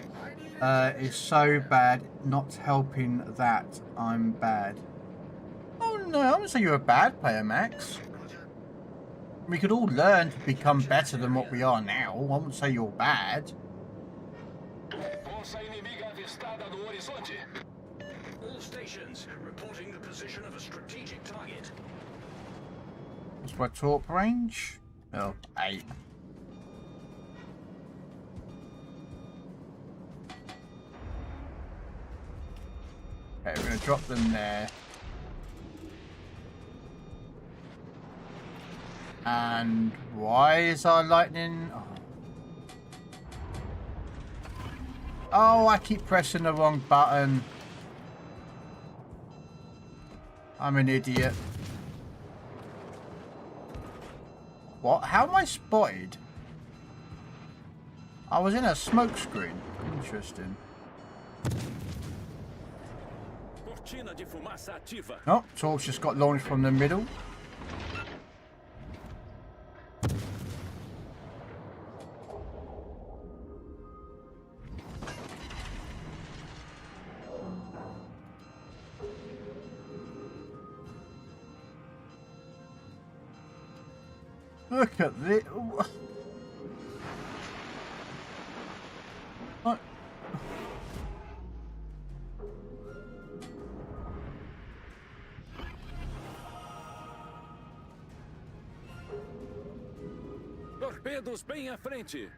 Is so bad, not helping that I'm bad. Oh no, I wouldn't say you're a bad player, Max. We could all learn to become better than what we are now. I wouldn't say you're bad. All stations reporting the position of a strategic target. What's my torp range? Oh, 8. Okay, we're going to drop them there. And why is our lightning... Oh, I keep pressing the wrong button. I'm an idiot. What? How am I spotted? I was in a smoke screen. Interesting. Oh, torch just got launched from the middle. Look at this. What? Torpedos bem à frente.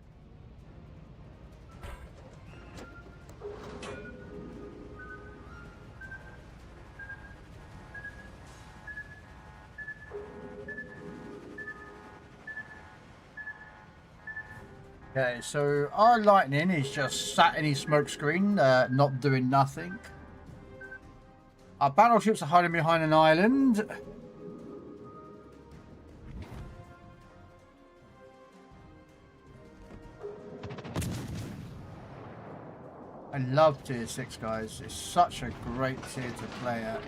Okay, so our lightning is just sat in his smoke screen, not doing nothing. Our battleships are hiding behind an island. I love tier 6, guys. It's such a great tier to play at.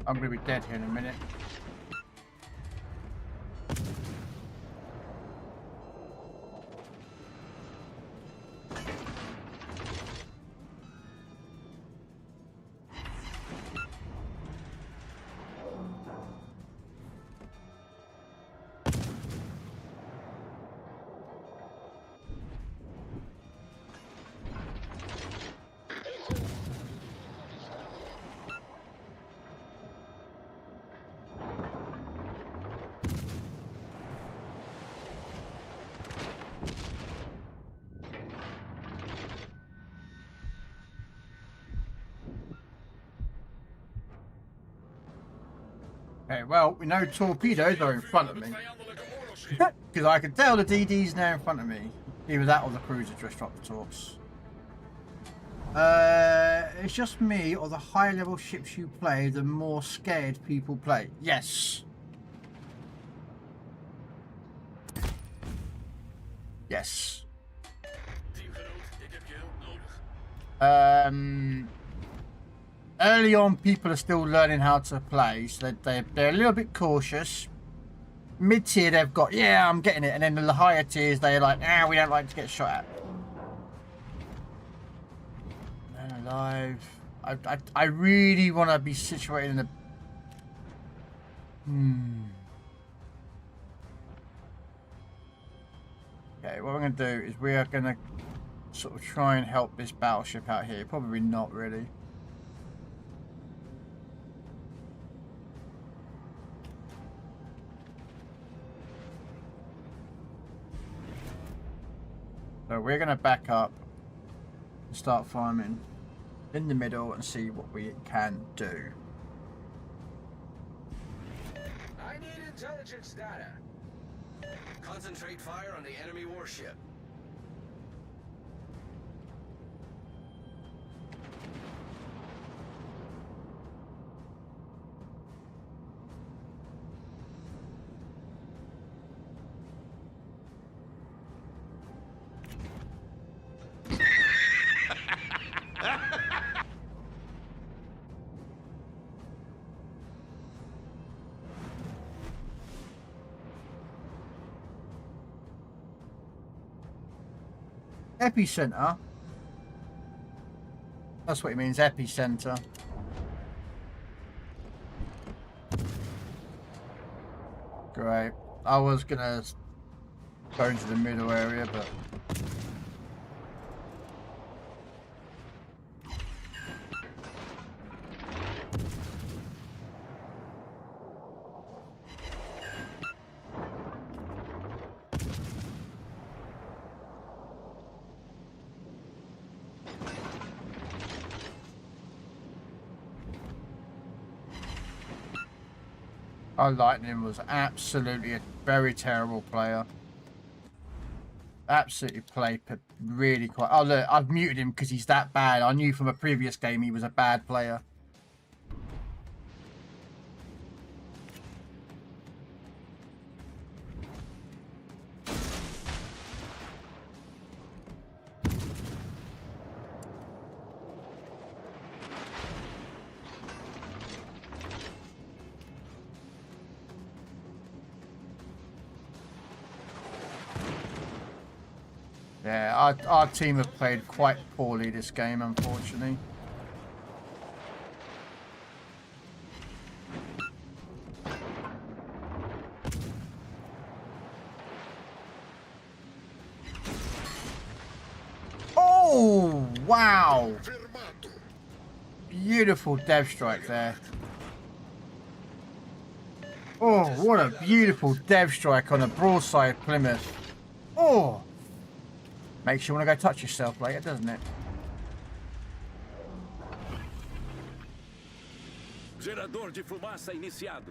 I'm going to be dead here in a minute. Okay, well, we know torpedoes are in front of me. Because I can tell the DD's now in front of me. Either that or the cruiser just dropped the torps. It's just me, or the higher level ships you play, the more scared people play. Yes. Yes. early on, people are still learning how to play, so they're a little bit cautious. Mid-tier, they've got, yeah, I'm getting it. And then the higher tiers, they're like, we don't like to get shot at. Man alive. I really want to be situated in a... Okay, what we're going to do is we are going to sort of try and help this battleship out here. Probably not really. So we're going to back up and start farming in the middle and see what we can do. I need intelligence data. Concentrate fire on the enemy warship. Epicenter. That's what it means, epicenter. Great. I was gonna go into the middle area, but our Lightning was absolutely a very terrible player. Absolutely played really quite... Oh, look, I've muted him because he's that bad. I knew from a previous game he was a bad player. Yeah, our team have played quite poorly this game, unfortunately. Oh, wow. Beautiful dev strike there. Oh, what a beautiful dev strike on a broadside Plymouth. Oh. Makes you want to go touch yourself later, doesn't it? Gerador de fumaça iniciado.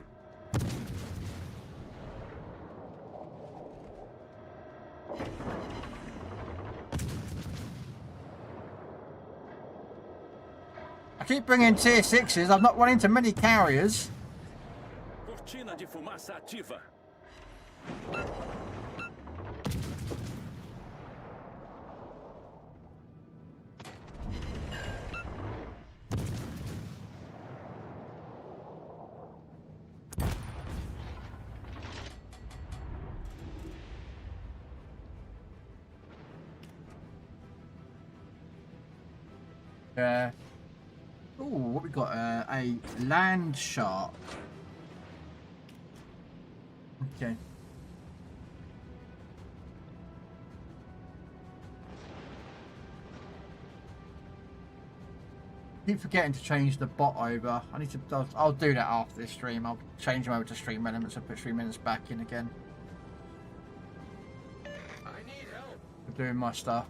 I keep bringing tier 6s. I've not run into many carriers. Cortina de fumaça ativa. Oh, what we got? A land shark. Okay. Keep forgetting to change the bot over. I need to. I'll do that after this stream. I'll change them over to stream elements and put stream elements back in again. I need help. For doing my stuff.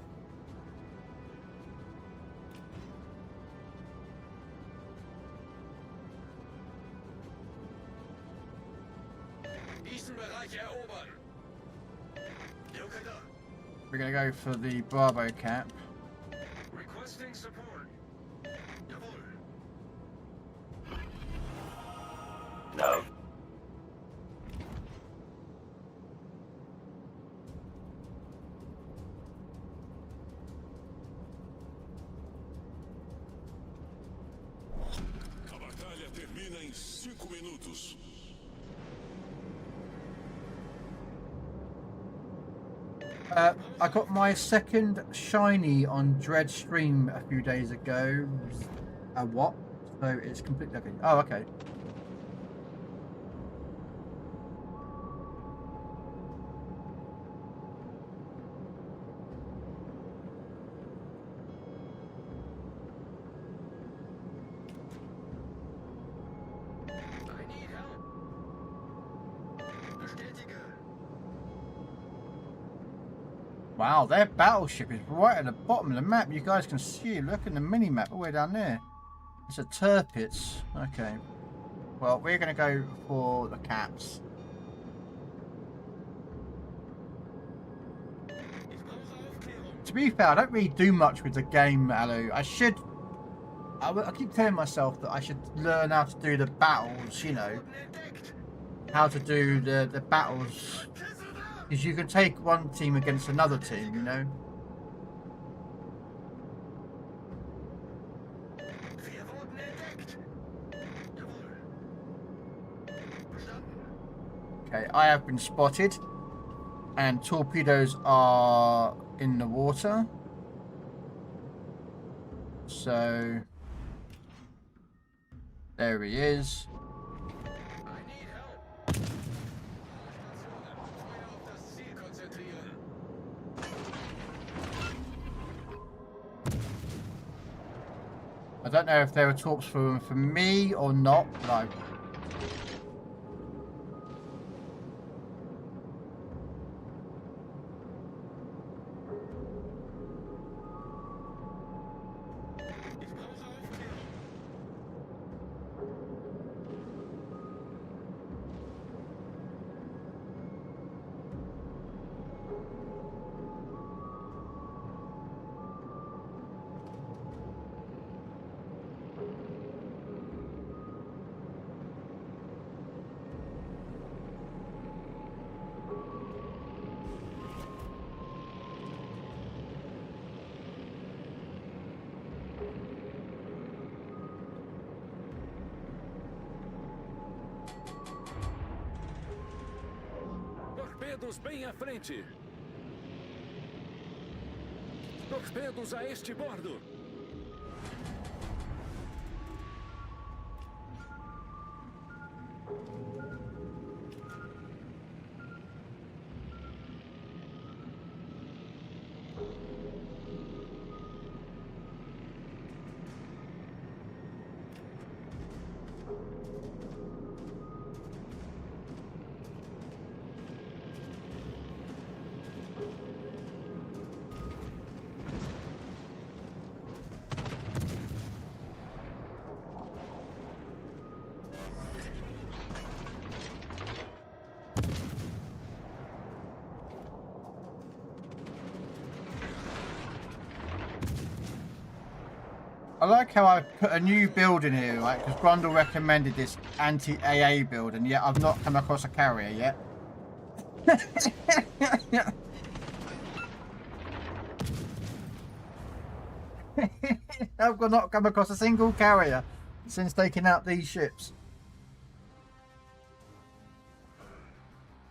We're gonna go for the Bravo cap. Requesting support. No. em 5 minutos. I got my second shiny on Dread stream a few days ago. A what? So it's completely okay. Oh, okay. Wow, their battleship is right at the bottom of the map. You guys can see it. Look at the mini map all the way down there. It's a Tirpitz. Okay. Well, we're going to go for the caps. To be fair, I don't really do much with the game, Alu. I keep telling myself that I should learn how to do the battles, you know. How to do the battles. Because you can take one team against another team, you know. Okay, I have been spotted. And torpedoes are in the water. So there he is. I don't know if there were torps for me or not, but I... Torpedos bem à frente. Torpedos a este bordo. I like how I put a new build in here, right? Because Grundle recommended this anti-AA build, and yet I've not come across a carrier yet. I've not come across a single carrier since taking out these ships.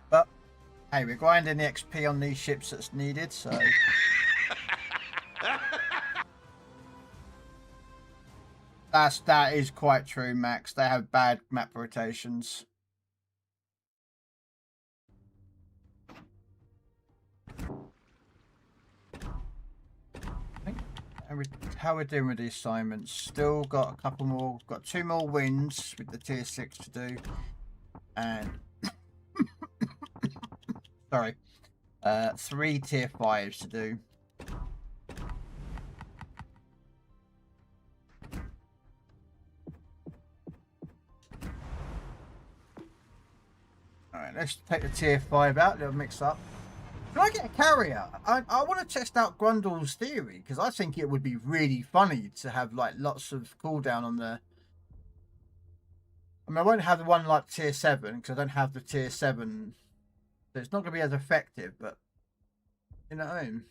But, hey, we're grinding the XP on these ships that's needed, so... That is quite true, Max. They have bad map rotations. How we're doing with the assignments? Still got a couple more. Got 2 more wins with the tier 6 to do, and sorry, 3 tier 5s to do. Alright, let's take the tier 5 out, little mix up. Can I get a carrier? I want to test out Grundle's theory, because I think it would be really funny to have like lots of cooldown on the... I mean, I won't have the one like tier 7, because I don't have the tier 7. So it's not going to be as effective, but... You know what I mean?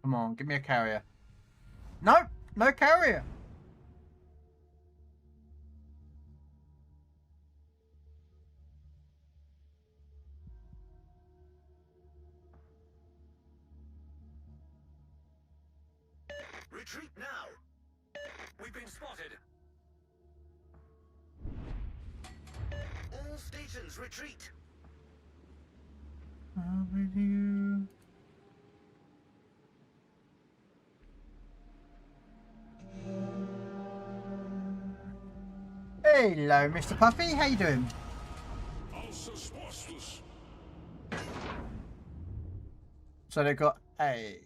Come on, give me a carrier. No, no carrier. Retreat now! We've been spotted! All stations retreat! With you. Hello, Mr. Puffy. How you doing? So they got a.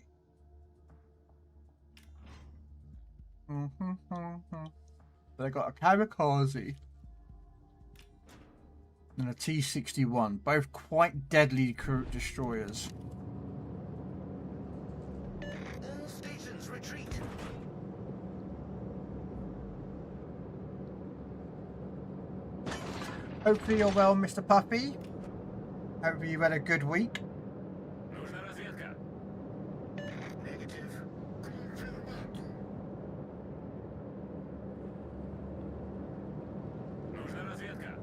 They got a kamikaze and a T-61, both quite deadly destroyers. All stations retreat! Hopefully you're well, Mr. Puffy. Hopefully you've had a good week. Нужна разведка. Negative. Нужна разведка.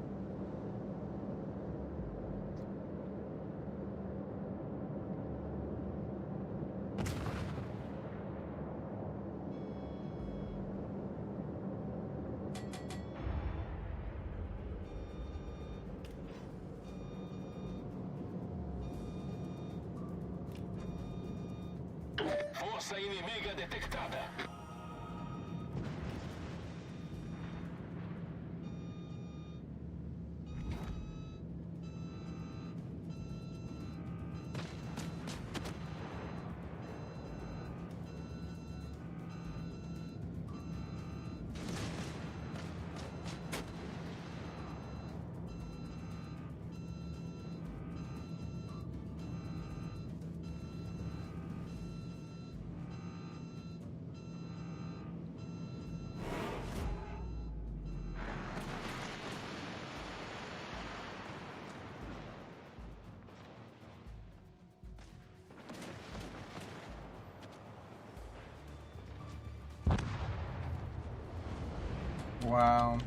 Força inimiga detectada. Wow.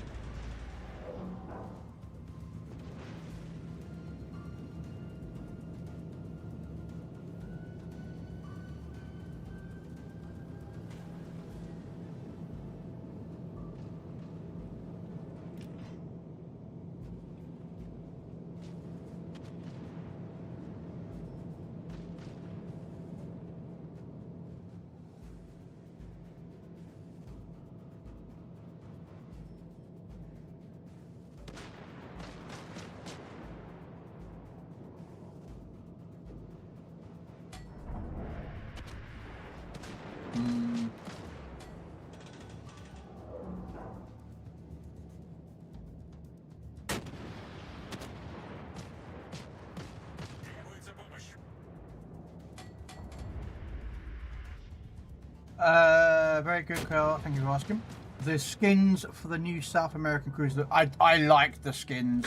Very good, Krell. Thank you for asking. The skins for the new South American cruiser. I like the skins.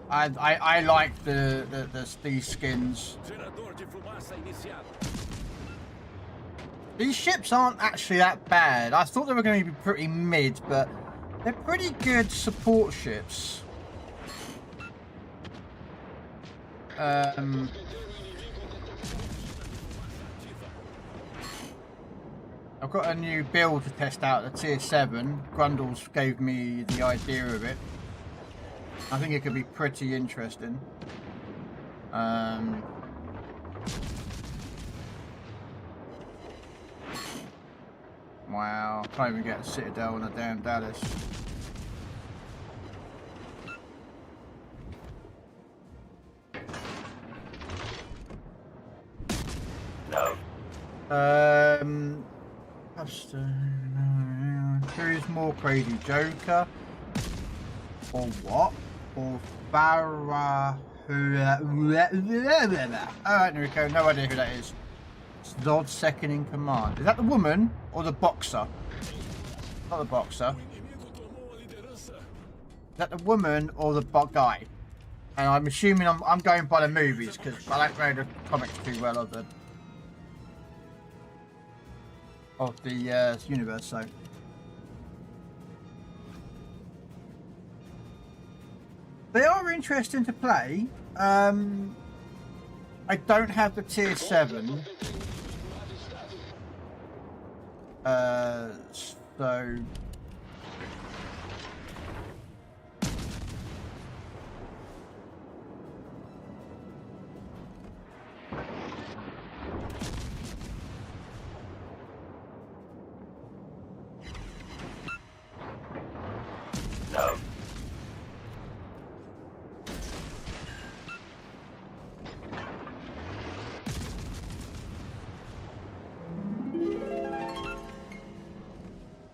I like these skins. These ships aren't actually that bad. I thought they were going to be pretty mid, but they're pretty good support ships. I've got a new build to test out, the tier 7. Grundles gave me the idea of it. I think it could be pretty interesting. Wow, can't even get a Citadel on a damn Dallas. No. Who's more crazy, Joker or what? Or Farah? Alright, Enrico, no idea who that is. Zod second in command. Is that the woman or the boxer? Not the boxer. Is that the woman or the guy? And I'm assuming I'm going by the movies because I don't know the comics too well of the universe. So they are interesting to play. I don't have the tier 7. So No.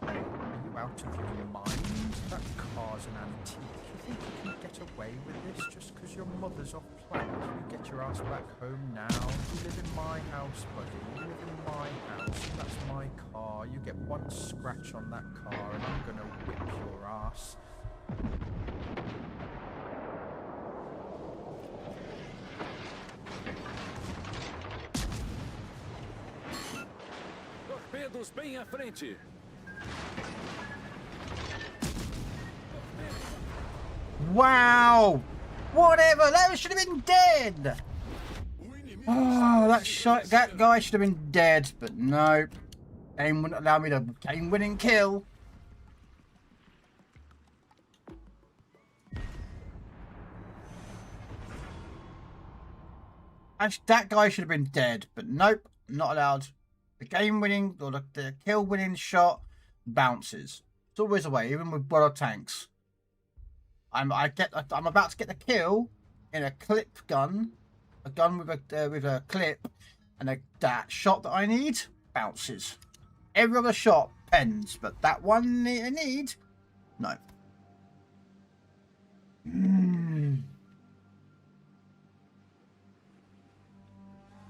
Are you out of your mind? That car's an antique. You think you can get away with this just because your mother's off planet? You get your ass back home now. You live in my house, buddy. You live in my house. That's my car. You get one scratch on that car and I'm gonna whip your ass. Torpedos bem à frente. wow, whatever. That should have been dead. Oh, that guy should have been dead, but no. Game wouldn't allow me to game-winning kill. Actually, that guy should have been dead, but nope, not allowed. The game-winning or the kill-winning shot bounces. It's always away, even with World Tanks. I'm about to get the kill in a clip gun, a gun with a clip, and that shot that I need bounces. Every other shot pens, but that one I need, no.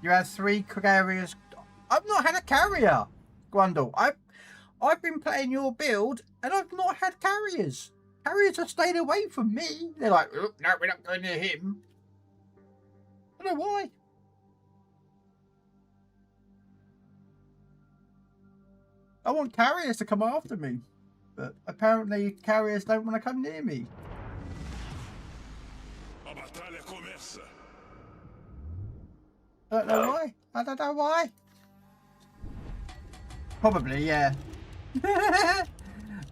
You had 3 carriers. I've not had a carrier, Grundle. I've been playing your build, and I've not had carriers. Carriers have stayed away from me. They're like, oh, no, we're not going near him. I don't know why. I want carriers to come after me, but apparently carriers don't want to come near me. A batalha começa. I don't know why. I don't know why. Probably, yeah.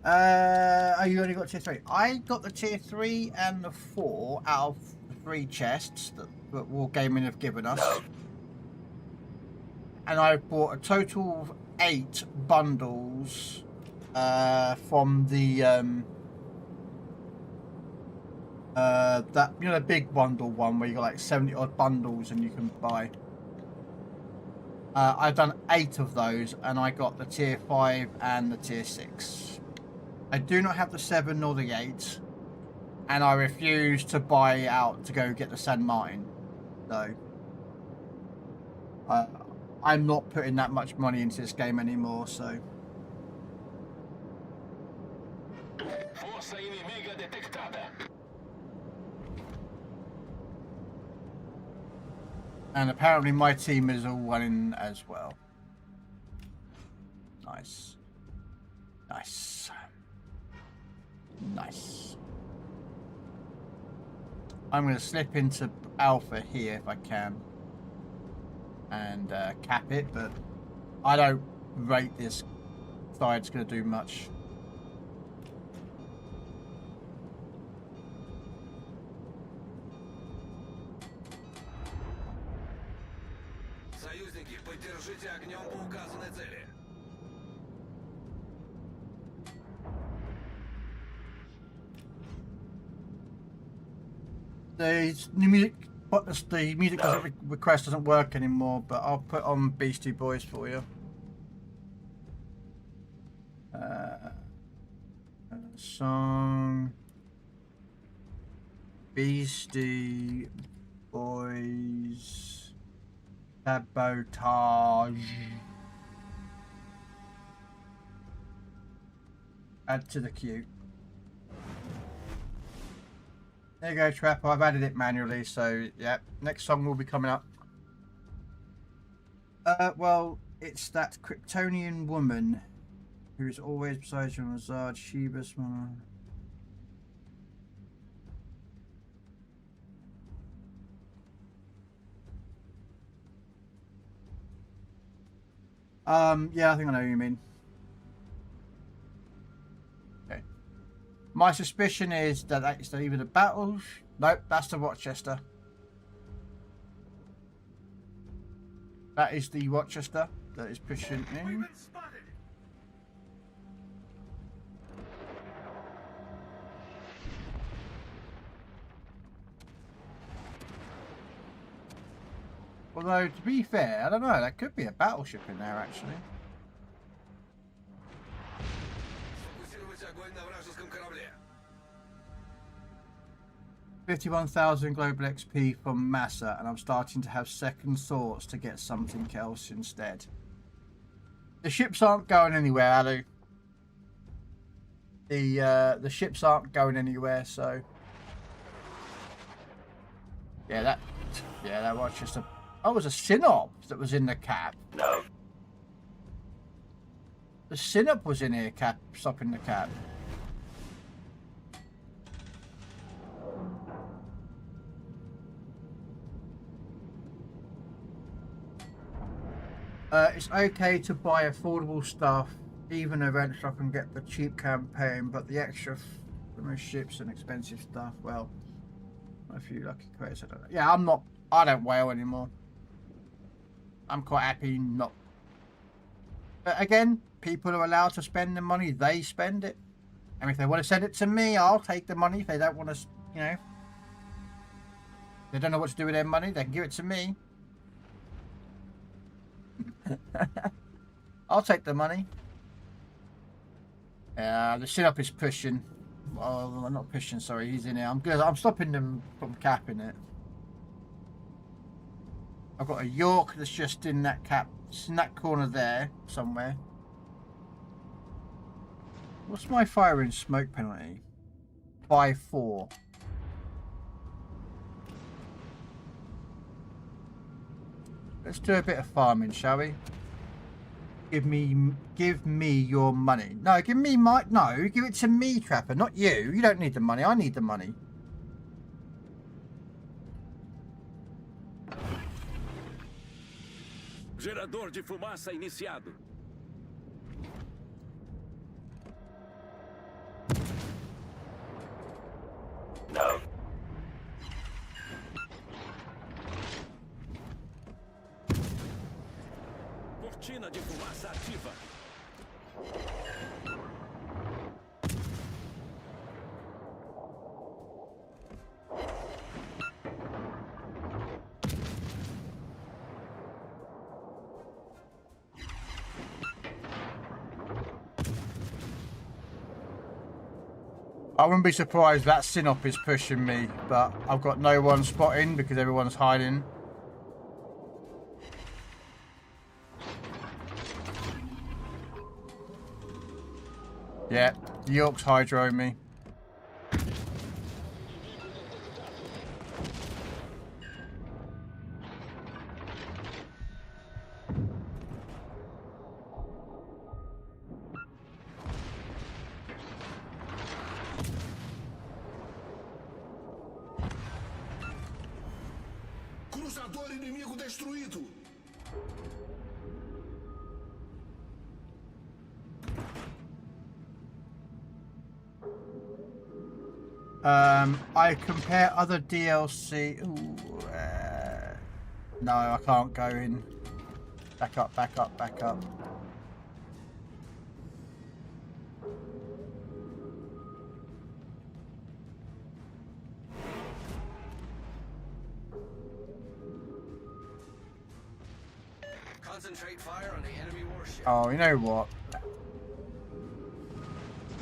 Oh, you only got tier 3. I got the tier 3 and the 4 out of the 3 chests that Wargaming have given us. And I bought a total of 8 bundles from the that, you know, the big bundle one where you got like 70 odd bundles and you can buy. I've done 8 of those and I got the tier 5 and the tier 6. I do not have the 7 nor the 8, and I refuse to buy out to go get the San Martin. So I'm not putting that much money into this game anymore, so. Força inimiga detectada. And apparently my team is all running as well. Nice. Nice. Nice. I'm going to slip into Alpha here if I can. And cap it, but I don't rate this side's going to do much. Союзники, поддержите огнем по указанной цели. The music, but the music request doesn't work anymore. But I'll put on Beastie Boys for you. Song Beastie Boys Sabotage. Add to the queue. There you go, Trapper. I've added it manually, so yeah. Next song will be coming up. Well, it's that Kryptonian woman who is always beside you on Zard, Sheba's mama. Yeah, I think I know who you mean. Okay. My suspicion is that that's either the battles. Nope, that's the Rochester. That is the Rochester that is pushing in. Although, to be fair, I don't know, that could be a battleship in there, actually. $51,000 global XP from Massa, and I'm starting to have second thoughts to get something else instead. The ships aren't going anywhere, Alu. The ships aren't going anywhere, so... Yeah, that was just a... Oh, it was a Synop that was in the cap. No. The Synop was in here, stopping the cap. It's okay to buy affordable stuff, even eventually I can get the cheap campaign, but the extra ships and expensive stuff, well, a few lucky credits, I don't know. Yeah, I don't whale anymore. I'm quite happy not. But again, people are allowed to spend the money, they spend it. And if they want to send it to me, I'll take the money. If they don't want to, you know, they don't know what to do with their money, they can give it to me. I'll take the money. The sit-up is pushing. Well, I'm not pushing, sorry, he's in here. I'm stopping them from capping it. I've got a York that's just in that cap, it's in that corner there, somewhere. What's my fire and smoke penalty? 5-4. Let's do a bit of farming, shall we? Give me your money. No, give it to me, Trapper, not you. You don't need the money, I need the money. Gerador de fumaça iniciado. No. Cortina de fumaça ativa. I wouldn't be surprised that Synop is pushing me, but I've got no one spotting because everyone's hiding. Yeah, the York's hydroing me. Cruzador inimigo destruído. I compare other DLC. Ooh, no, I can't go in. Back up, back up, back up. Concentrate fire on the enemy warship. Oh, you know what?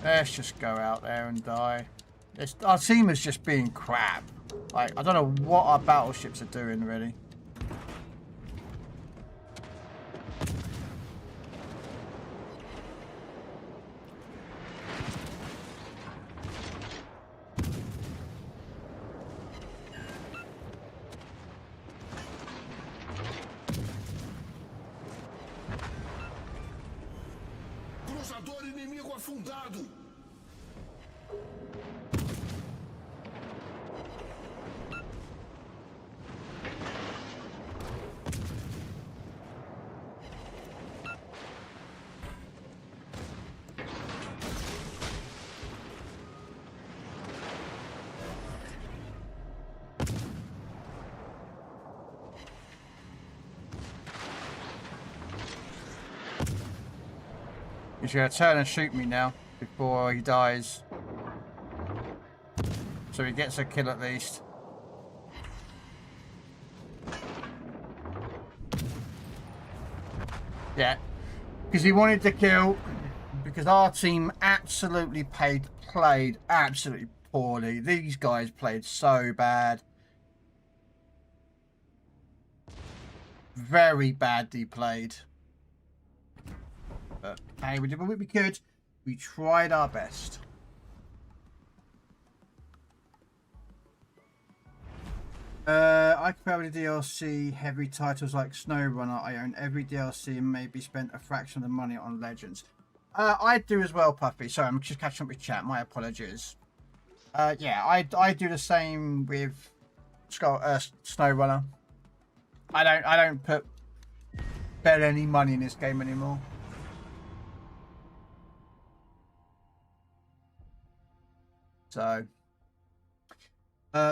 Let's just go out there and die. Our team is just being crap. Like, I don't know what our battleships are doing, really. afundado. He's gonna turn and shoot me now before he dies. So he gets a kill at least. Yeah. Because he wanted to kill. Because our team absolutely played absolutely poorly. These guys played so bad. Very badly played. But hey, we did what we could. We tried our best. I prefer the DLC heavy titles like SnowRunner. I own every DLC and maybe spent a fraction of the money on Legends. I do as well, Puffy. Sorry, I'm just catching up with chat. My apologies. Yeah, I do the same with SnowRunner. I don't put barely any money in this game anymore. So,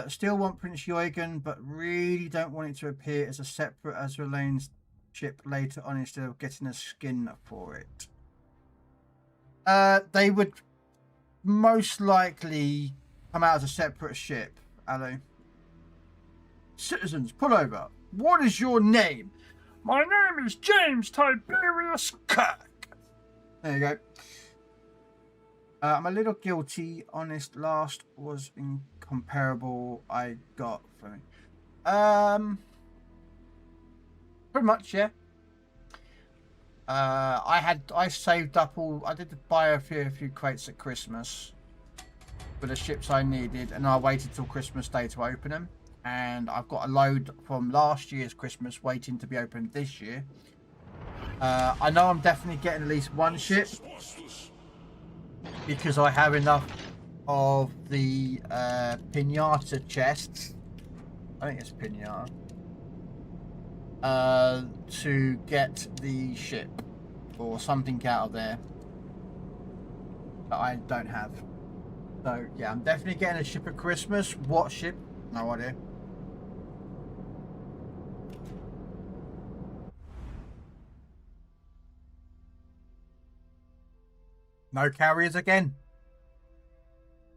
still want Prince Eugen, but really don't want it to appear as a separate as Relane's ship later on instead of getting a skin for it. They would most likely come out as a separate ship, Alu. Citizens, pull over. What is your name? My name is James Tiberius Kirk. There you go. I'm a little guilty. Honest, last was incomparable. I got for me. Pretty much, yeah. I saved up all. I did buy a few crates at Christmas for the ships I needed, and I waited till Christmas Day to open them. And I've got a load from last year's Christmas waiting to be opened this year. I know I'm definitely getting at least one ship because I have enough of the pinata chests. I think it's pinata. To get the ship or something out of there that I don't have. So yeah, I'm definitely getting a ship at Christmas. What ship? No idea. No carriers again.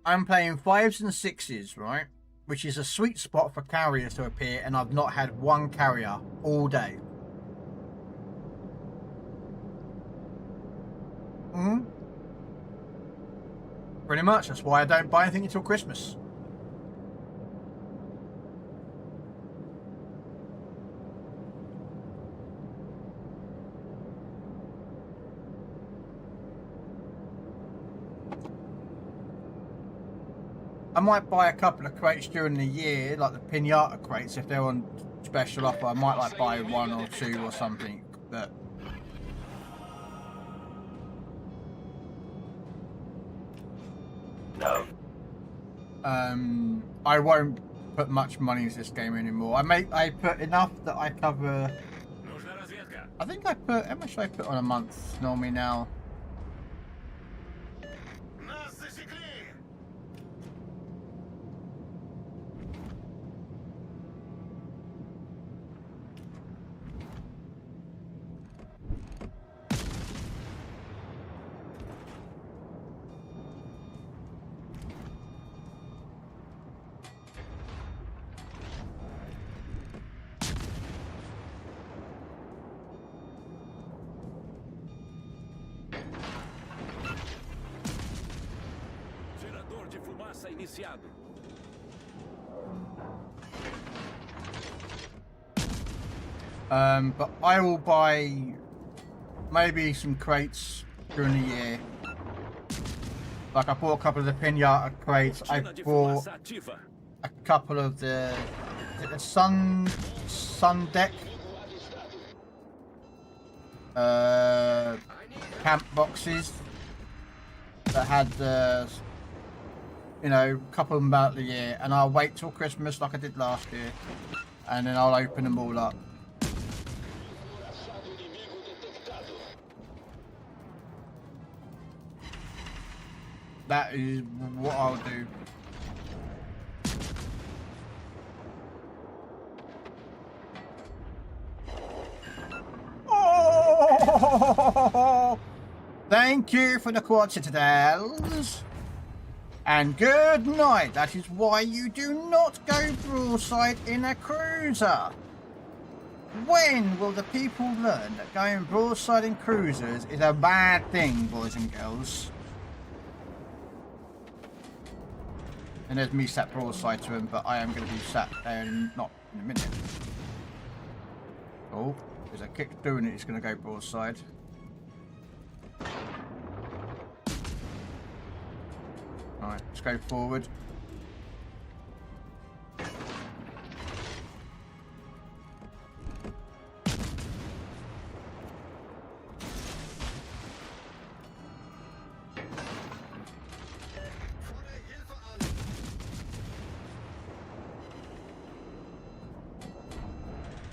I'm playing 5s and 6s, right? Which is a sweet spot for carriers to appear, and I've not had one carrier all day. Pretty much. That's why I don't buy anything until Christmas. I might buy a couple of crates during the year, like the pinata crates, if they're on special offer. I might like buy one or two or something, but no. I won't put much money into this game anymore. I put enough that I cover. I think I put, how much should I put on a month normally now? Iniciado. But I will buy maybe some crates during the year. Like I bought a couple of the pinata crates. I bought a couple of the sun deck camp boxes. that had you know, a couple of them about the year, and I'll wait till Christmas like I did last year, and then I'll open them all up. That is what I'll do. Oh! Thank you for the quad citadels. And good night. That is why you do not go broadside in a cruiser. When will the people learn that going broadside in cruisers is a bad thing, boys and girls? And there's me sat broadside to him, but I am going to be sat there in not in a minute. Oh, there's a kick doing it. He's going to go broadside. Alright, let's go forward.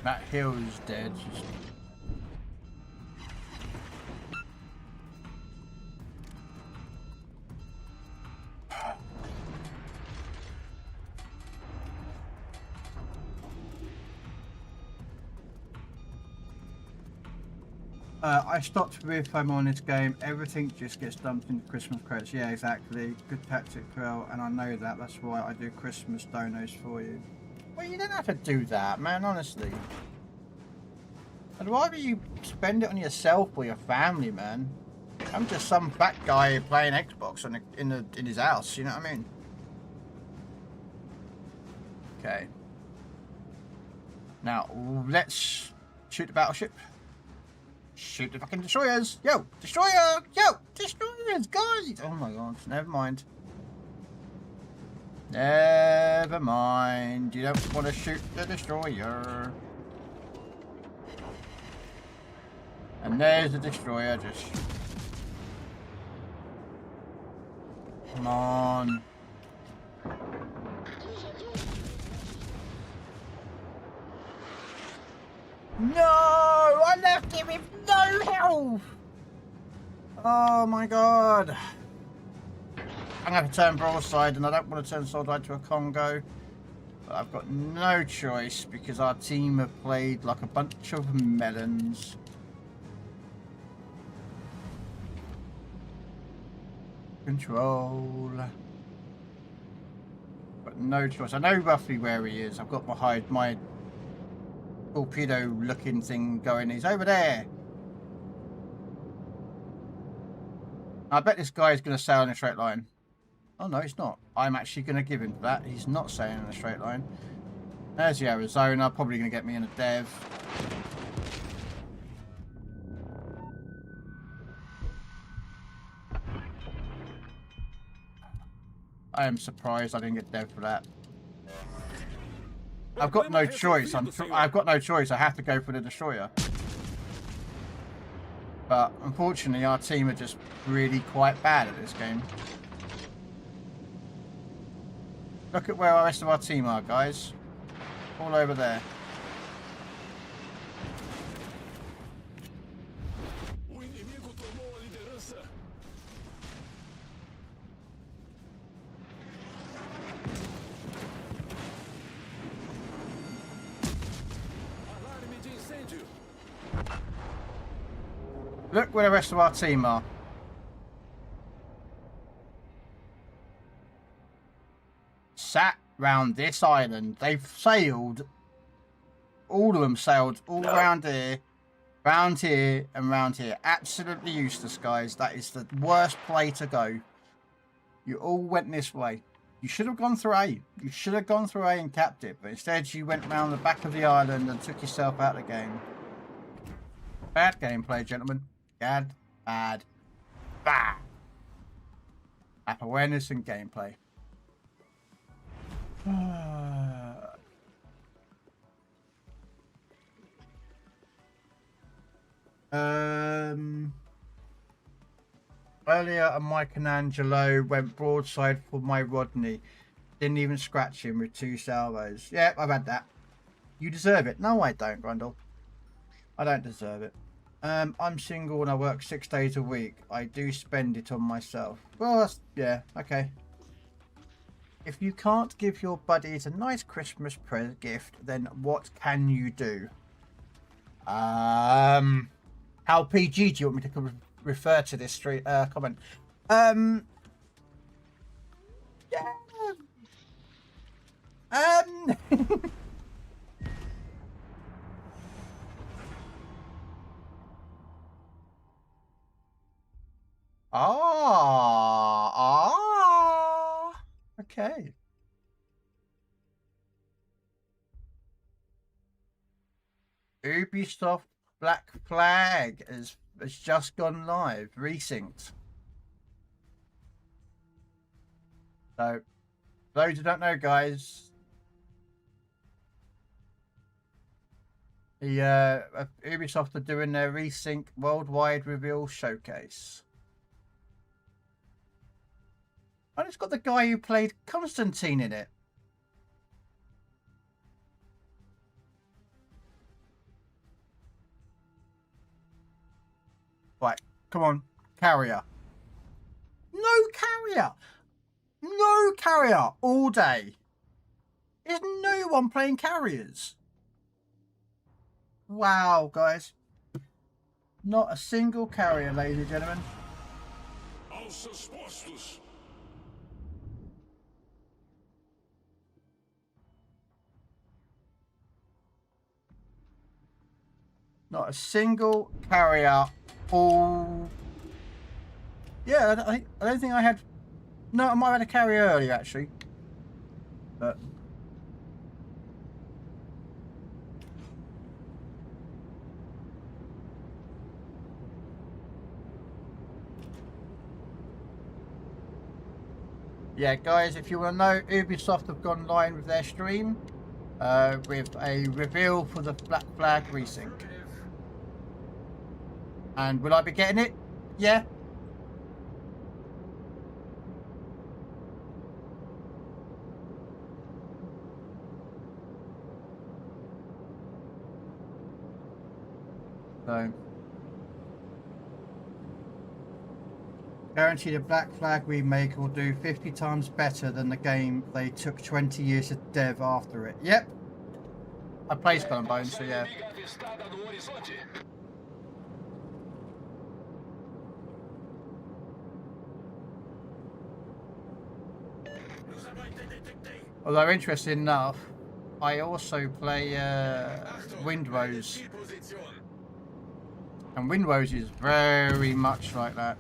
That hill is dead. I stopped with I'm on this game. Everything just gets dumped into Christmas credits. Yeah, exactly. Good tactic, Krell, and I know that. That's why I do Christmas donos for you. Well, you don't have to do that, man, honestly. I'd rather you spend it on yourself or your family, man. I'm just some fat guy playing Xbox in his house, you know what I mean? Okay. Now, let's shoot the battleship. Shoot the fucking destroyers! Yo! Destroyer! Yo! Destroyers, guys! Oh my god, never mind. Never mind. You don't want to shoot the destroyer. And there's the destroyer, just... Come on. No! I left him with no health! Oh my god. I'm going to turn broadside, and I don't want to turn broadside to a Congo. But I've got no choice, because our team have played like a bunch of melons. Control. But no choice. I know roughly where he is. I've got my torpedo looking thing going. He's over there. I bet this guy is going to sail in a straight line. Oh no, he's not. I'm actually going to give him that. He's not sailing in a straight line. There's the Arizona. Probably going to get me in a dev. I am surprised I didn't get dev for that. I've got no choice. I've got no choice. I have to go for the destroyer. But unfortunately, our team are just really quite bad at this game. Look at where the rest of our team are, guys. All over there. Look where the rest of our team are. Sat round this island. They've sailed. All of them sailed all around here, round here, and round here. Absolutely useless, guys. That is the worst play to go. You all went this way. You should have gone through A. You should have gone through A and capped it, but instead you went round the back of the island and took yourself out of the game. Bad gameplay, gentlemen. Bad. Bad. Bad. App awareness and gameplay. Earlier, a Michelangelo went broadside for my Rodney. Didn't even scratch him with 2 salvos. Yeah, I've had that. You deserve it. No, I don't, Grundle. I don't deserve it. I'm single and I work 6 days a week. I do spend it on myself. Well, that's, yeah, okay. If you can't give your buddies a nice Christmas gift, then what can you do? How PG do you want me to refer to this comment? Yeah. Okay. Ubisoft Black Flag has just gone live, resynced. So, those who don't know, guys, the Ubisoft are doing their resync worldwide reveal showcase. And it's got the guy who played Constantine in it. Right, come on, carrier. No carrier. No carrier all day. There's no one playing carriers. Wow, guys. Not a single carrier, ladies and gentlemen. Not a single carrier all... Yeah, I don't think I had... No, I might have had a carrier earlier, actually. But... Yeah, guys, if you want to know, Ubisoft have gone live with their stream with a reveal for the Black Flag resync. And will I be getting it? Yeah. So, guarantee the Black Flag remake will do 50 times better than the game they took 20 years to dev after it. Yep. I play Skull and Bones, so yeah. Although, interesting enough, I also play Windrose. And Windrose is very much like that.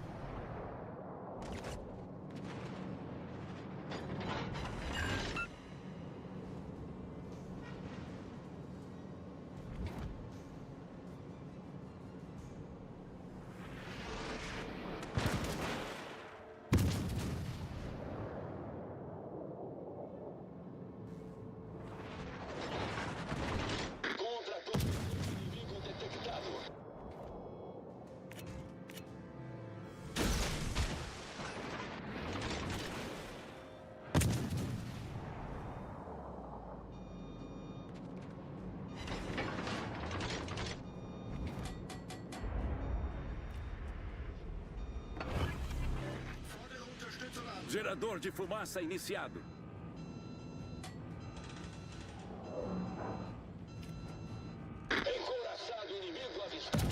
Gerador de fumaça iniciado. Encouraçado inimigo avistado.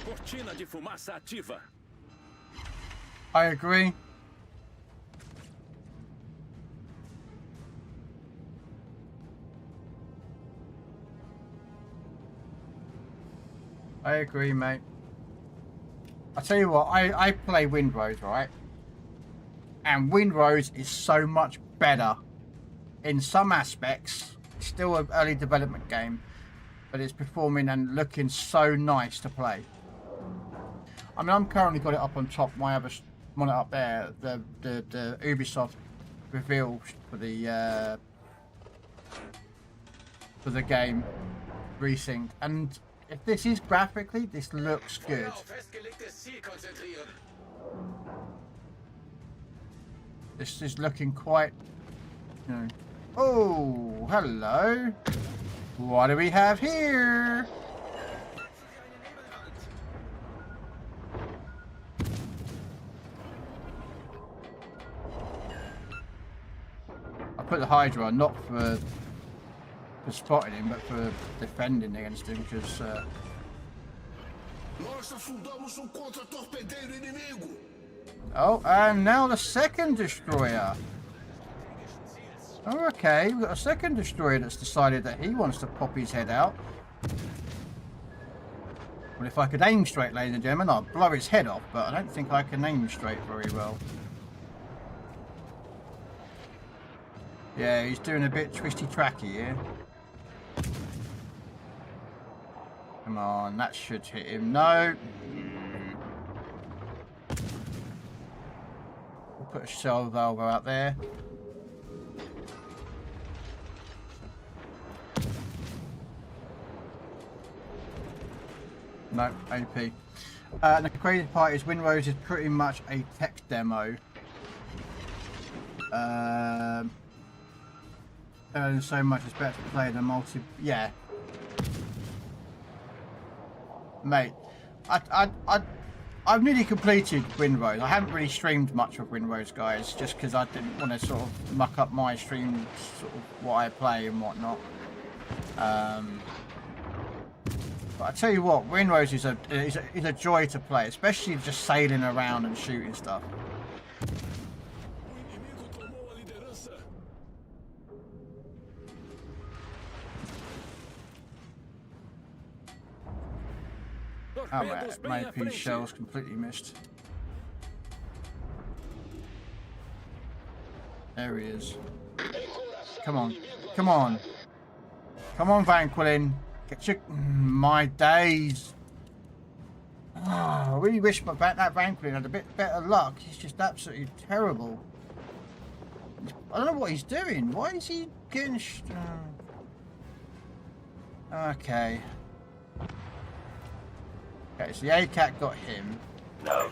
Cortina de fumaça ativa. I agree. I agree, mate. I tell you what, I play Windrose, right? And Windrose is so much better in some aspects. It's still an early development game, but it's performing and looking so nice to play. I mean, I'm currently got it up on top, my other monitor up there, the Ubisoft reveal for the game resynced, and if this is graphically, this looks good. This is looking quite, you know. Oh, hello. What do we have here? I put the Hydra on, not for spotting him, but for defending against him, because oh, and now the second destroyer. Oh, okay, we've got a second destroyer that's decided that he wants to pop his head out. Well, if I could aim straight, ladies and gentlemen, I'd blow his head off, but I don't think I can aim straight very well. Yeah, he's doing a bit twisty-tracky here. Come on, that should hit him. No. We'll put a shell valve out there. No, OP. The crazy part is Windrose is pretty much a tech demo. So much it's better to play the multi. Yeah, mate. I've nearly completed Windrose. I haven't really streamed much of Windrose, guys, just because I didn't want to sort of muck up my stream, sort of what I play and whatnot. But I tell you what, Windrose is a joy to play, especially just sailing around and shooting stuff. Oh, my AP shell's completely missed. There he is. Come on. Come on. Come on, Vanquilin. Get your... My days. Oh, I really wish that Vanquilin had a bit better luck. He's just absolutely terrible. I don't know what he's doing. Why is he getting... Okay. Okay, so the ACAT got him. No.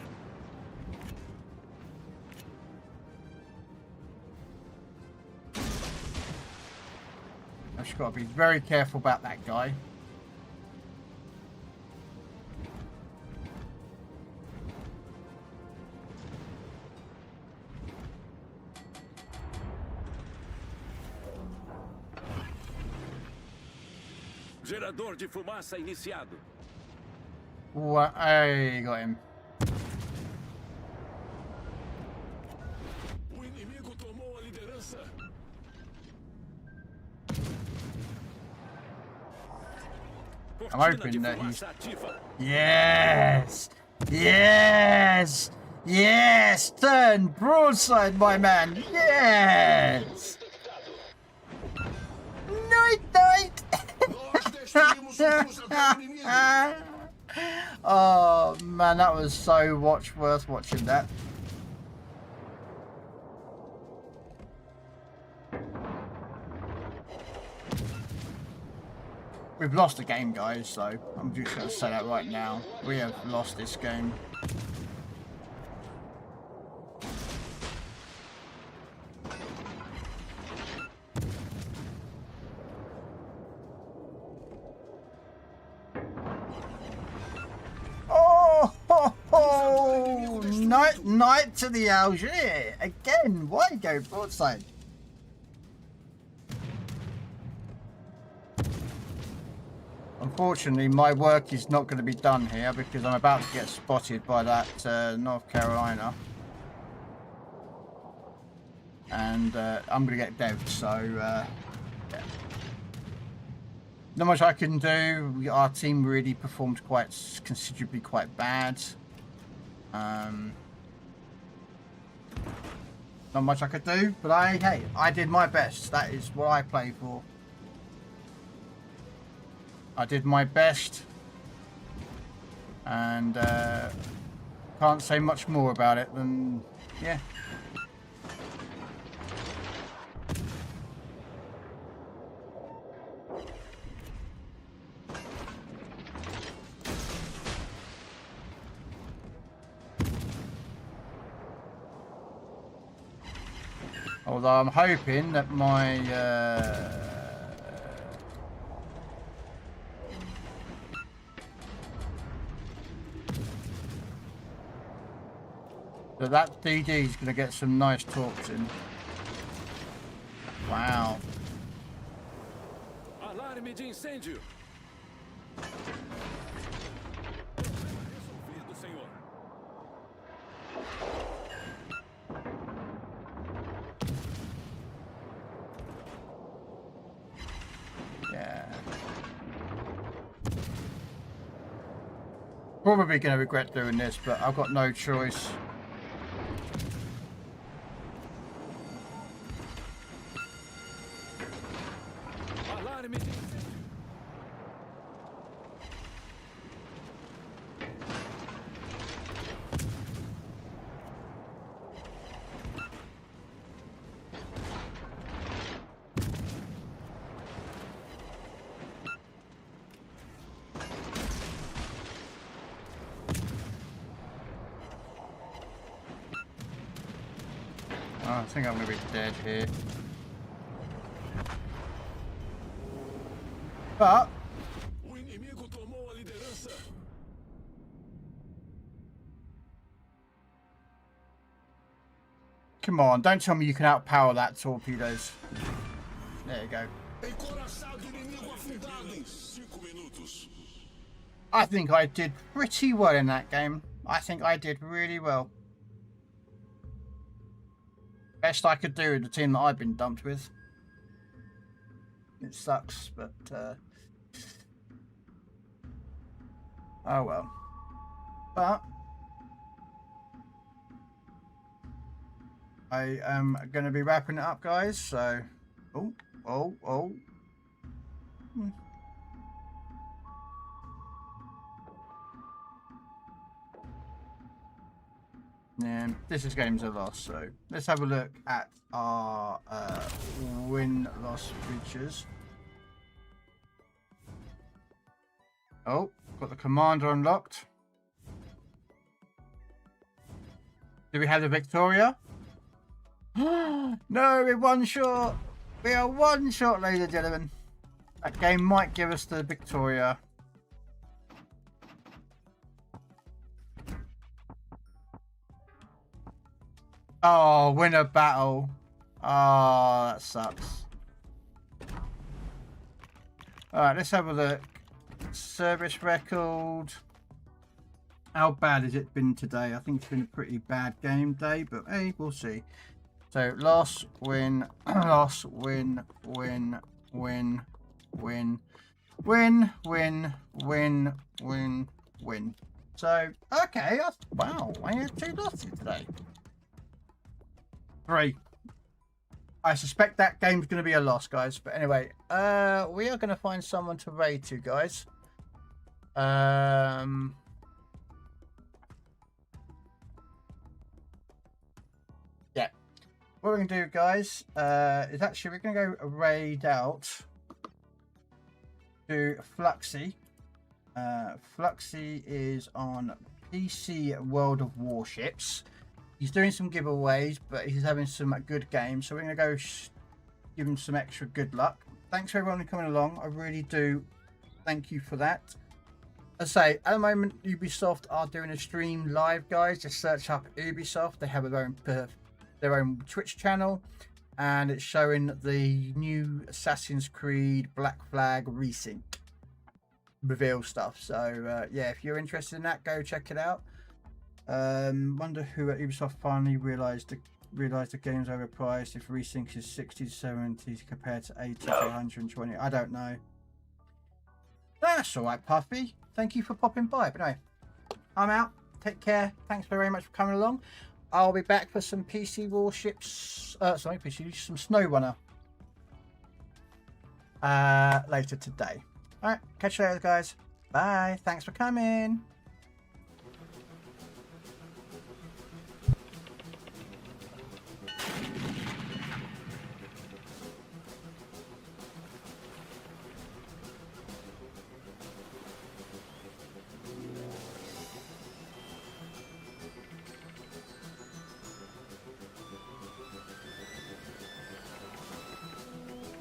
I've just got to be very careful about that guy. Gerador de fumaça iniciado. What? Hey, you got him. I'm hoping that he's... Yes! Yes! Yes! Turn broadside, my man! Yes! Night, night! Oh man, that was so worth watching that. We've lost the game, guys, so I'm just going to say that right now. We have lost this game. Night to the Algier again. Why go broadside? Unfortunately, my work is not going to be done here because I'm about to get spotted by that North Carolina, and I'm going to get devved. So, yeah. Not much I can do. Our team really performed considerably quite bad. Not much I could do, but hey, I did my best. That is what I play for. I did my best, and can't say much more about it than, yeah. Although I'm hoping that my that DD is going to get some nice talks in. Wow. Alarme de incêndio. Resolvido, senhor. Yeah. Probably going to regret doing this, but I've got no choice. Alarme de incêndio. I think I'm going to be dead here. But O inimigo tomou a liderança. come on, don't tell me you can outpower that torpedoes. There you go. Encoraçado inimigo afundado em 5 minutos. I think I did pretty well in that game. I think I did really well. Best I could do with the team that I've been dumped with. It sucks, but oh well. But I am going to be wrapping it up, guys. So, oh. Yeah, this game's a loss, so let's have a look at our win-loss features. Oh, got the commander unlocked. Do we have the Victoria? No, we're one short. We are one short, ladies and gentlemen. That game might give us the Victoria. Oh, win a battle. Oh, that sucks. Alright, let's have a look. Service record. How bad has it been today? I think it's been a pretty bad game day, but hey, we'll see. So, loss, win, loss, win, win, win, win, win, win, win, win, win. So, okay, wow, I had 2 losses today. 3. I suspect that game's going to be a loss, guys. But anyway, we are going to find someone to raid to, guys. Yeah. What we're going to do, guys, is actually we're going to go raid out to Fluxy. Fluxy is on PC World of Warships. He's doing some giveaways, but he's having some good games. So we're going to go give him some extra good luck. Thanks for everyone coming along. I really do thank you for that. As I say, at the moment, Ubisoft are doing a stream live, guys. Just search up Ubisoft. They have their own Twitch channel. And it's showing the new Assassin's Creed Black Flag Resync reveal stuff. So, yeah, if you're interested in that, go check it out. Wonder who at Ubisoft finally realised the game's overpriced if resync is 60 to 70 compared to 80 to 120. I don't know. That's alright, Puffy. Thank you for popping by. But anyway, I'm out. Take care. Thanks very much for coming along. I'll be back for some PC Warships. Some SnowRunner. Later today. Alright, catch you later, guys. Bye. Thanks for coming.